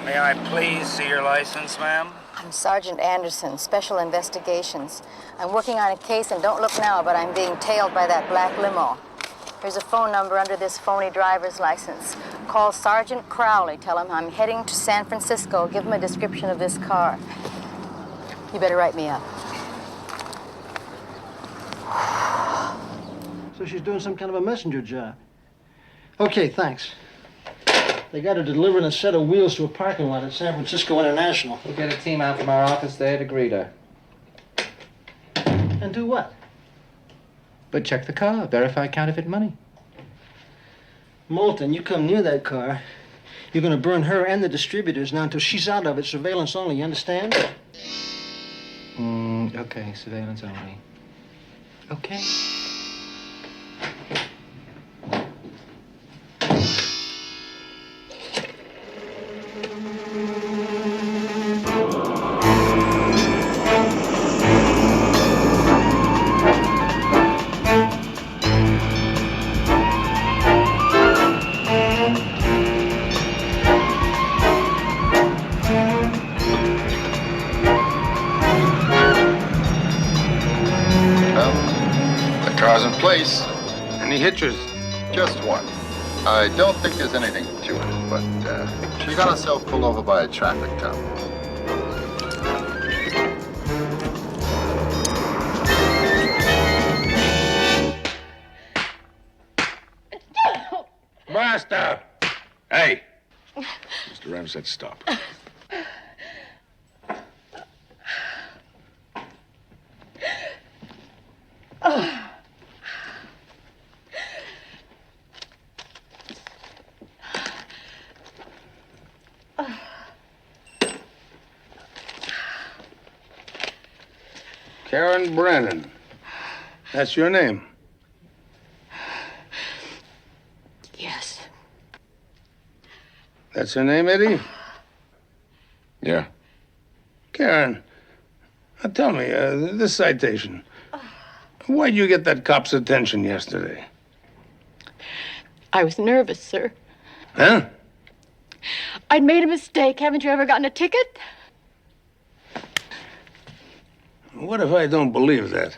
Speaker 9: May I please see your license, ma'am?
Speaker 2: I'm Sergeant Anderson, Special Investigations. I'm working on a case, and don't look now, but I'm being tailed by that black limo. Here's a phone number under this phony driver's license. Call Sergeant Crowley. Tell him I'm heading to San Francisco. Give him a description of this car. You better write me up.
Speaker 8: So she's doing some kind of a messenger job. Okay, thanks. They got her delivering a set of wheels to a parking lot at San Francisco International.
Speaker 24: We'll get a team out from our office there to greet her.
Speaker 8: And do what?
Speaker 24: But check the car, verify counterfeit money.
Speaker 8: Moulton, you come near that car, you're going to burn her and the distributors. Now, until she's out of it, surveillance only, you understand?
Speaker 24: Okay, surveillance only. Okay.
Speaker 25: Car's in place.
Speaker 16: Any hitches?
Speaker 25: Just one. I don't think there's anything to it, but she got herself pulled over by a traffic cop.
Speaker 16: Master! Hey! Mr. Ram said stop.
Speaker 7: Karen Brennan. That's your name?
Speaker 21: Yes.
Speaker 7: That's her name, Eddie?
Speaker 16: Yeah.
Speaker 7: Karen, now tell me, this citation. Why'd you get that cop's attention yesterday?
Speaker 21: I was nervous, sir.
Speaker 7: Huh?
Speaker 21: I'd made a mistake. Haven't you ever gotten a ticket?
Speaker 7: What if I don't believe that?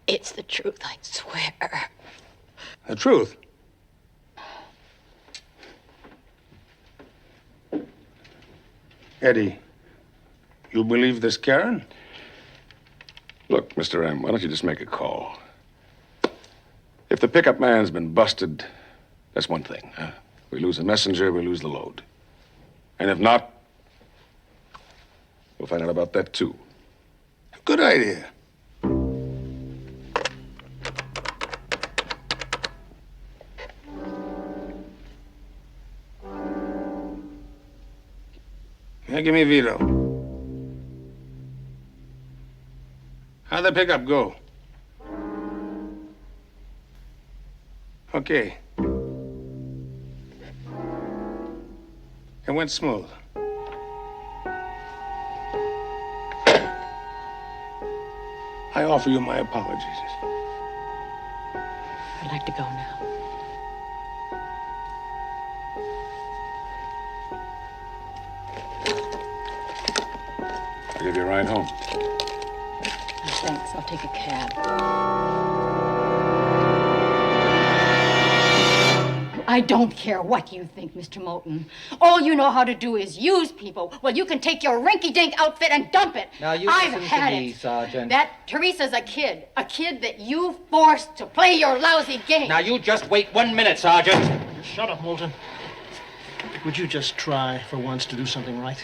Speaker 21: It's the truth, I swear.
Speaker 7: The truth? Eddie, you believe this Karen?
Speaker 16: Look, Mr. M, why don't you just make a call? If the pickup man's been busted, that's one thing. We lose the messenger, we lose the load. And if not, we'll find out about that, too.
Speaker 7: Good idea. Now give me Vito. How'd the pickup go? Okay. It went smooth. I offer you my apologies.
Speaker 21: I'd like to go now.
Speaker 16: I'll give you a ride home.
Speaker 21: Thanks, I'll take a cab. I don't care what you think, Mr. Moulton. All you know how to do is use people. Well, you can take your rinky-dink outfit and dump it.
Speaker 24: Now, you
Speaker 21: I've
Speaker 24: listen
Speaker 21: had
Speaker 24: to me,
Speaker 21: it.
Speaker 24: Sergeant.
Speaker 21: That Teresa's a kid that you forced to play your lousy game.
Speaker 24: Now, you just wait 1 minute, Sergeant.
Speaker 8: Shut up, Moulton. Would you just try for once to do something right?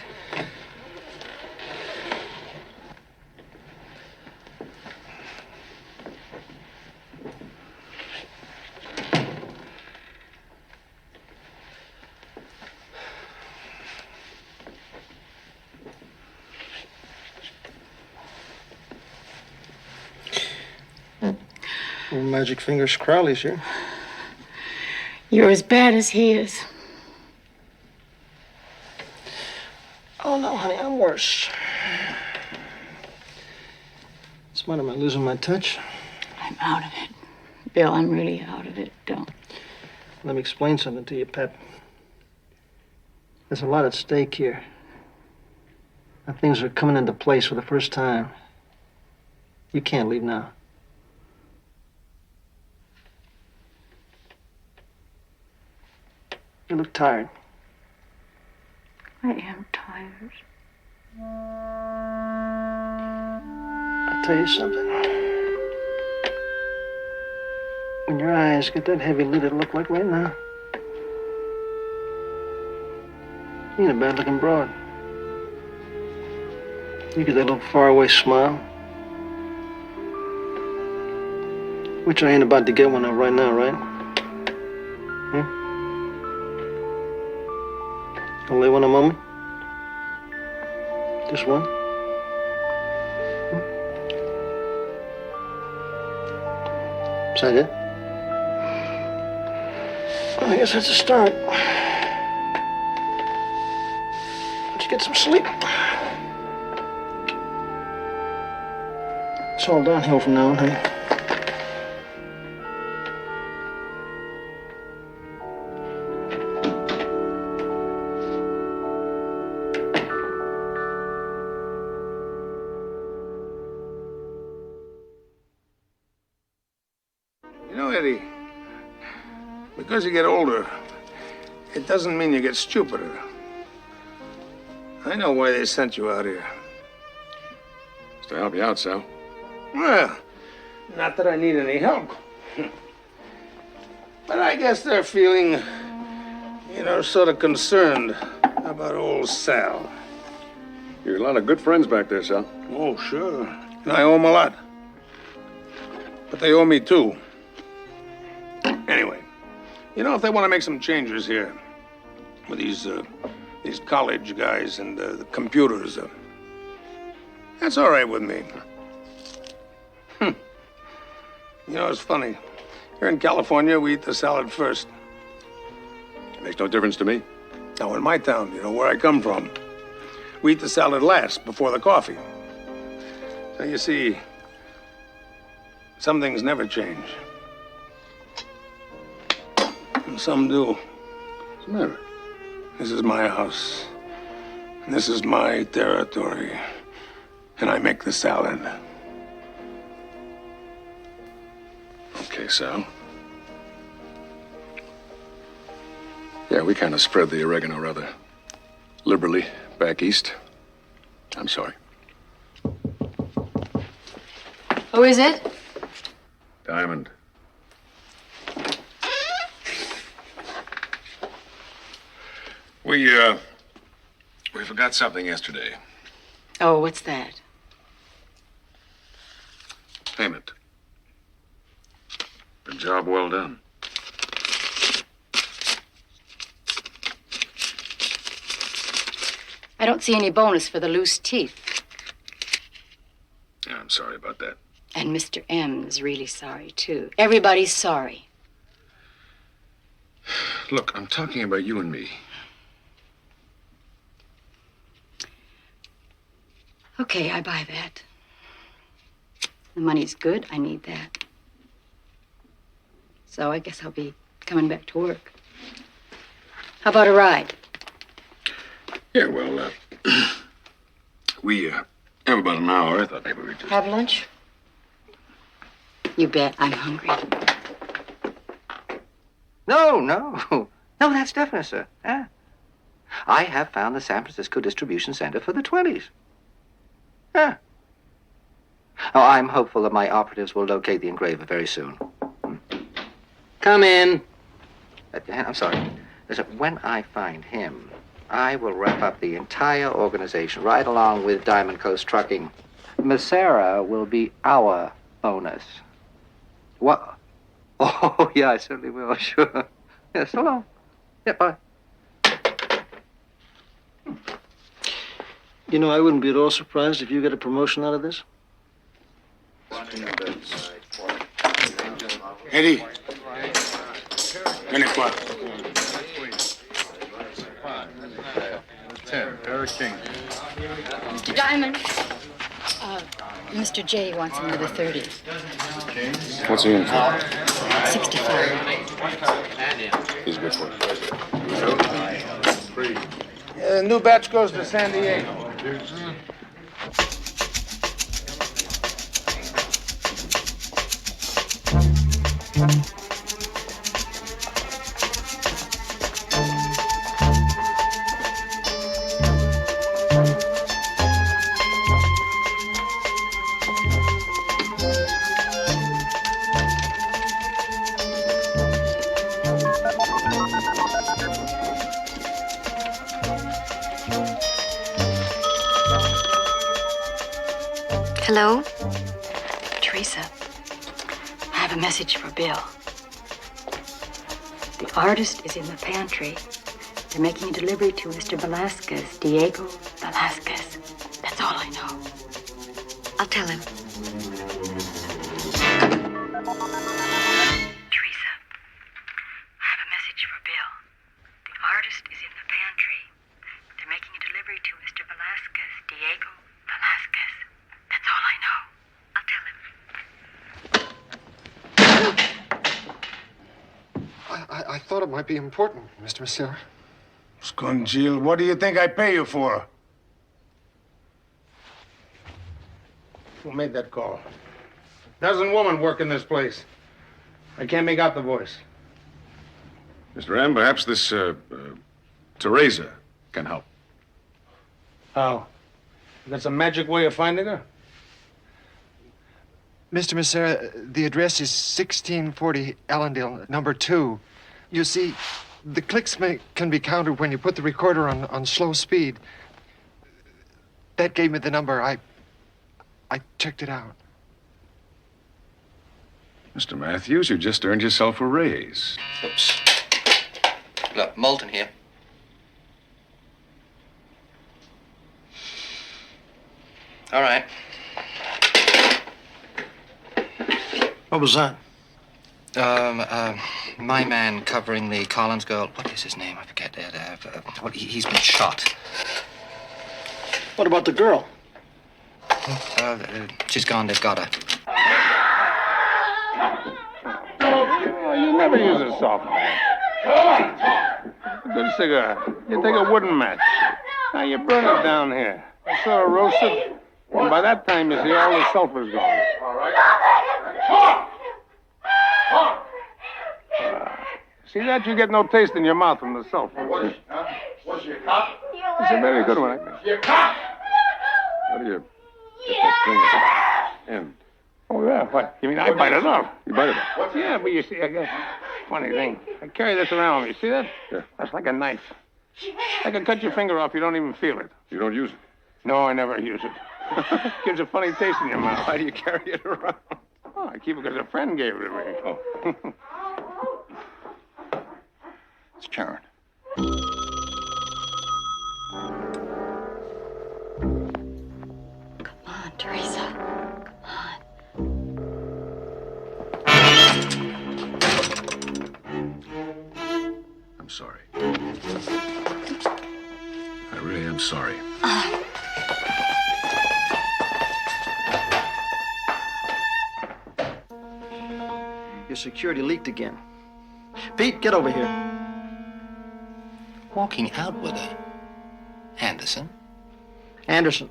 Speaker 8: Old Magic Fingers Crowley's here.
Speaker 21: You're as bad as he is.
Speaker 8: Oh, no, honey, I'm worse. What's the matter? Am I losing my touch?
Speaker 21: I'm out of it. Bill, I'm really out of it. Don't.
Speaker 8: Let me explain something to you, Pep. There's a lot at stake here. Now, things are coming into place for the first time. You can't leave now. You look tired.
Speaker 21: I am tired.
Speaker 8: I'll tell you something. When your eyes get that heavy-lidded look like right now, you ain't a bad-looking broad. You get that little faraway smile, which I ain't about to get one of right now, right? Hmm? I'll lay one a moment. Just one. Is that it? Well, I guess that's a start. Let's get some sleep. It's all downhill from now on, honey.
Speaker 7: Eddie. Because you get older, it doesn't mean you get stupider. I know why they sent you out here.
Speaker 16: It's to help you out, Sal.
Speaker 7: Well, not that I need any help. But I guess they're feeling, sort of concerned about old Sal.
Speaker 16: You're a lot of good friends back there, Sal.
Speaker 7: Oh, sure. And I owe them a lot. But they owe me too. Anyway, if they want to make some changes here with these college guys and the computers, that's all right with me. It's funny. Here in California, we eat the salad first.
Speaker 16: It makes no difference to me.
Speaker 7: Now, in my town, where I come from, we eat the salad last, before the coffee. So you see, some things never change. And some do.
Speaker 16: What's the matter?
Speaker 7: This is my house. And this is my territory. And I make the salad.
Speaker 16: Okay, Sal. Yeah, we kind of spread the oregano rather liberally back east. I'm sorry.
Speaker 2: Who is it?
Speaker 16: Diamond. We forgot something yesterday.
Speaker 2: Oh, what's that?
Speaker 16: Payment. A job well done.
Speaker 2: I don't see any bonus for the loose teeth.
Speaker 16: Yeah, I'm sorry about that.
Speaker 2: And Mr. M's really sorry, too. Everybody's sorry.
Speaker 16: Look, I'm talking about you and me.
Speaker 2: Okay, I buy that. The money's good. I need that. So I guess I'll be coming back to work. How about a ride?
Speaker 16: Yeah, well, we have about an hour. I thought maybe we'd just...
Speaker 2: Have lunch? You bet. I'm hungry.
Speaker 24: No. No, that's definite, sir. Yeah. I have found the San Francisco distribution center for the 20s. Yeah. Oh, I'm hopeful that my operatives will locate the engraver very soon. Come in. I'm sorry. Listen, when I find him, I will wrap up the entire organization right along with Diamond Coast Trucking. Masera will be our bonus. What? Oh, yeah, I certainly will, sure. Yeah, so long. Yeah, bye.
Speaker 8: I wouldn't be at all surprised if you get a promotion out of this.
Speaker 7: Eddie. Quoi?
Speaker 25: 10, pair of kings.
Speaker 2: Mr. Diamond. Mr. J wants another 30.
Speaker 16: What's he in for?
Speaker 2: 65.
Speaker 16: He's good for it.
Speaker 7: New batch goes to San Diego.
Speaker 2: Hello? Teresa, I have a message for Bill. The artist is in the pantry. They're making a delivery to Mr. Velasquez, Diego Velasquez. That's all I know. I'll tell him. Teresa, I have a message for Bill. The artist is in the pantry. They're making a delivery to Mr. Velasquez, Diego Velasquez. That's all I know. I'll tell him.
Speaker 14: I thought it might be important, Mr. Masera.
Speaker 7: Sconjil, what do you think I pay you for? Who made that call? Dozen women work in this place. I can't make out the voice.
Speaker 16: Mr. M, perhaps this, Teresa can help.
Speaker 7: How? That's a magic way of finding her?
Speaker 14: Mr. Massera, the address is 1640 Allendale, number 2. You see, the clicks can be counted when you put the recorder on slow speed. That gave me the number. I checked it out.
Speaker 16: Mr. Matthews, you just earned yourself a raise.
Speaker 24: Oops. Look, Moulton here. All right.
Speaker 8: What was that?
Speaker 24: My man covering the Collins girl. What is his name? I forget. He's been shot.
Speaker 8: What about the girl?
Speaker 24: She's gone. They've got her.
Speaker 7: Oh, you never use a soft match. A good cigar. You take a wooden match. Now you burn it down here. I sort of roast it. And by that time, you see all the sulfur's gone. All right. See that? You get no taste in your mouth from the sulfur.
Speaker 5: What's your cop?
Speaker 7: It's a very good one, I think.
Speaker 5: Your cop!
Speaker 16: How do you get that thing at the end?
Speaker 7: Oh, yeah. What? You mean I bite it off?
Speaker 16: You bite it off?
Speaker 7: Yeah, but you see, I got funny thing. I carry this around with me. See that?
Speaker 16: Yeah.
Speaker 7: That's like a knife. I can cut your finger off. You don't even feel it.
Speaker 16: You don't use it?
Speaker 7: No, I never use it. Gives a funny taste in your mouth.
Speaker 16: Why do you carry it around?
Speaker 7: Oh, I keep it because a friend gave it to me.
Speaker 16: Oh.
Speaker 7: It's Karen.
Speaker 4: Come on, Teresa.
Speaker 16: I'm sorry. I really am sorry.
Speaker 8: Your security leaked again. Pete, get over here.
Speaker 24: Walking out with her. Anderson.
Speaker 8: Anderson.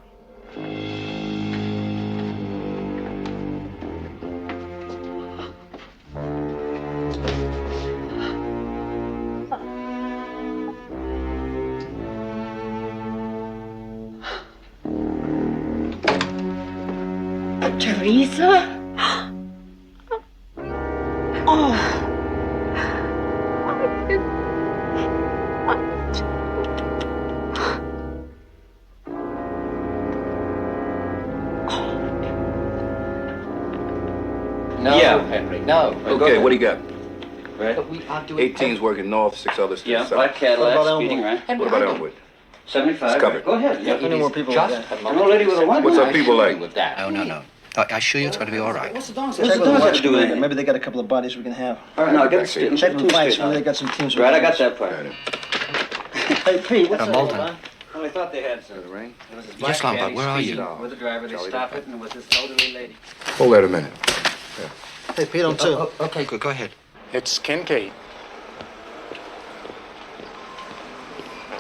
Speaker 4: Teresa? Oh.
Speaker 24: No,
Speaker 15: Yeah.
Speaker 24: Henry, no.
Speaker 15: Okay, what do you got?
Speaker 24: Right. But we are doing
Speaker 15: 18's working north, 6 others to Yeah, the south. black Cadillac,
Speaker 8: What about
Speaker 15: speeding, right?
Speaker 24: Henry,
Speaker 15: What about
Speaker 24: I don't-
Speaker 15: Elmwood? 75. It's covered. Go ahead. Yeah.
Speaker 8: Any more people
Speaker 24: just
Speaker 8: like that?
Speaker 24: a moment.
Speaker 15: An old lady with a what? What's
Speaker 24: I
Speaker 15: our people
Speaker 24: assure
Speaker 15: like?
Speaker 24: you With that. Oh, no. I assure you it's going to be all right.
Speaker 8: What's the dog
Speaker 15: What's the dog have to do with it?
Speaker 8: Maybe they got a couple of bodies we can have.
Speaker 15: All right, now get it straight.
Speaker 8: Check
Speaker 15: Two
Speaker 8: the fights.
Speaker 15: straight
Speaker 8: Maybe
Speaker 15: now.
Speaker 8: they got some teams.
Speaker 15: Right, I got that part.
Speaker 8: Hey, Pete, what's that?
Speaker 24: Moulton.
Speaker 8: Hold on.
Speaker 15: Well, I thought they had some.
Speaker 16: Rain?
Speaker 15: It was this
Speaker 24: Yes,
Speaker 15: black
Speaker 24: Lombard,
Speaker 15: caddy
Speaker 24: where are
Speaker 15: speeding
Speaker 24: you?
Speaker 15: With the driver, they stop it, and it was this elderly lady.
Speaker 25: Hold that a minute.
Speaker 8: Hey, Pete, on two.
Speaker 24: Okay, good. Go ahead.
Speaker 7: It's Kincaid.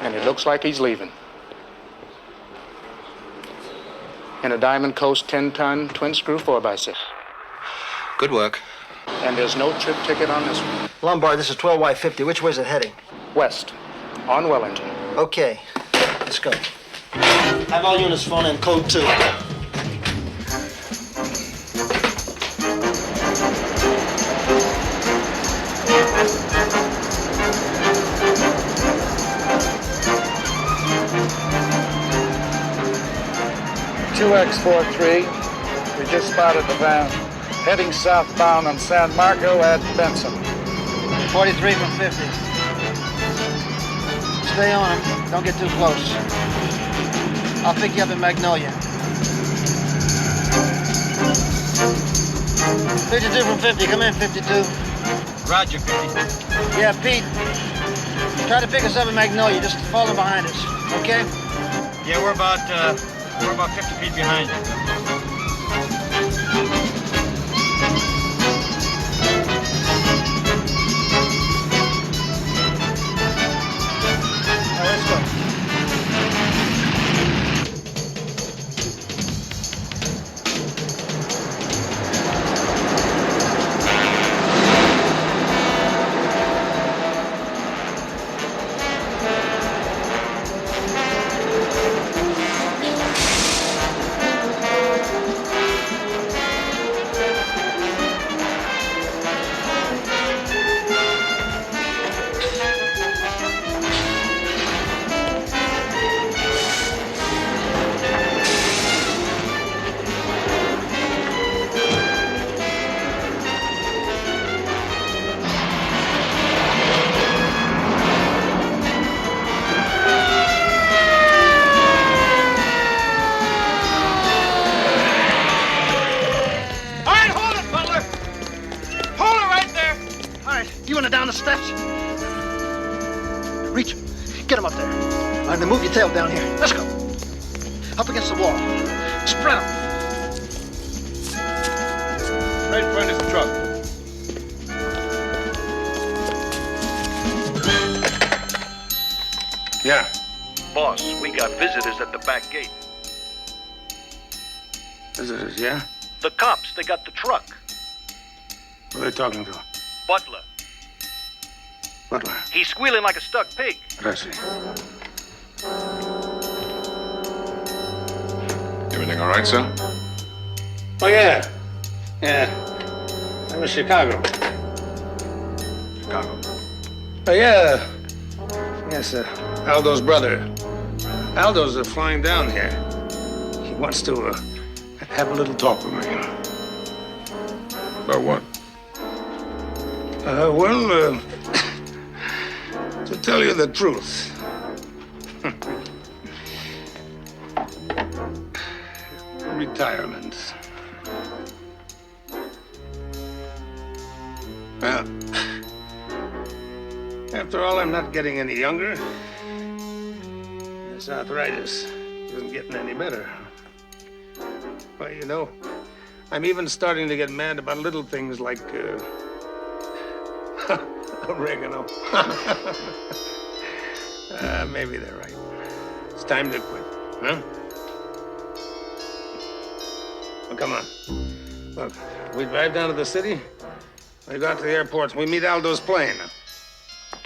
Speaker 7: And it looks like he's leaving. In a Diamond Coast 10-ton twin-screw 4x6.
Speaker 24: Good work.
Speaker 7: And there's no trip ticket on this one.
Speaker 8: Lombard, this is 12Y50. Which way's it heading?
Speaker 7: West, on Wellington.
Speaker 8: Okay, let's go. Have all units phone in code 2.
Speaker 3: X43. We just spotted the van heading southbound on San Marco at Benson.
Speaker 8: 43 from 50. Stay on him. Don't get too close. I'll pick you up in Magnolia. 52 from 50. Come in, 52.
Speaker 15: Roger, 50.
Speaker 8: Yeah, Pete. Try to pick us up in Magnolia. Just follow behind us, okay?
Speaker 15: Yeah, we're about 50 feet behind you.
Speaker 8: All right, let's go. gonna down the steps? Reach him. Get him up there. All right, then move your tail down here. Let's go. Up against the wall. Spread him.
Speaker 7: Right in front is the truck. Yeah.
Speaker 12: Boss, we got visitors at the back gate.
Speaker 7: Visitors, yeah?
Speaker 12: The cops, they got the truck.
Speaker 7: Who are they talking to?
Speaker 12: Butler.
Speaker 7: Butler.
Speaker 12: He's squealing like a stuck pig.
Speaker 7: I see.
Speaker 16: Everything all right, sir?
Speaker 7: Oh, yeah. Yeah. I'm in Chicago.
Speaker 16: Chicago.
Speaker 7: Oh, yeah. Yes, Aldo's brother. Aldo's flying down here. He wants to have a little talk with me.
Speaker 16: About what?
Speaker 7: Well, to tell you the truth. Retirement. Well, after all, I'm not getting any younger. This arthritis isn't getting any better. Well, you know, I'm even starting to get mad about little things like, oregano. Maybe they're right. It's time to quit, huh? Well, come on. Look, we drive down to the city, we go out to the airport, and we meet Aldo's plane.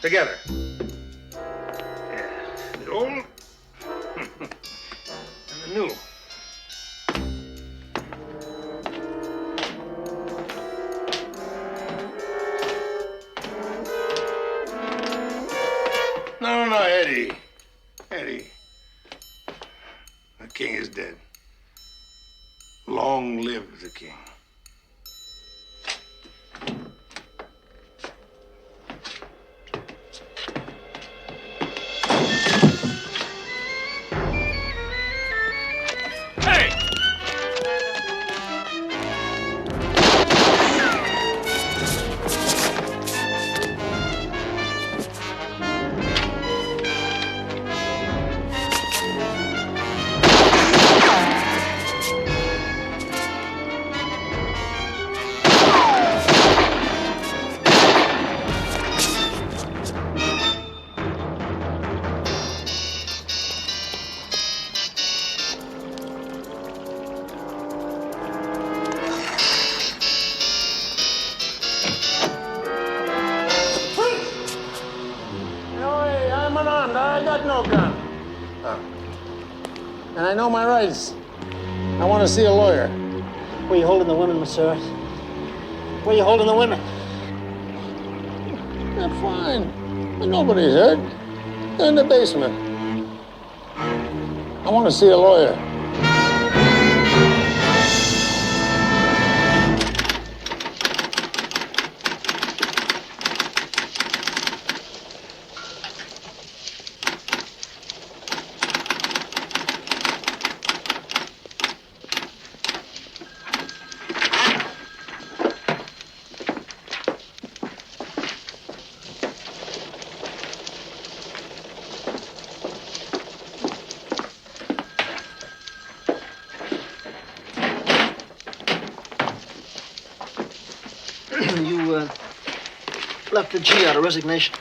Speaker 7: Together. Yeah. The old and the new. No, Eddie. Eddie. The king is dead. Long live the king. I got no gun. And I know my rights. I want to see a lawyer.
Speaker 8: Where you holding the women, monsieur? Where you holding the women?
Speaker 7: They're fine. Nobody's hurt. They're in the basement. I want to see a lawyer.
Speaker 8: You left the G out of resignation.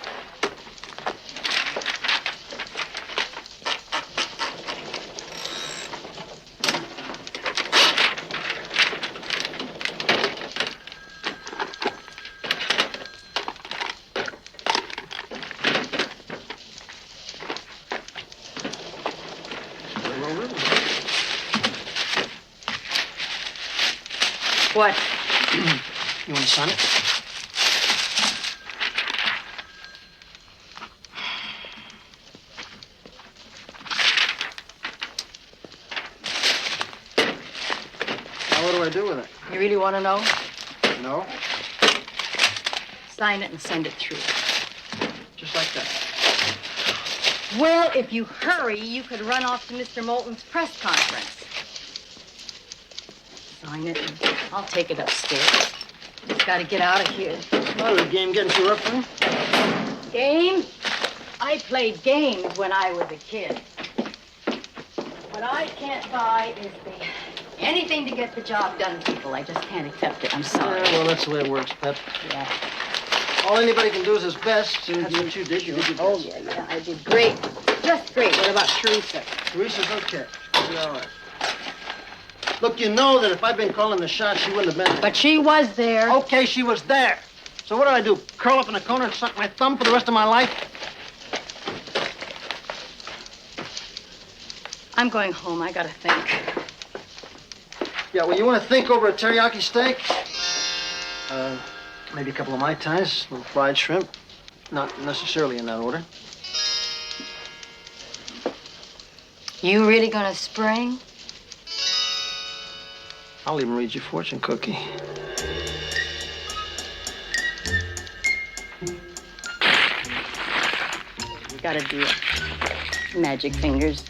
Speaker 2: What?
Speaker 8: You want to sign it? Now, what do I do with it?
Speaker 2: You really want to know?
Speaker 8: No.
Speaker 2: Sign it and send it through.
Speaker 8: Just like that.
Speaker 2: Well, if you hurry, you could run off to Mr. Moulton's press conference. Sign it, and I'll take it upstairs. Just got to get out of here.
Speaker 8: Oh, the game getting too rough for him?
Speaker 2: Game? I played games when I was a kid. What I can't buy is anything to get the job done, people. I just can't accept it. I'm sorry.
Speaker 8: Yeah, well, that's the way it works, Pep.
Speaker 2: Yeah.
Speaker 8: All anybody can do is his best, and that's what you did. You did your best.
Speaker 2: Oh, yeah, I did great. Just great. What about Teresa?
Speaker 8: Teresa's okay. She'll be all right. Look, you know that if I'd been calling the shots, she wouldn't have been there.
Speaker 2: But she was there.
Speaker 8: Okay, she was there. So what do? Curl up in a corner and suck my thumb for the rest of my life?
Speaker 2: I'm going home. I gotta think.
Speaker 8: Yeah, well, you want to think over a teriyaki steak? Maybe a couple of Mai Tais, a little fried shrimp. Not necessarily in that order.
Speaker 2: You really gonna spring?
Speaker 8: I'll even read your fortune cookie.
Speaker 2: You gotta do it. Magic fingers.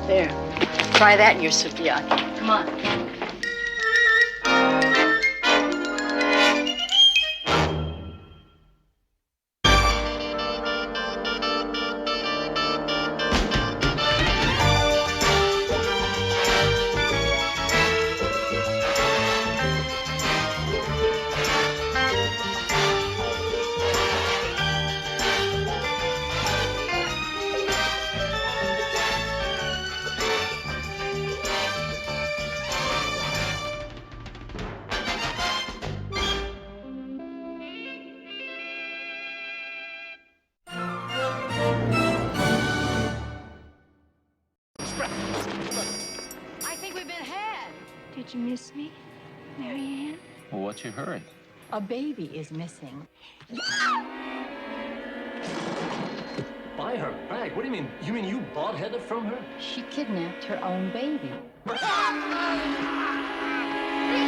Speaker 2: There. Try that in your sukiyaki. Come on.
Speaker 21: Did you miss me, Marianne?
Speaker 13: Well, what's your hurry?
Speaker 2: A baby is missing.
Speaker 13: Buy her back? What do you mean? You mean you bought Heather from her?
Speaker 2: She kidnapped her own baby.
Speaker 21: There's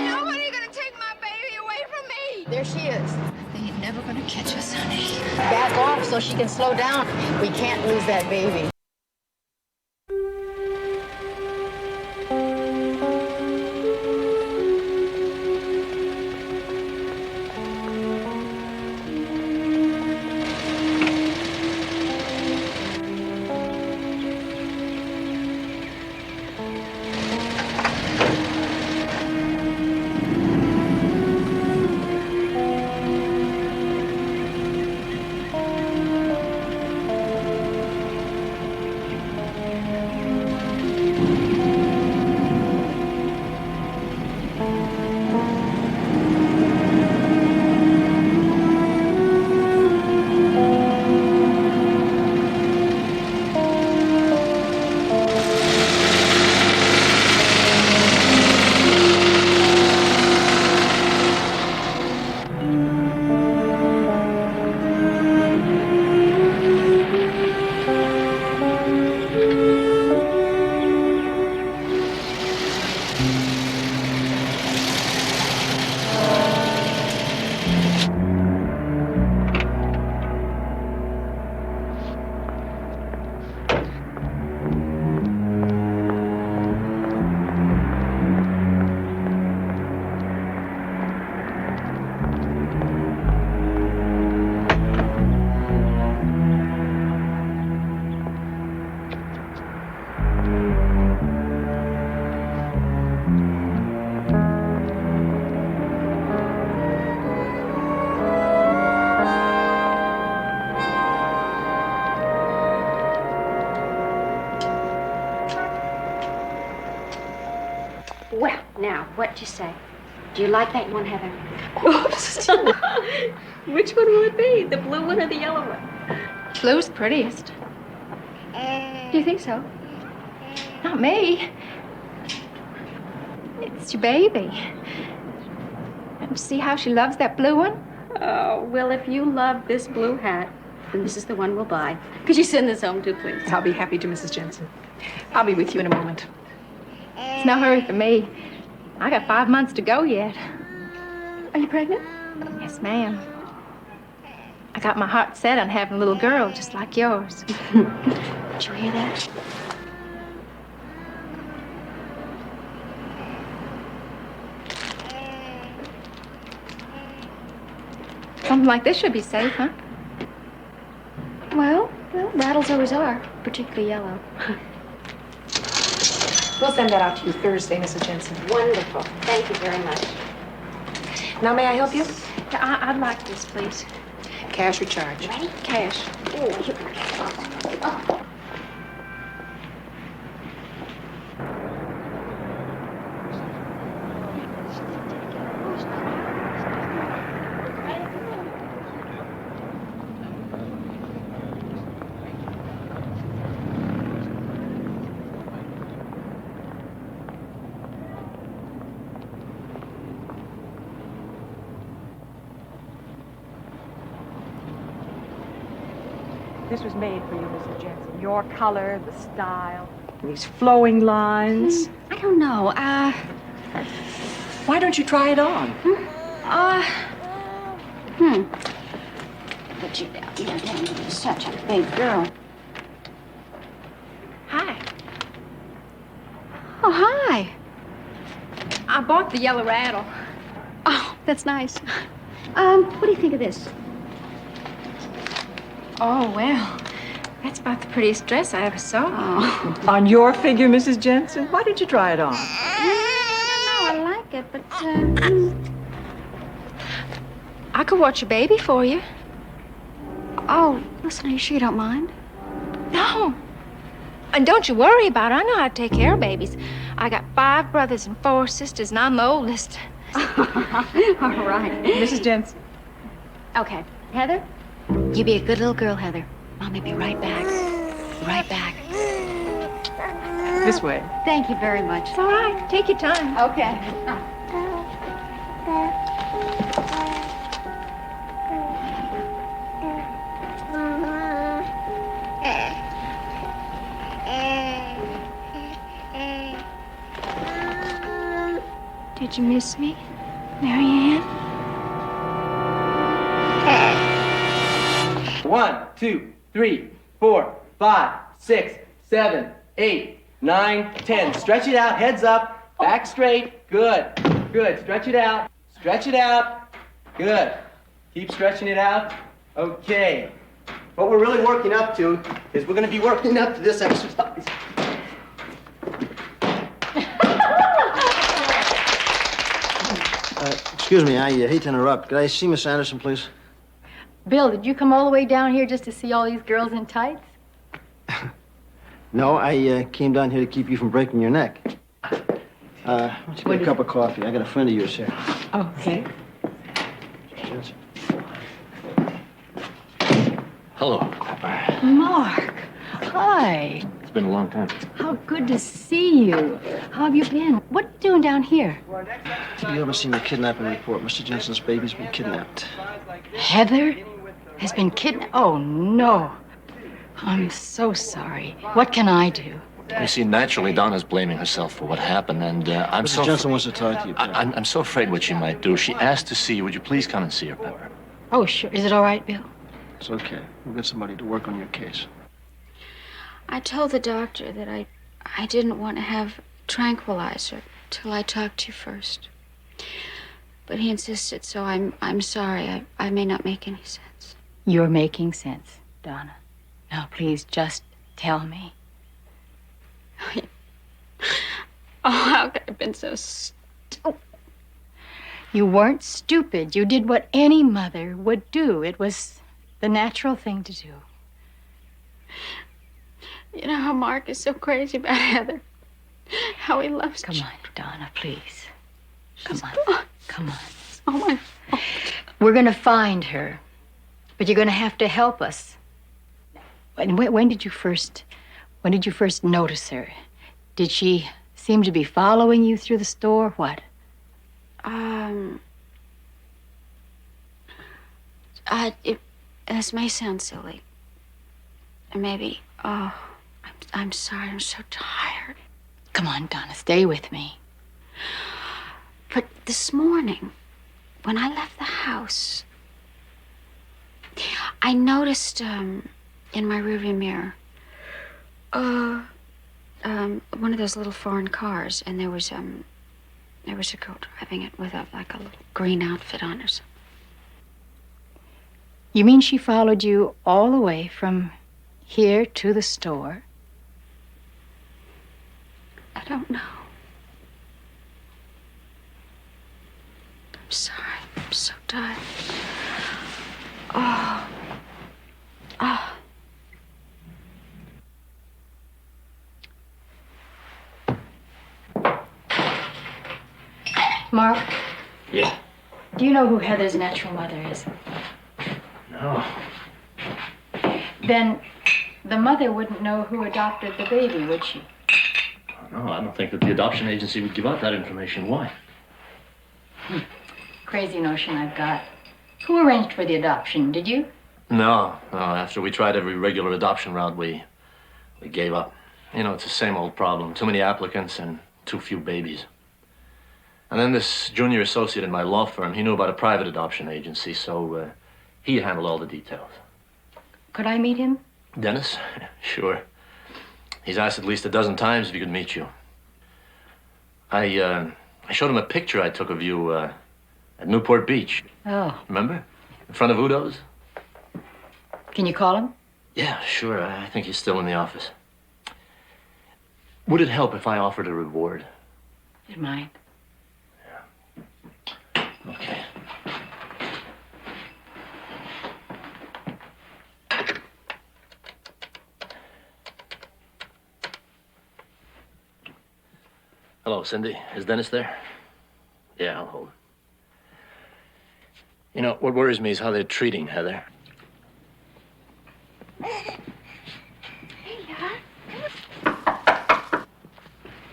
Speaker 21: nobody gonna take my baby away from me!
Speaker 2: There she is.
Speaker 21: They ain't never gonna catch us, honey.
Speaker 2: Back off so she can slow down. We can't lose that baby.
Speaker 21: Well, now, what'd you say? Do you like that one, Heather?
Speaker 4: Oops. Which one will it be? The blue one or the yellow one?
Speaker 21: Blue's prettiest.
Speaker 4: Do you think so?
Speaker 21: Not me. It's your baby. See how she loves that blue one?
Speaker 4: Oh, well, if you love this blue hat, then this is the one we'll buy. Could you send this home too, please?
Speaker 17: I'll be happy to, Mrs. Jensen. I'll be with you in a moment.
Speaker 21: It's no hurry for me. I got 5 months to go yet.
Speaker 4: Are you pregnant?
Speaker 21: Yes, ma'am. I got my heart set on having a little girl just like yours.
Speaker 4: Did you hear that?
Speaker 17: Something like this should be safe, huh?
Speaker 21: Well, rattles always are, particularly yellow.
Speaker 17: We'll send that out to you Thursday, Mrs. Jensen.
Speaker 21: Wonderful. Thank you very much.
Speaker 17: Now, may I help you?
Speaker 21: Yeah, I'd like this, please.
Speaker 17: Cash or charge?
Speaker 21: Ready? Cash.
Speaker 10: This was made for you, Mrs. Jensen. Your color, the style, these flowing lines.
Speaker 21: I don't know.
Speaker 10: Why don't you try it on?
Speaker 21: Put you down here. You're such a big girl.
Speaker 17: Hi.
Speaker 21: Oh, hi.
Speaker 17: I bought the yellow rattle.
Speaker 21: Oh, that's nice. What do you think of this?
Speaker 17: Oh, well, that's about the prettiest dress I ever saw.
Speaker 21: Oh.
Speaker 10: On your figure, Mrs. Jensen? Why did you try it on?
Speaker 21: I don't know. I like it, but,
Speaker 17: I could watch your baby for you.
Speaker 21: Oh, listen, are you sure you don't mind?
Speaker 17: No. And don't you worry about it. I know how to take care of babies. I got 5 brothers and 4 sisters, and I'm the oldest.
Speaker 21: All right.
Speaker 10: Mrs. Jensen.
Speaker 21: Okay. Heather, you be a good little girl, Heather. Mommy'll be right back. Right back.
Speaker 10: This way.
Speaker 21: Thank you very much.
Speaker 17: It's all right. Take your time.
Speaker 21: Okay.
Speaker 17: Did you miss me, Marianne?
Speaker 18: 1, 2, 3, 4, 5, 6, 7, 8, 9, 10. Stretch it out, heads up, back straight. Good, good. Stretch it out, stretch it out. Good. Keep stretching it out. Okay. What we're really working up to is we're going to be working up to this exercise.
Speaker 8: Excuse me, I hate to interrupt. Could I see Miss Anderson, please?
Speaker 2: Bill, did you come all the way down here just to see all these girls in tights?
Speaker 8: No, I came down here to keep you from breaking your neck. Why don't you get a cup of coffee? I got a friend of yours here.
Speaker 2: Okay.
Speaker 13: Hello.
Speaker 2: Mark, hi.
Speaker 13: It's been a long time.
Speaker 2: How good to see you. How have you been? What are you doing down here?
Speaker 8: You haven't seen the kidnapping report. Mr. Jensen's baby's been kidnapped.
Speaker 2: Heather has been kidnapped? Oh, no. I'm so sorry. What can I do?
Speaker 13: You see, naturally, Donna's blaming herself for what happened, and I'm
Speaker 8: Mr.
Speaker 13: so...
Speaker 8: Jensen wants to talk to you, Pepper.
Speaker 13: I'm so afraid what she might do. She asked to see you. Would you please come and see her, Pepper?
Speaker 2: Oh, sure. Is it all right, Bill?
Speaker 8: It's okay. We'll get somebody to work on your case.
Speaker 21: I told the doctor that I didn't want to have tranquilizer till I talked to you first. But he insisted, so I'm sorry. I may not make any sense.
Speaker 2: You're making sense, Donna. Now, please, just tell me.
Speaker 21: Oh, how could I have been so stupid?
Speaker 2: You weren't stupid. You did what any mother would do. It was the natural thing to do.
Speaker 21: You know how Mark is so crazy about Heather? How he loves
Speaker 2: Come on, Donna, please.
Speaker 21: She's
Speaker 2: Come on.
Speaker 21: gone.
Speaker 2: Come on.
Speaker 21: It's all my fault.
Speaker 2: We're going to find her, but you're going to have to help us. And when did you first notice her? Did she seem to be following you through the store? What?
Speaker 21: This may sound silly. And maybe, I'm sorry, I'm so tired.
Speaker 2: Come on, Donna, stay with me.
Speaker 21: But this morning, when I left the house, I noticed, in my rearview mirror, one of those little foreign cars, and there was a girl driving it with a little green outfit on or something.
Speaker 2: You mean she followed you all the way from here to the store?
Speaker 21: I don't know. I'm sorry. I'm so tired. Oh. Oh.
Speaker 2: Mark,
Speaker 13: Yeah.
Speaker 2: do you know who Heather's natural mother is?
Speaker 13: No.
Speaker 2: Then the mother wouldn't know who adopted the baby, would she?
Speaker 13: No, I don't think that the adoption agency would give out that information. Why?
Speaker 2: Crazy notion I've got. Who arranged for the adoption? Did you?
Speaker 13: No. After we tried every regular adoption route, we gave up. You know, it's the same old problem. Too many applicants and too few babies. And then this junior associate in my law firm, he knew about a private adoption agency, so he handled all the details.
Speaker 2: Could I meet him?
Speaker 13: Dennis? Sure. He's asked at least a dozen times if he could meet you. I showed him a picture I took of you at Newport Beach.
Speaker 2: Oh.
Speaker 13: Remember? In front of Udo's?
Speaker 2: Can you call him?
Speaker 13: Yeah, sure. I think he's still in the office. Would it help if I offered a reward?
Speaker 2: It might.
Speaker 13: Okay. Hello, Cindy. Is Dennis there? Yeah, I'll hold. You know, what worries me is how they're treating Heather.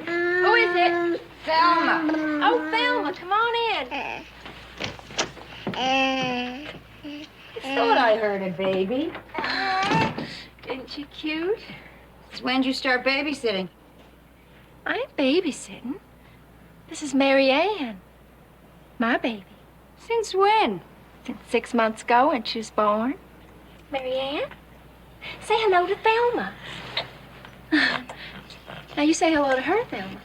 Speaker 17: Who is it? Thelma. Oh, Thelma, come on in.
Speaker 2: I thought I heard a baby.
Speaker 17: Isn't she cute?
Speaker 21: When'd you start babysitting?
Speaker 17: I ain't babysitting. This is Mary Ann, my baby.
Speaker 21: Since when?
Speaker 17: Since 6 months ago when she was born. Mary Ann, say hello to Thelma. Now you say hello to her, Thelma.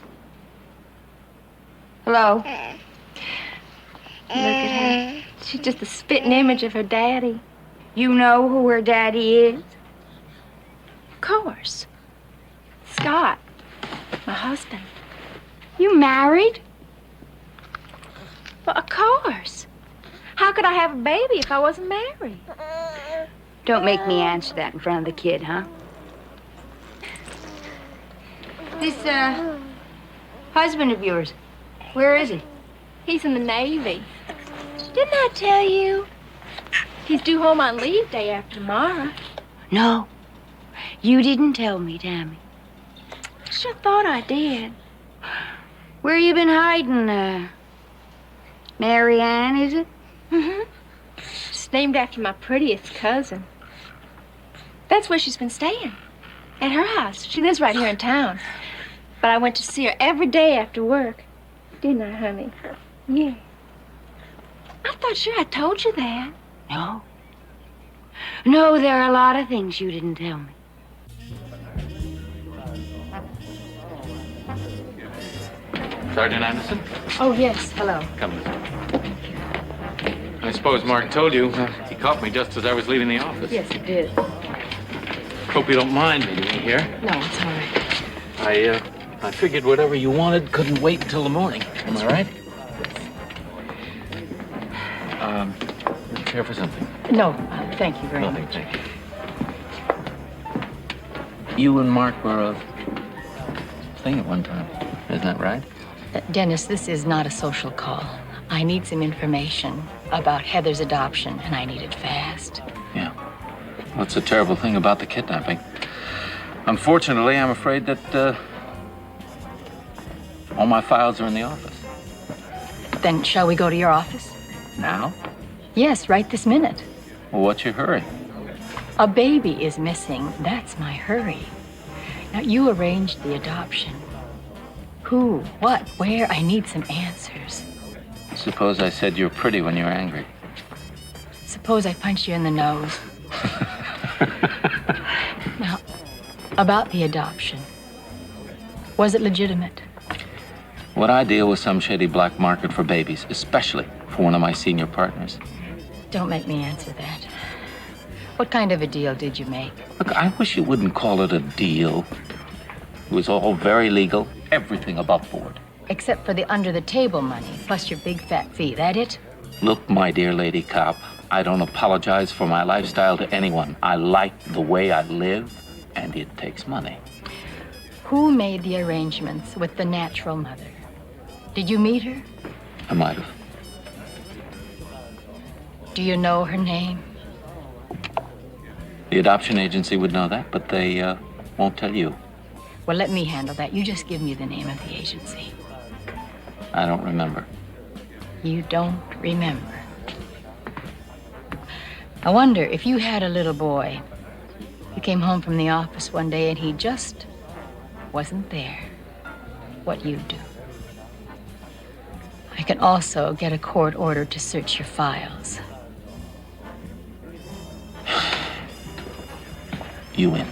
Speaker 21: Hello.
Speaker 17: Look at her. She's just a spitting image of her daddy.
Speaker 21: You know who her daddy is?
Speaker 17: Of course. Scott, my husband.
Speaker 21: You married?
Speaker 17: Well, of course. How could I have a baby if I wasn't married?
Speaker 21: Don't make me answer that in front of the kid, huh? This, husband of yours, where is he?
Speaker 17: He's in the Navy. Didn't I tell you? He's due home on leave day after tomorrow.
Speaker 21: No. You didn't tell me, Tammy.
Speaker 17: Sure thought I did.
Speaker 21: Where you been hiding, Mary Ann, is it?
Speaker 17: Mm-hmm. It's named after my prettiest cousin. That's where she's been staying. At her house. She lives right here in town. But I went to see her every day after work. Didn't I, honey? Yeah. I thought sure I told you that.
Speaker 21: No. No, there are a lot of things you didn't tell me.
Speaker 1: Sergeant Anderson?
Speaker 2: Oh, yes. Hello.
Speaker 1: Come with me. I suppose Mark told you. He caught me just as I was leaving the office.
Speaker 2: Yes, it did.
Speaker 1: Hope you don't mind meeting me here.
Speaker 2: No, it's all right.
Speaker 1: I figured whatever you wanted couldn't wait until the morning. Am I right? You care for something?
Speaker 2: No, thank you very
Speaker 1: Nothing,
Speaker 2: much.
Speaker 1: thank you. You and Mark were a thing at one time. Isn't that right?
Speaker 2: Dennis, this is not a social call. I need some information about Heather's adoption, and I need it fast.
Speaker 1: Yeah. What's the terrible thing about the kidnapping? Unfortunately, I'm afraid that all my files are in the office.
Speaker 2: Then shall we go to your office?
Speaker 1: Now?
Speaker 2: Yes, right this minute.
Speaker 1: Well, what's your hurry?
Speaker 2: A baby is missing. That's my hurry. Now, you arranged the adoption. Who, what, where? I need some answers.
Speaker 1: Suppose I said you're pretty when you're angry.
Speaker 2: Suppose I punch you in the nose. Now, about the adoption. Was it legitimate?
Speaker 1: Would I deal with some shady black market for babies, especially for one of my senior partners?
Speaker 2: Don't make me answer that. What kind of a deal did you make?
Speaker 1: Look, I wish you wouldn't call it a deal. It was all very legal, everything above board.
Speaker 2: Except for the under-the-table money, plus your big fat fee. That it?
Speaker 1: Look, my dear lady cop, I don't apologize for my lifestyle to anyone. I like the way I live, and it takes money.
Speaker 2: Who made the arrangements with the natural mother? Did you meet her?
Speaker 1: I might have.
Speaker 2: Do you know her name?
Speaker 1: The adoption agency would know that, but they won't tell you.
Speaker 2: Well, let me handle that. You just give me the name of the agency.
Speaker 1: I don't remember.
Speaker 2: You don't remember. I wonder if you had a little boy. You came home from the office one day and he just wasn't there. What you'd do. I can also get a court order to search your files.
Speaker 1: You win.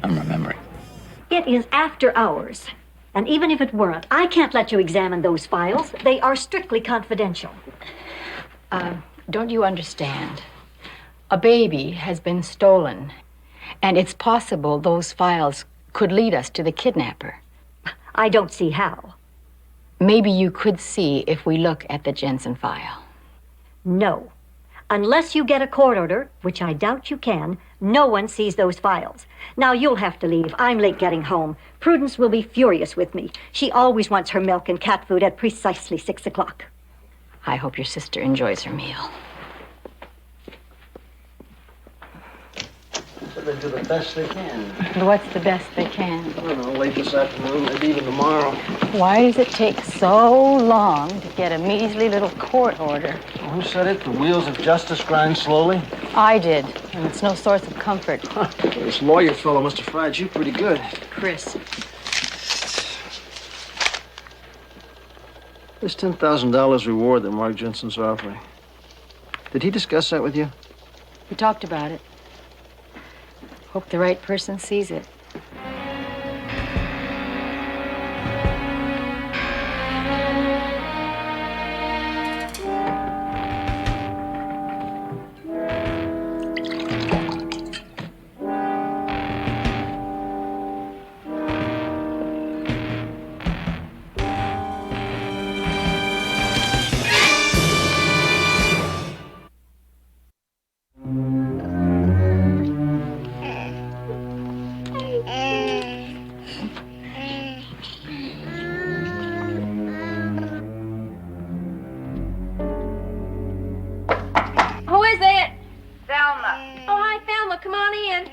Speaker 1: I'm remembering.
Speaker 6: It is after hours. And even if it weren't, I can't let you examine those files. They are strictly confidential.
Speaker 2: Don't you understand? A baby has been stolen, and it's possible those files could lead us to the kidnapper.
Speaker 6: I don't see how.
Speaker 2: Maybe you could see if we look at the Jensen file.
Speaker 6: No. Unless you get a court order, which I doubt you can, no one sees those files. Now, you'll have to leave. I'm late getting home. Prudence will be furious with me. She always wants her milk and cat food at precisely 6 o'clock.
Speaker 2: I hope your sister enjoys her meal.
Speaker 8: So they do the best they can.
Speaker 2: What's the best they can?
Speaker 8: I don't know, late this afternoon, maybe even tomorrow.
Speaker 2: Why does it take so long to get a measly little court order?
Speaker 8: Well, who said it? The wheels of justice grind slowly?
Speaker 2: I did, and it's no source of comfort.
Speaker 8: This lawyer fellow must have fried you pretty good.
Speaker 2: Chris.
Speaker 8: This $10,000 reward that Mark Jensen's offering. Did he discuss that with you?
Speaker 2: We talked about it. Hope the right person sees it.
Speaker 17: Who is it? Thelma. Oh, hi, Thelma. Come on in.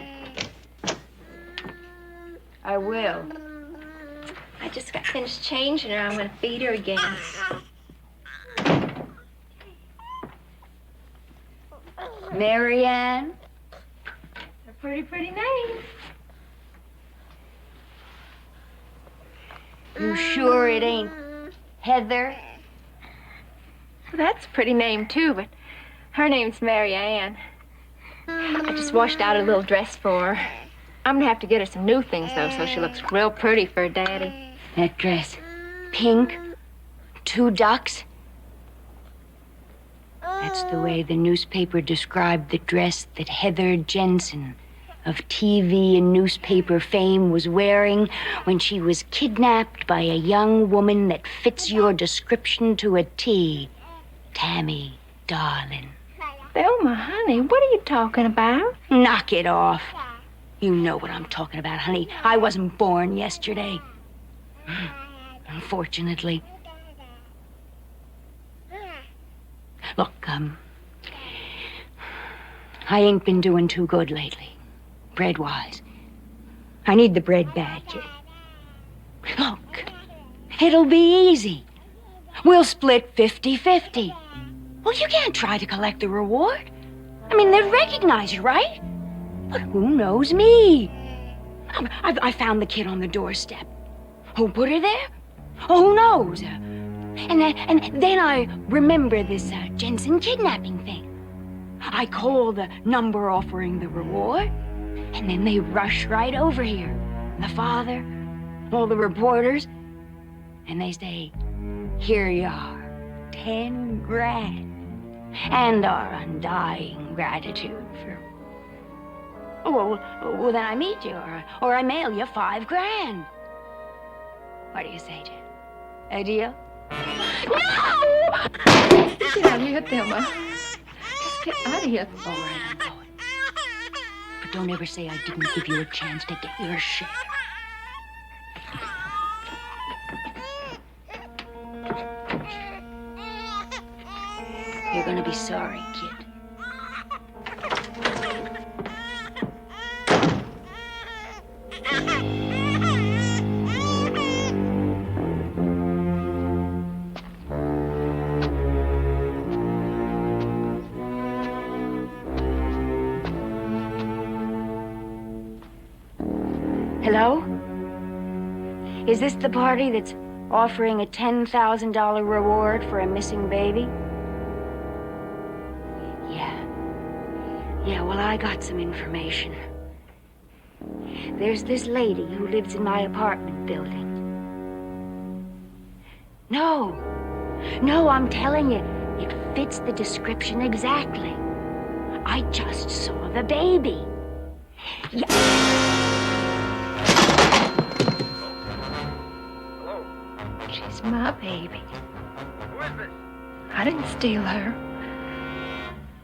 Speaker 2: I will.
Speaker 17: I just got finished changing her. I'm going to feed her again.
Speaker 2: Marianne?
Speaker 17: A pretty, pretty name.
Speaker 2: You sure it ain't Heather?
Speaker 17: That's a pretty name, too, but her name's Mary Ann. I just washed out a little dress for her. I'm going to have to get her some new things, though, so she looks real pretty for her daddy.
Speaker 2: That dress. Pink. 2 ducks. That's the way the newspaper described the dress that Heather Jensen of TV and newspaper fame was wearing when she was kidnapped by a young woman that fits your description to a T. Tammy, darling.
Speaker 17: Thelma, honey, what are you talking about?
Speaker 2: Knock it off. You know what I'm talking about, honey. I wasn't born yesterday. Unfortunately. Look, I ain't been doing too good lately, bread-wise. I need the bread bad, kid. Look, it'll be easy. We'll split 50-50. Well, you can't try to collect the reward. I mean, they'd recognize you, right? But who knows me? I found the kid on the doorstep. Who put her there? Oh, who knows? And then I remember this Jensen kidnapping thing. I call the number offering the reward, and then they rush right over here. The father, all the reporters, and they say, here you are, 10 grand.
Speaker 21: and our undying gratitude for... Well, then I meet you, or I mail you $5,000. What do you say, Jim? A deal?
Speaker 4: No! Get out of here, Thelma. Just get out of here.
Speaker 21: All right, I'm going. But don't ever say I didn't give you a chance to get your share. You're gonna be sorry, kid. Hello? Is this the party that's offering a $10,000 reward for a missing baby? Yeah, well, I got some information. There's this lady who lives in my apartment building. No, I'm telling you, it fits the description exactly. I just saw the baby.
Speaker 4: She's my baby.
Speaker 15: Who is this?
Speaker 4: I didn't steal her.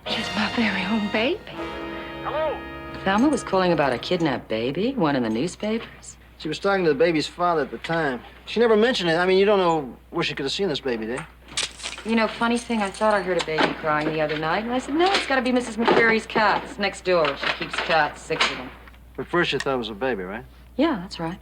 Speaker 4: She's my very own baby.
Speaker 15: Hello?
Speaker 11: Thelma was calling about a kidnapped baby, one in the newspapers.
Speaker 8: She was talking to the baby's father at the time. She never mentioned it. I mean, you don't know where she could have seen this baby, do you?
Speaker 11: You know, funny thing, I thought I heard a baby crying the other night, and I said, no, it's got to be Mrs. McCreary's cats next door. She keeps cats, 6 of them.
Speaker 8: But first you thought it was a baby, right?
Speaker 11: Yeah, that's right.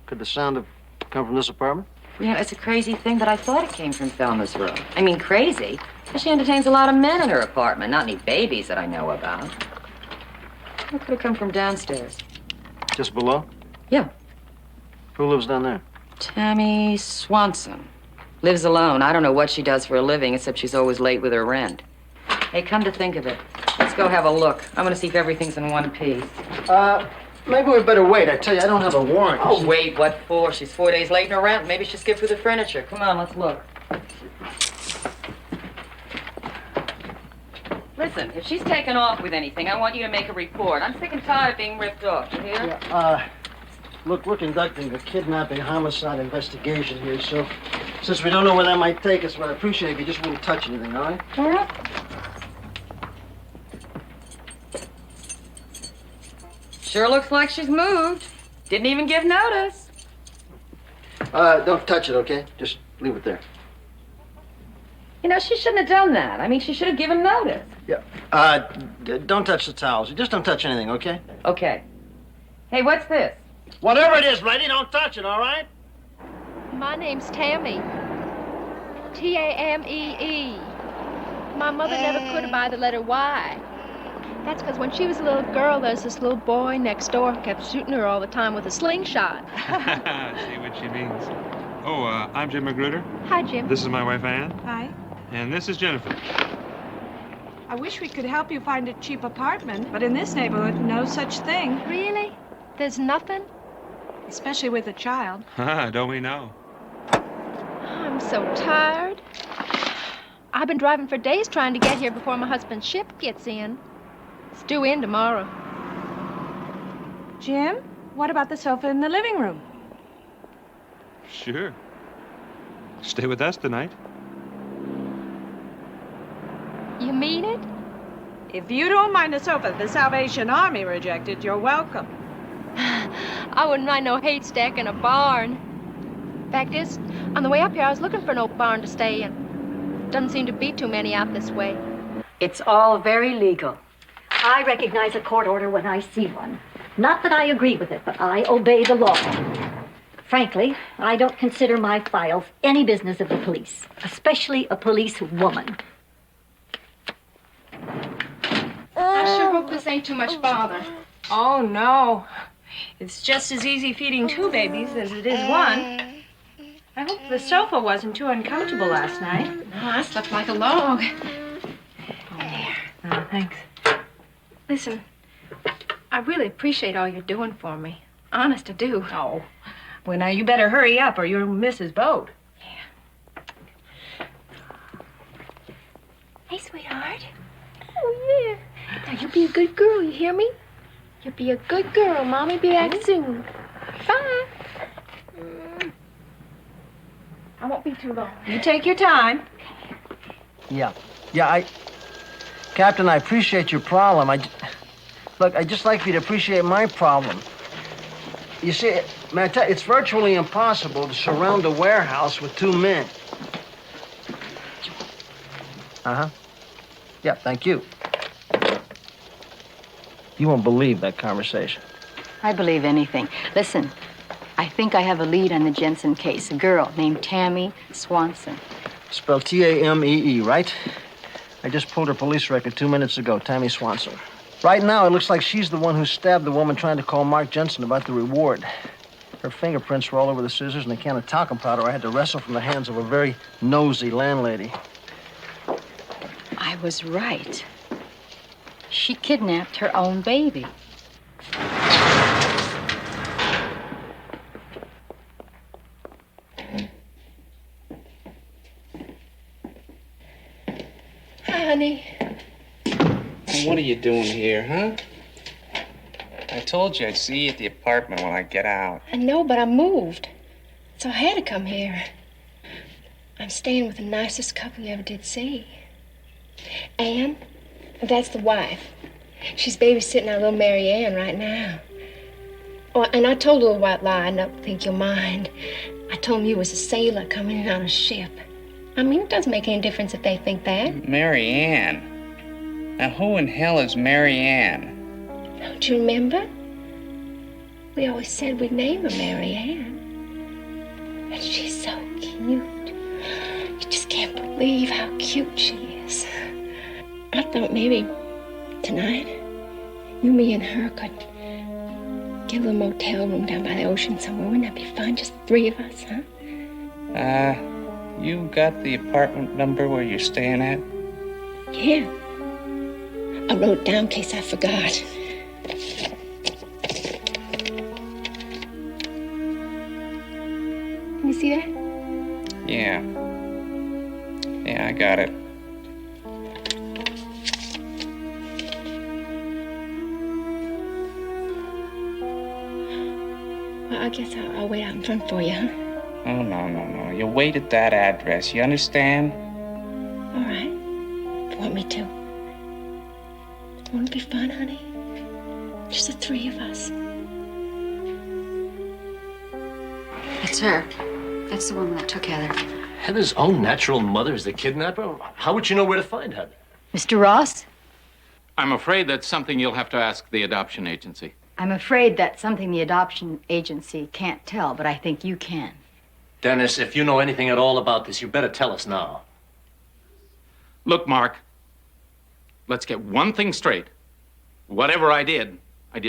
Speaker 8: Could the sound have come from this apartment?
Speaker 11: You know, it's a crazy thing, but I thought it came from Thelma's room. I mean, crazy. She entertains a lot of men in her apartment, not any babies that I know about. It could have come from downstairs.
Speaker 8: Just below?
Speaker 11: Yeah.
Speaker 8: Who lives down there?
Speaker 11: Tammy Swanson. Lives alone. I don't know what she does for a living, except she's always late with her rent. Hey, come to think of it, let's go have a look. I'm gonna see if everything's in one piece.
Speaker 8: Maybe we better wait. I tell you, I don't have a warrant.
Speaker 11: Oh, wait, what for? She's 4 days late in her rent. Maybe she'll skip through the furniture. Come on, let's look. Listen, if she's taken off with anything, I want you to make a report. I'm sick and tired of being ripped off, you hear?
Speaker 8: Yeah, look, we're conducting a kidnapping homicide investigation here, so since we don't know where that might take us, but I appreciate it if you just wouldn't touch anything, all right?
Speaker 11: All right. Sure looks like she's moved. Didn't even give notice.
Speaker 8: Don't touch it, okay? Just leave it there.
Speaker 11: You know, she shouldn't have done that. I mean, she should have given notice.
Speaker 8: Yeah. Don't touch the towels. Just don't touch anything, okay?
Speaker 11: Okay. Hey, what's this?
Speaker 8: Whatever it is, lady, don't touch it, all right?
Speaker 4: My name's Tammy. T-A-M-E-E. My mother never could buy the letter Y. That's because when she was a little girl, there's this little boy next door who kept shooting her all the time with a slingshot.
Speaker 19: See what she means. Oh, I'm Jim Magruder.
Speaker 4: Hi, Jim.
Speaker 19: This is my wife, Ann.
Speaker 10: Hi.
Speaker 19: And this is Jennifer.
Speaker 10: I wish we could help you find a cheap apartment, but in this neighborhood, no such thing.
Speaker 4: Really? There's nothing?
Speaker 10: Especially with a child.
Speaker 19: Don't we know?
Speaker 4: I'm so tired. I've been driving for days trying to get here before my husband's ship gets in. It's due in tomorrow.
Speaker 10: Jim, what about the sofa in the living room?
Speaker 19: Sure. Stay with us tonight.
Speaker 4: You mean it?
Speaker 10: If you don't mind the sofa the Salvation Army rejected, you're welcome.
Speaker 4: I wouldn't mind no hay stack in a barn. Fact is, on the way up here, I was looking for an oak barn to stay in. Doesn't seem to be too many out this way.
Speaker 6: It's all very legal. I recognize a court order when I see one. Not that I agree with it, but I obey the law. Frankly, I don't consider my files any business of the police, especially a police woman.
Speaker 17: I sure hope this ain't too much bother.
Speaker 10: Oh, no. It's just as easy feeding 2 babies as it is 1. I hope the sofa wasn't too uncomfortable last night.
Speaker 17: No, I slept like a log.
Speaker 10: Oh, thanks.
Speaker 4: Listen, I really appreciate all you're doing for me. Honest, I do.
Speaker 10: Oh. Well, now you better hurry up or you'll miss his boat.
Speaker 17: Hey, sweetheart. Oh, yeah. Now, you be a good girl, you hear me? You be a good girl. Mommy be back soon. Bye. I won't be too long.
Speaker 10: You take your time.
Speaker 8: Yeah. Captain, I appreciate your problem. Look, I'd just like you to appreciate my problem. You see, man, it's virtually impossible to surround a warehouse with 2 men. Uh-huh. Yeah, thank you. You won't believe that conversation.
Speaker 2: I believe anything. Listen, I think I have a lead on the Jensen case. A girl named Tammy Swanson.
Speaker 8: Spelled T-A-M-E-E, right? I just pulled her police record 2 minutes ago, Tammy Swanson. Right now, it looks like she's the one who stabbed the woman trying to call Mark Jensen about the reward. Her fingerprints were all over the scissors and a can of talcum powder I had to wrestle from the hands of a very nosy landlady.
Speaker 2: I was right. She kidnapped her own baby.
Speaker 17: Hi, honey.
Speaker 9: What are you doing here, huh?
Speaker 14: I told you I'd see you at the apartment when I get out.
Speaker 17: I know, but I moved. So I had to come here. I'm staying with the nicest couple you ever did see. Ann, that's the wife. She's babysitting our little Mary Ann right now. Oh, and I told a little white lie I don't think you'll mind. I told them you was a sailor coming in on a ship. I mean, it doesn't make any difference if they think that.
Speaker 14: Mary Ann. Now, who in hell is Mary Ann?
Speaker 17: Don't you remember? We always said we'd name her Mary Ann. And she's so cute. You just can't believe how cute she is. I thought maybe tonight, you, me, and her could get a little motel room down by the ocean somewhere. Wouldn't that be fun? Just the 3 of us, huh?
Speaker 14: You got the apartment number where you're staying at?
Speaker 17: Yeah. I wrote it down in case I forgot. You see that?
Speaker 14: Yeah. Yeah, I got it.
Speaker 17: Well, I guess I'll wait out in front for you, huh?
Speaker 14: Oh, no. You wait at that address, you understand?
Speaker 17: All right. If you want me to. Won't it be fun, honey? Just the 3 of us.
Speaker 11: It's her. That's the woman that took Heather.
Speaker 13: Heather's own natural mother is the kidnapper? How would you know where to find Heather?
Speaker 2: Mr. Ross?
Speaker 1: I'm afraid that's something you'll have to ask the adoption agency.
Speaker 2: I'm afraid that's something the adoption agency can't tell, but I think you can.
Speaker 13: Dennis, if you know anything at all about this, you better tell us now.
Speaker 1: Look, Mark, let's get one thing straight. Whatever I did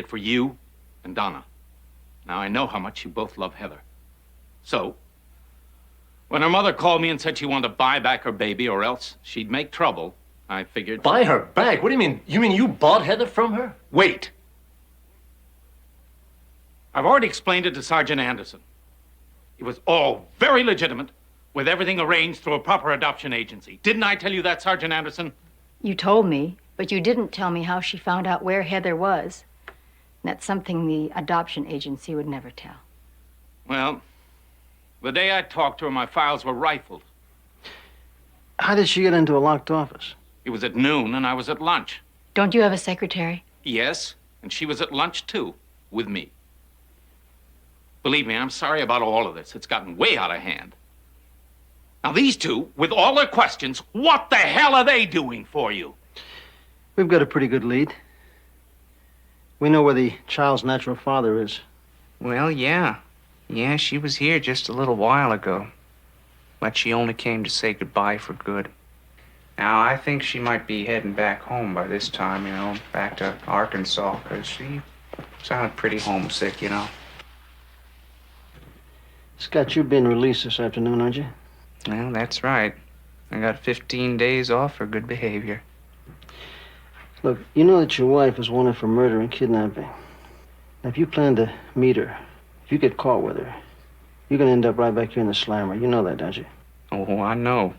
Speaker 1: for you and Donna. Now, I know how much you both love Heather. So, when her mother called me and said she wanted to buy back her baby or else she'd make trouble, I figured...
Speaker 13: Buy her back? What do you mean? You mean you bought Heather from her?
Speaker 1: Wait. I've already explained it to Sergeant Anderson. It was all very legitimate, with everything arranged through a proper adoption agency. Didn't I tell you that, Sergeant Anderson?
Speaker 2: You told me, but you didn't tell me how she found out where Heather was. That's something the adoption agency would never tell.
Speaker 1: Well, the day I talked to her, my files were rifled.
Speaker 8: How did she get into a locked office?
Speaker 1: It was at noon, and I was at lunch.
Speaker 2: Don't you have a secretary?
Speaker 1: Yes, and she was at lunch, too, with me. Believe me, I'm sorry about all of this. It's gotten way out of hand. Now, these two, with all their questions, what the hell are they doing for you?
Speaker 8: We've got a pretty good lead. We know where the child's natural father is.
Speaker 14: Well, yeah. Yeah, she was here just a little while ago. But she only came to say goodbye for good. Now, I think she might be heading back home by this time, back to Arkansas, because she sounded pretty homesick,
Speaker 8: Scott, you've been released this afternoon, aren't you?
Speaker 14: Well, that's right. I got 15 days off for good behavior.
Speaker 8: Look, you know that your wife is wanted for murder and kidnapping. Now, if you plan to meet her, if you get caught with her, you're going to end up right back here in the slammer. You know that, don't you?
Speaker 14: Oh, I know.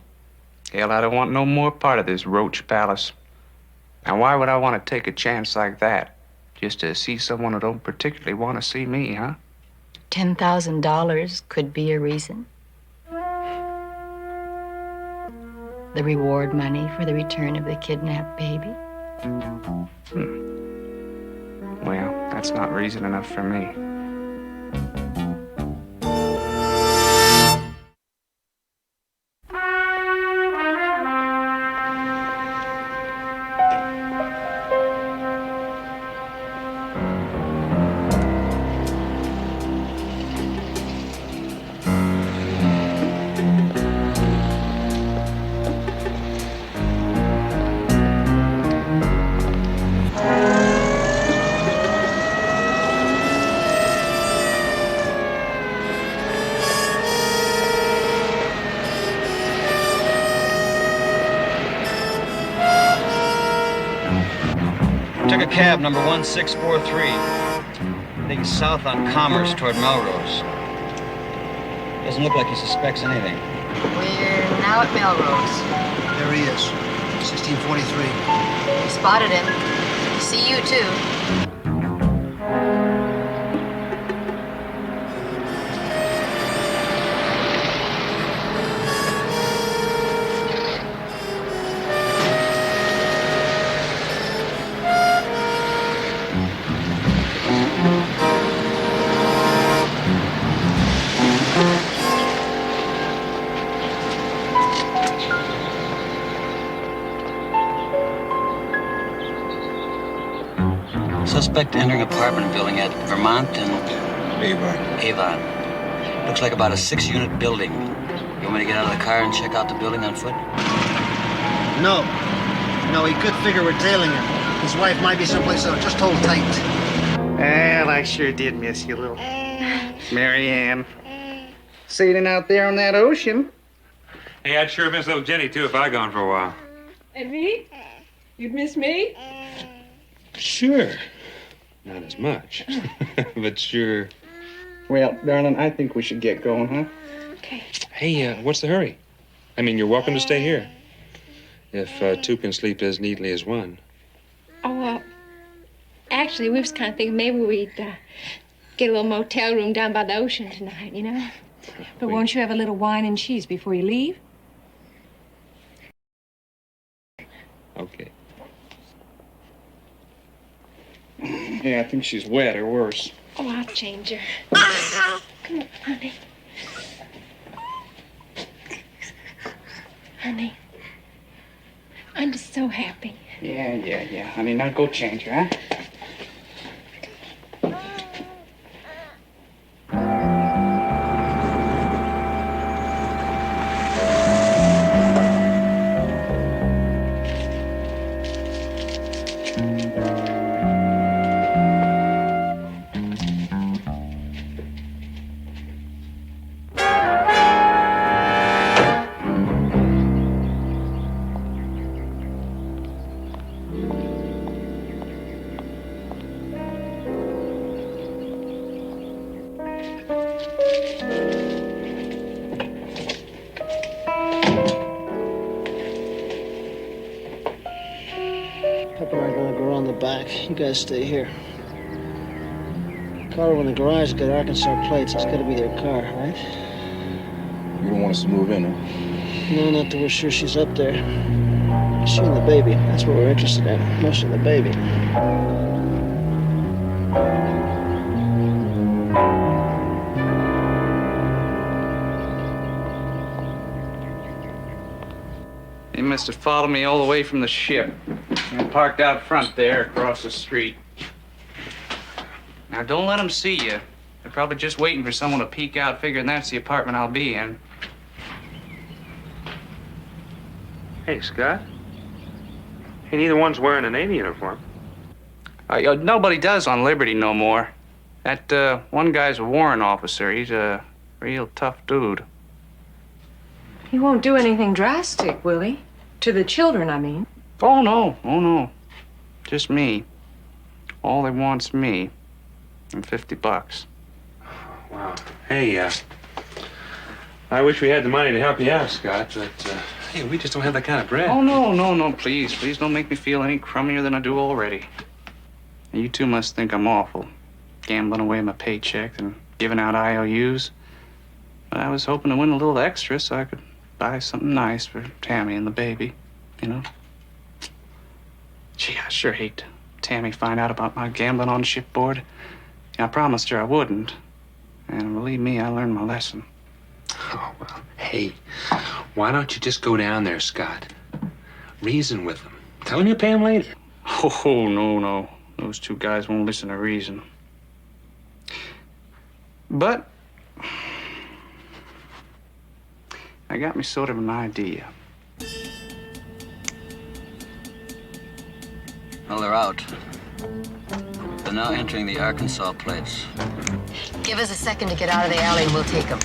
Speaker 14: Hell, I don't want no more part of this roach palace. Now, why would I want to take a chance like that? Just to see someone who don't particularly want to see me, huh?
Speaker 2: $10,000 could be a reason. The reward money for the return of the kidnapped baby.
Speaker 14: Well, that's not reason enough for me.
Speaker 15: Took a cab, number 1643. Heading south on Commerce toward Melrose. Doesn't look like he suspects anything.
Speaker 2: We're now at Melrose.
Speaker 8: There he is. 1643.
Speaker 2: We spotted him. See you too.
Speaker 15: Suspect entering apartment building at Vermont and Avon. Looks like about a 6-unit building. You want me to get out of the car and check out the building on foot?
Speaker 8: No. No, he could figure we're tailing him. His wife might be someplace else. Just hold tight.
Speaker 14: Well, I sure did miss you, little Mary Ann. Sailing out there on that ocean.
Speaker 19: Hey, I'd sure miss little Jenny, too, if I'd gone for a while.
Speaker 10: And me? You'd miss me?
Speaker 19: Sure. Not as much. But sure.
Speaker 14: Well, darling, I think we should get going, huh?
Speaker 10: Okay.
Speaker 19: Hey, what's the hurry? I mean, you're welcome to stay here. If two can sleep as neatly as one.
Speaker 4: Oh, actually, we was kind of thinking maybe we'd get a little motel room down by the ocean tonight, you know?
Speaker 10: But won't you have a little wine and cheese before you leave?
Speaker 19: Okay.
Speaker 14: Yeah, I think she's wet or worse.
Speaker 4: Oh, I'll change her. Come on, honey. Honey, I'm just so happy.
Speaker 14: Yeah, honey. Now go change her, huh?
Speaker 8: Pepper and I are gonna go around the back. You guys stay here. Car over in the garage got Arkansas plates. It's gotta be their car, right?
Speaker 5: You don't want us to move in, huh?
Speaker 8: No, not till we're sure she's up there. She and the baby. That's what we're interested in. Mostly the baby.
Speaker 14: He must have followed me all the way from the ship. And parked out front there across the street. Now, don't let them see you. They're probably just waiting for someone to peek out, figuring that's the apartment I'll be in.
Speaker 19: Hey, Scott. Hey, neither one's wearing a Navy uniform.
Speaker 14: Nobody does on Liberty no more. That one guy's a warrant officer. He's a real tough dude.
Speaker 10: He won't do anything drastic, will he? To the children, I mean.
Speaker 14: Oh, no. Just me. All they want's me. And $50.
Speaker 19: Wow. Hey, I wish we had the money to help you out, Scott, but Hey, we just don't have that kind of bread.
Speaker 14: Oh, no, please. Please don't make me feel any crummier than I do already. And you two must think I'm awful, gambling away my paycheck and giving out IOUs. But I was hoping to win a little extra so I could buy something nice for Tammy and the baby, you know? Gee, I sure hate Tammy find out about my gambling on shipboard. I promised her I wouldn't. And believe me, I learned my lesson.
Speaker 19: Oh, well, hey, why don't you just go down there, Scott? Reason with them. Tell them you'll pay them later.
Speaker 14: Oh, no. Those two guys won't listen to reason. But I got me sort of an idea.
Speaker 15: Well, they're out. They're now entering the Arkansas plates.
Speaker 11: Give us a second to get out of the alley and we'll take them.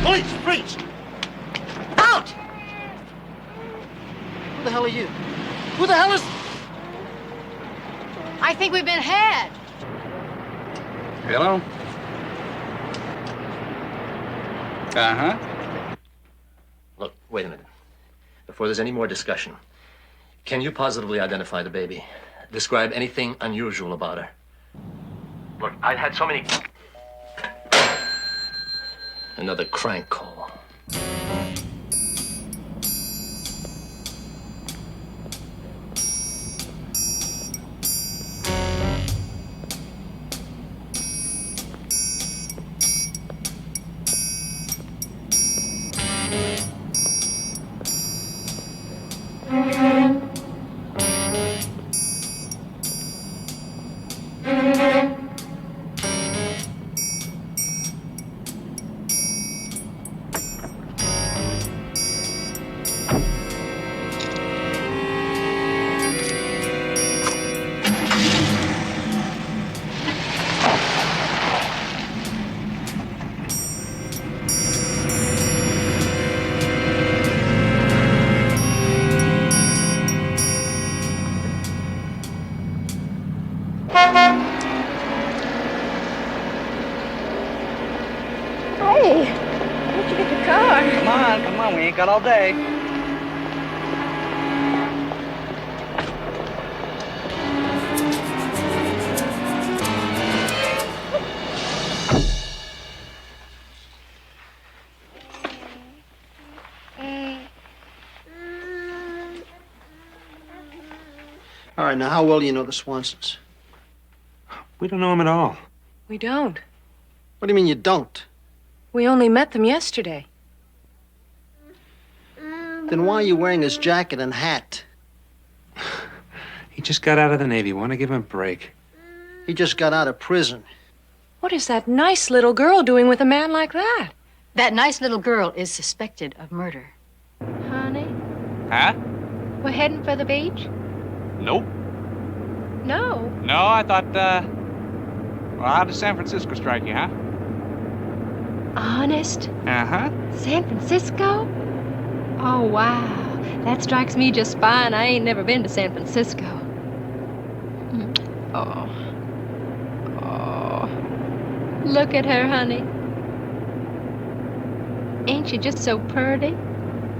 Speaker 8: Police, freeze! Out! Who the hell are you? Who the hell is...
Speaker 2: I think we've been had.
Speaker 14: Hello? Uh-huh.
Speaker 13: Look, wait a minute. Before there's any more discussion, can you positively identify the baby? Describe anything unusual about her? Look, I've had so many... Another crank call.
Speaker 10: Hey, where'd you get the car?
Speaker 14: Come on, we ain't got all day.
Speaker 8: All right, now how well do you know the Swansons?
Speaker 19: We don't know him at all.
Speaker 10: We don't.
Speaker 8: What do you mean you don't?
Speaker 10: We only met them yesterday.
Speaker 8: Then why are you wearing his jacket and hat?
Speaker 19: He just got out of the Navy. Want to give him a break.
Speaker 8: He just got out of prison.
Speaker 10: What is that nice little girl doing with a man like that?
Speaker 2: That nice little girl is suspected of murder.
Speaker 4: Honey,
Speaker 14: Huh?
Speaker 4: we're heading for the beach?
Speaker 14: Nope.
Speaker 4: No.
Speaker 14: No, I thought, well, how does San Francisco strike you, huh?
Speaker 4: Honest?
Speaker 14: Uh-huh.
Speaker 4: San Francisco? Oh, wow. That strikes me just fine. I ain't never been to San Francisco. Oh. Oh. Look at her, honey. Ain't she just so pretty?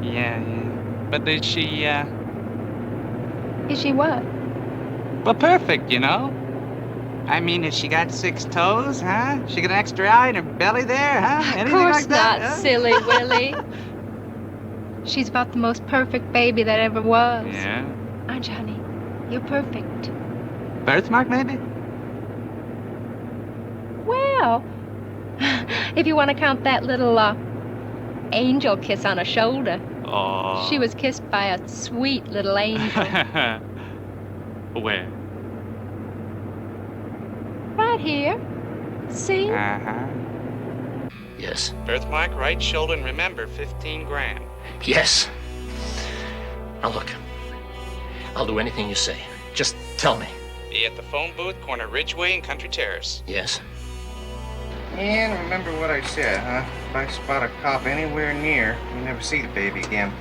Speaker 14: Yeah. But is she,
Speaker 4: Is she what?
Speaker 14: well, perfect, you know? I mean, has she got 6 toes, huh? She got an extra eye in her belly there, huh?
Speaker 4: Of
Speaker 14: Anything
Speaker 4: course
Speaker 14: like that?
Speaker 4: not,
Speaker 14: huh?
Speaker 4: silly Willie. She's about the most perfect baby that ever was.
Speaker 14: Yeah.
Speaker 4: Aren't you, honey? You're perfect.
Speaker 14: Birthmark, maybe?
Speaker 4: Well, if you want to count that little angel kiss on her shoulder.
Speaker 14: Oh.
Speaker 4: She was kissed by a sweet little angel.
Speaker 1: Where?
Speaker 4: Right here. See?
Speaker 14: Uh-huh.
Speaker 13: Yes.
Speaker 14: Birthmark, right shoulder, and remember, 15 grand.
Speaker 13: Yes. Now look, I'll do anything you say. Just tell me.
Speaker 14: Be at the phone booth, corner Ridgeway and Country Terrace.
Speaker 13: Yes.
Speaker 14: And remember what I said, huh? If I spot a cop anywhere near, you never see the baby again.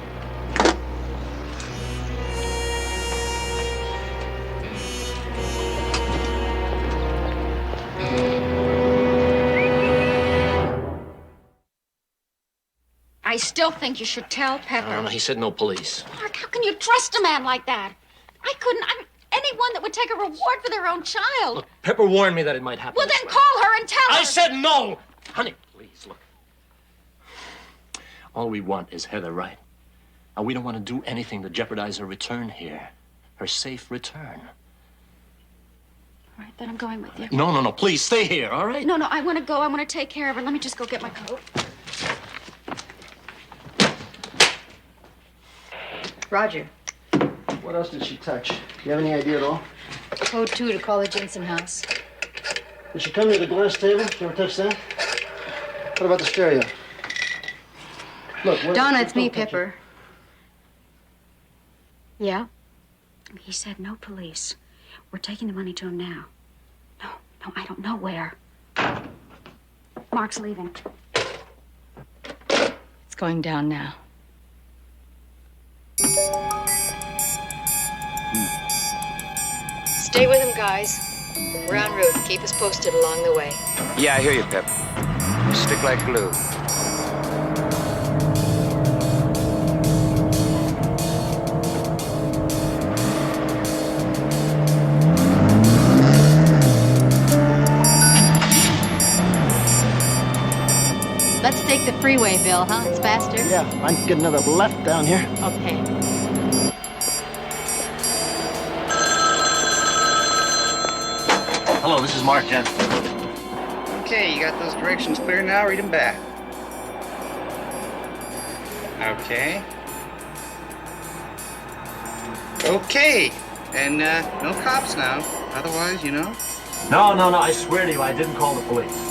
Speaker 21: I still think you should tell Pepper.
Speaker 13: No, he said no police.
Speaker 21: Mark, how can you trust a man like that? I couldn't. Anyone that would take a reward for their own child.
Speaker 13: Look, Pepper warned me that it might happen.
Speaker 21: Well,
Speaker 13: this
Speaker 21: then
Speaker 13: way.
Speaker 21: call her and tell her.
Speaker 13: I said no! Honey, please, look. All we want is Heather right. And we don't want to do anything to jeopardize her return here. Her safe return.
Speaker 21: All right, then I'm going with you.
Speaker 13: No, please, stay here, all right?
Speaker 21: No, I want to go. I want to take care of her. Let me just go get my coat.
Speaker 2: Roger.
Speaker 8: What else did she touch? Do you have any idea at all?
Speaker 2: Code 2 to call the Jensen house.
Speaker 8: Did she come near the glass table? Did you ever touch that? What about the stereo? Look,
Speaker 2: Donna, it's me, Pepper.
Speaker 21: Yeah? He said no police. We're taking the money to him now. No, I don't know where. Mark's leaving.
Speaker 2: It's going down now. Stay with him, guys. We're en route. Keep us posted along the way.
Speaker 14: Yeah, I hear you, Pep. Stick like glue.
Speaker 2: Let's take the freeway, Bill, huh? It's faster.
Speaker 8: Yeah, I can get another left down here.
Speaker 2: Okay.
Speaker 13: Hello, this is Mark Jensen.
Speaker 14: Okay, you got those directions clear now? Read them back. Okay. Okay. And no cops now. Otherwise, you know.
Speaker 13: No, I swear to you, I didn't call the police.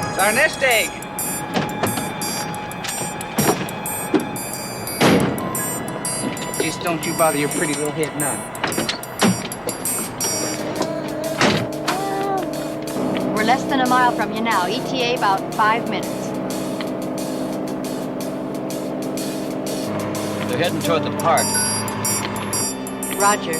Speaker 14: It's our nest egg. Just don't you bother your pretty little head none.
Speaker 2: We're less than a mile from you now. ETA about 5 minutes.
Speaker 15: They're heading toward the park.
Speaker 2: Roger.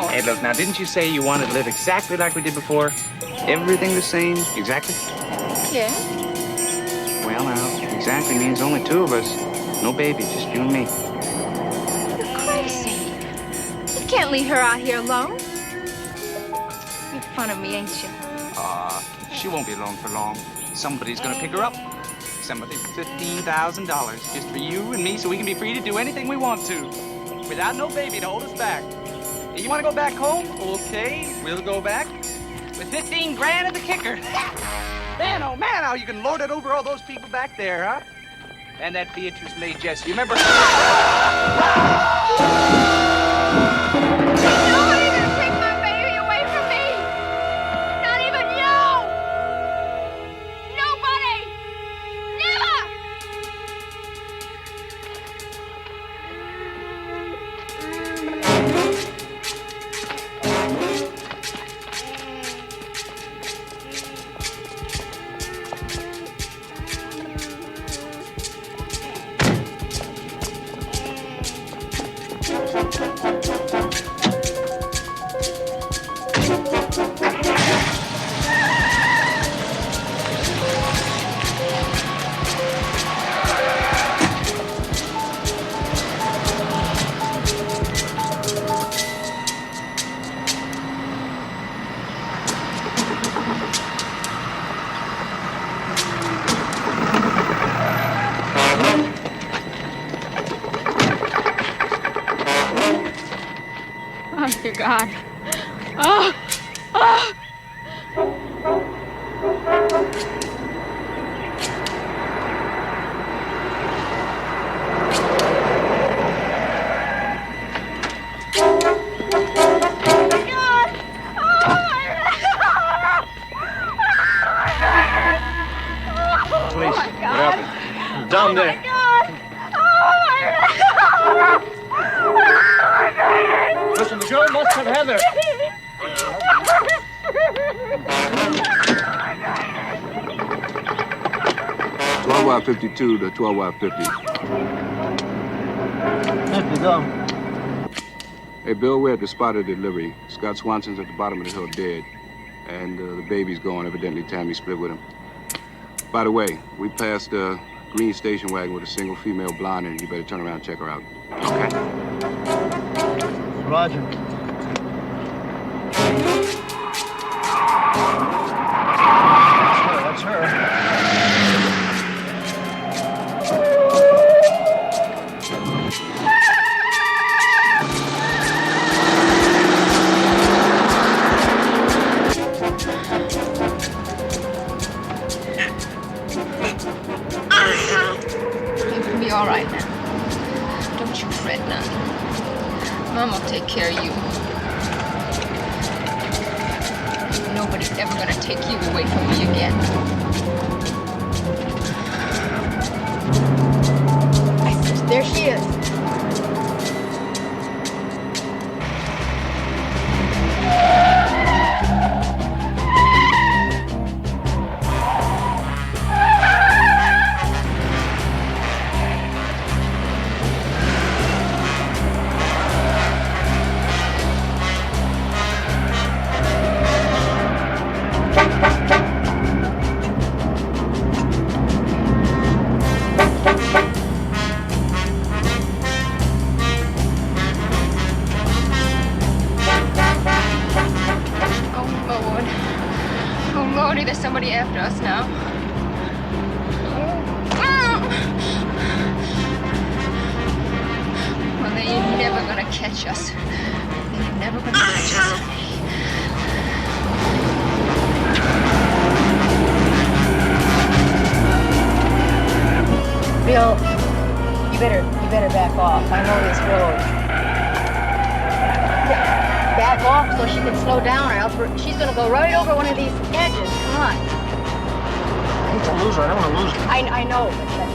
Speaker 14: Hey, look, now, didn't you say you wanted to live exactly like we did before? Everything the same? Exactly?
Speaker 17: Yeah.
Speaker 14: Well, now, exactly means only two of us. No baby, just you and me.
Speaker 17: You're crazy. You can't leave her out here alone. You're fun of me, ain't you?
Speaker 14: She won't be alone for long. Somebody's gonna pick her up. Somebody with $15,000 just for you and me so we can be free to do anything we want to. Without no baby to hold us back. You want to go back home? Okay, we'll go back. With 15 grand at the kicker. Man, oh man, how you can lord it over all those people back there, huh? And that Beatrice May Jesse, you remember?
Speaker 17: Nobody's gonna take my baby away from me! Not even you! Nobody! Never! Oh, dear God. Oh! Oh!
Speaker 13: Please.
Speaker 17: Oh, my
Speaker 13: What
Speaker 17: God.
Speaker 13: happened? Down there. Listen, the girl must have Heather.
Speaker 5: 12-52 to 12-50.
Speaker 8: Go.
Speaker 5: Hey, Bill, we're at the spot of delivery. Scott Swanson's at the bottom of the hill dead. And the baby's gone. Evidently, Tammy split with him. By the way, we passed a green station wagon with a single female blonde in it. You better turn around and check her out. Okay.
Speaker 8: Roger. That's her.
Speaker 4: You'll be all right now. Don't you fret none. Mom will take care of you. Nobody's ever gonna take you away from me again.
Speaker 2: There she is.
Speaker 4: Oh, Lordy, there's somebody after us now. Well, they ain't never gonna catch us. They ain't never gonna catch us.
Speaker 2: Bill, you better back off. I know this road. Back off so she can slow down, or else she's gonna go right over one of these edges. Come on.
Speaker 8: I hate to lose her. I don't want to lose her.
Speaker 2: I know, but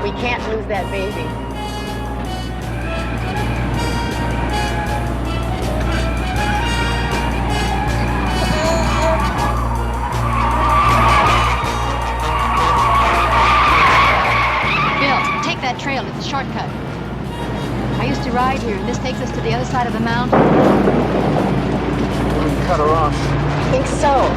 Speaker 2: we can't lose that baby. Bill, take that trail. It's a shortcut. I used to ride here, and this takes us to the other side of the mountain.
Speaker 8: We can cut her off.
Speaker 2: I think so.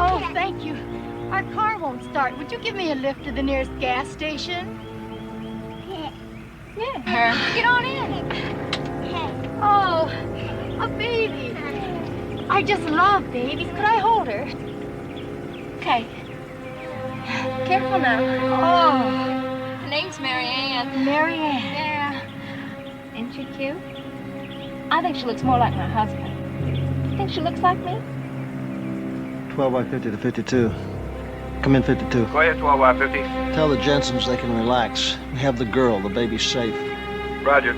Speaker 20: Oh, thank you. Our car won't start. Would you give me a lift to the nearest gas station? Yeah. Get on in. Oh, a baby. I just love babies. Could I hold her?
Speaker 4: Okay. Careful now.
Speaker 20: Oh.
Speaker 4: Her name's Mary Ann.
Speaker 20: Mary Ann.
Speaker 4: Yeah. Ain't she cute? I think she looks more like my husband. You think she looks like me?
Speaker 8: 12-50 to 52. Come in 52.
Speaker 5: Go ahead, 12-50.
Speaker 8: Tell the Jensens they can relax. We have the girl. The baby's safe.
Speaker 5: Roger.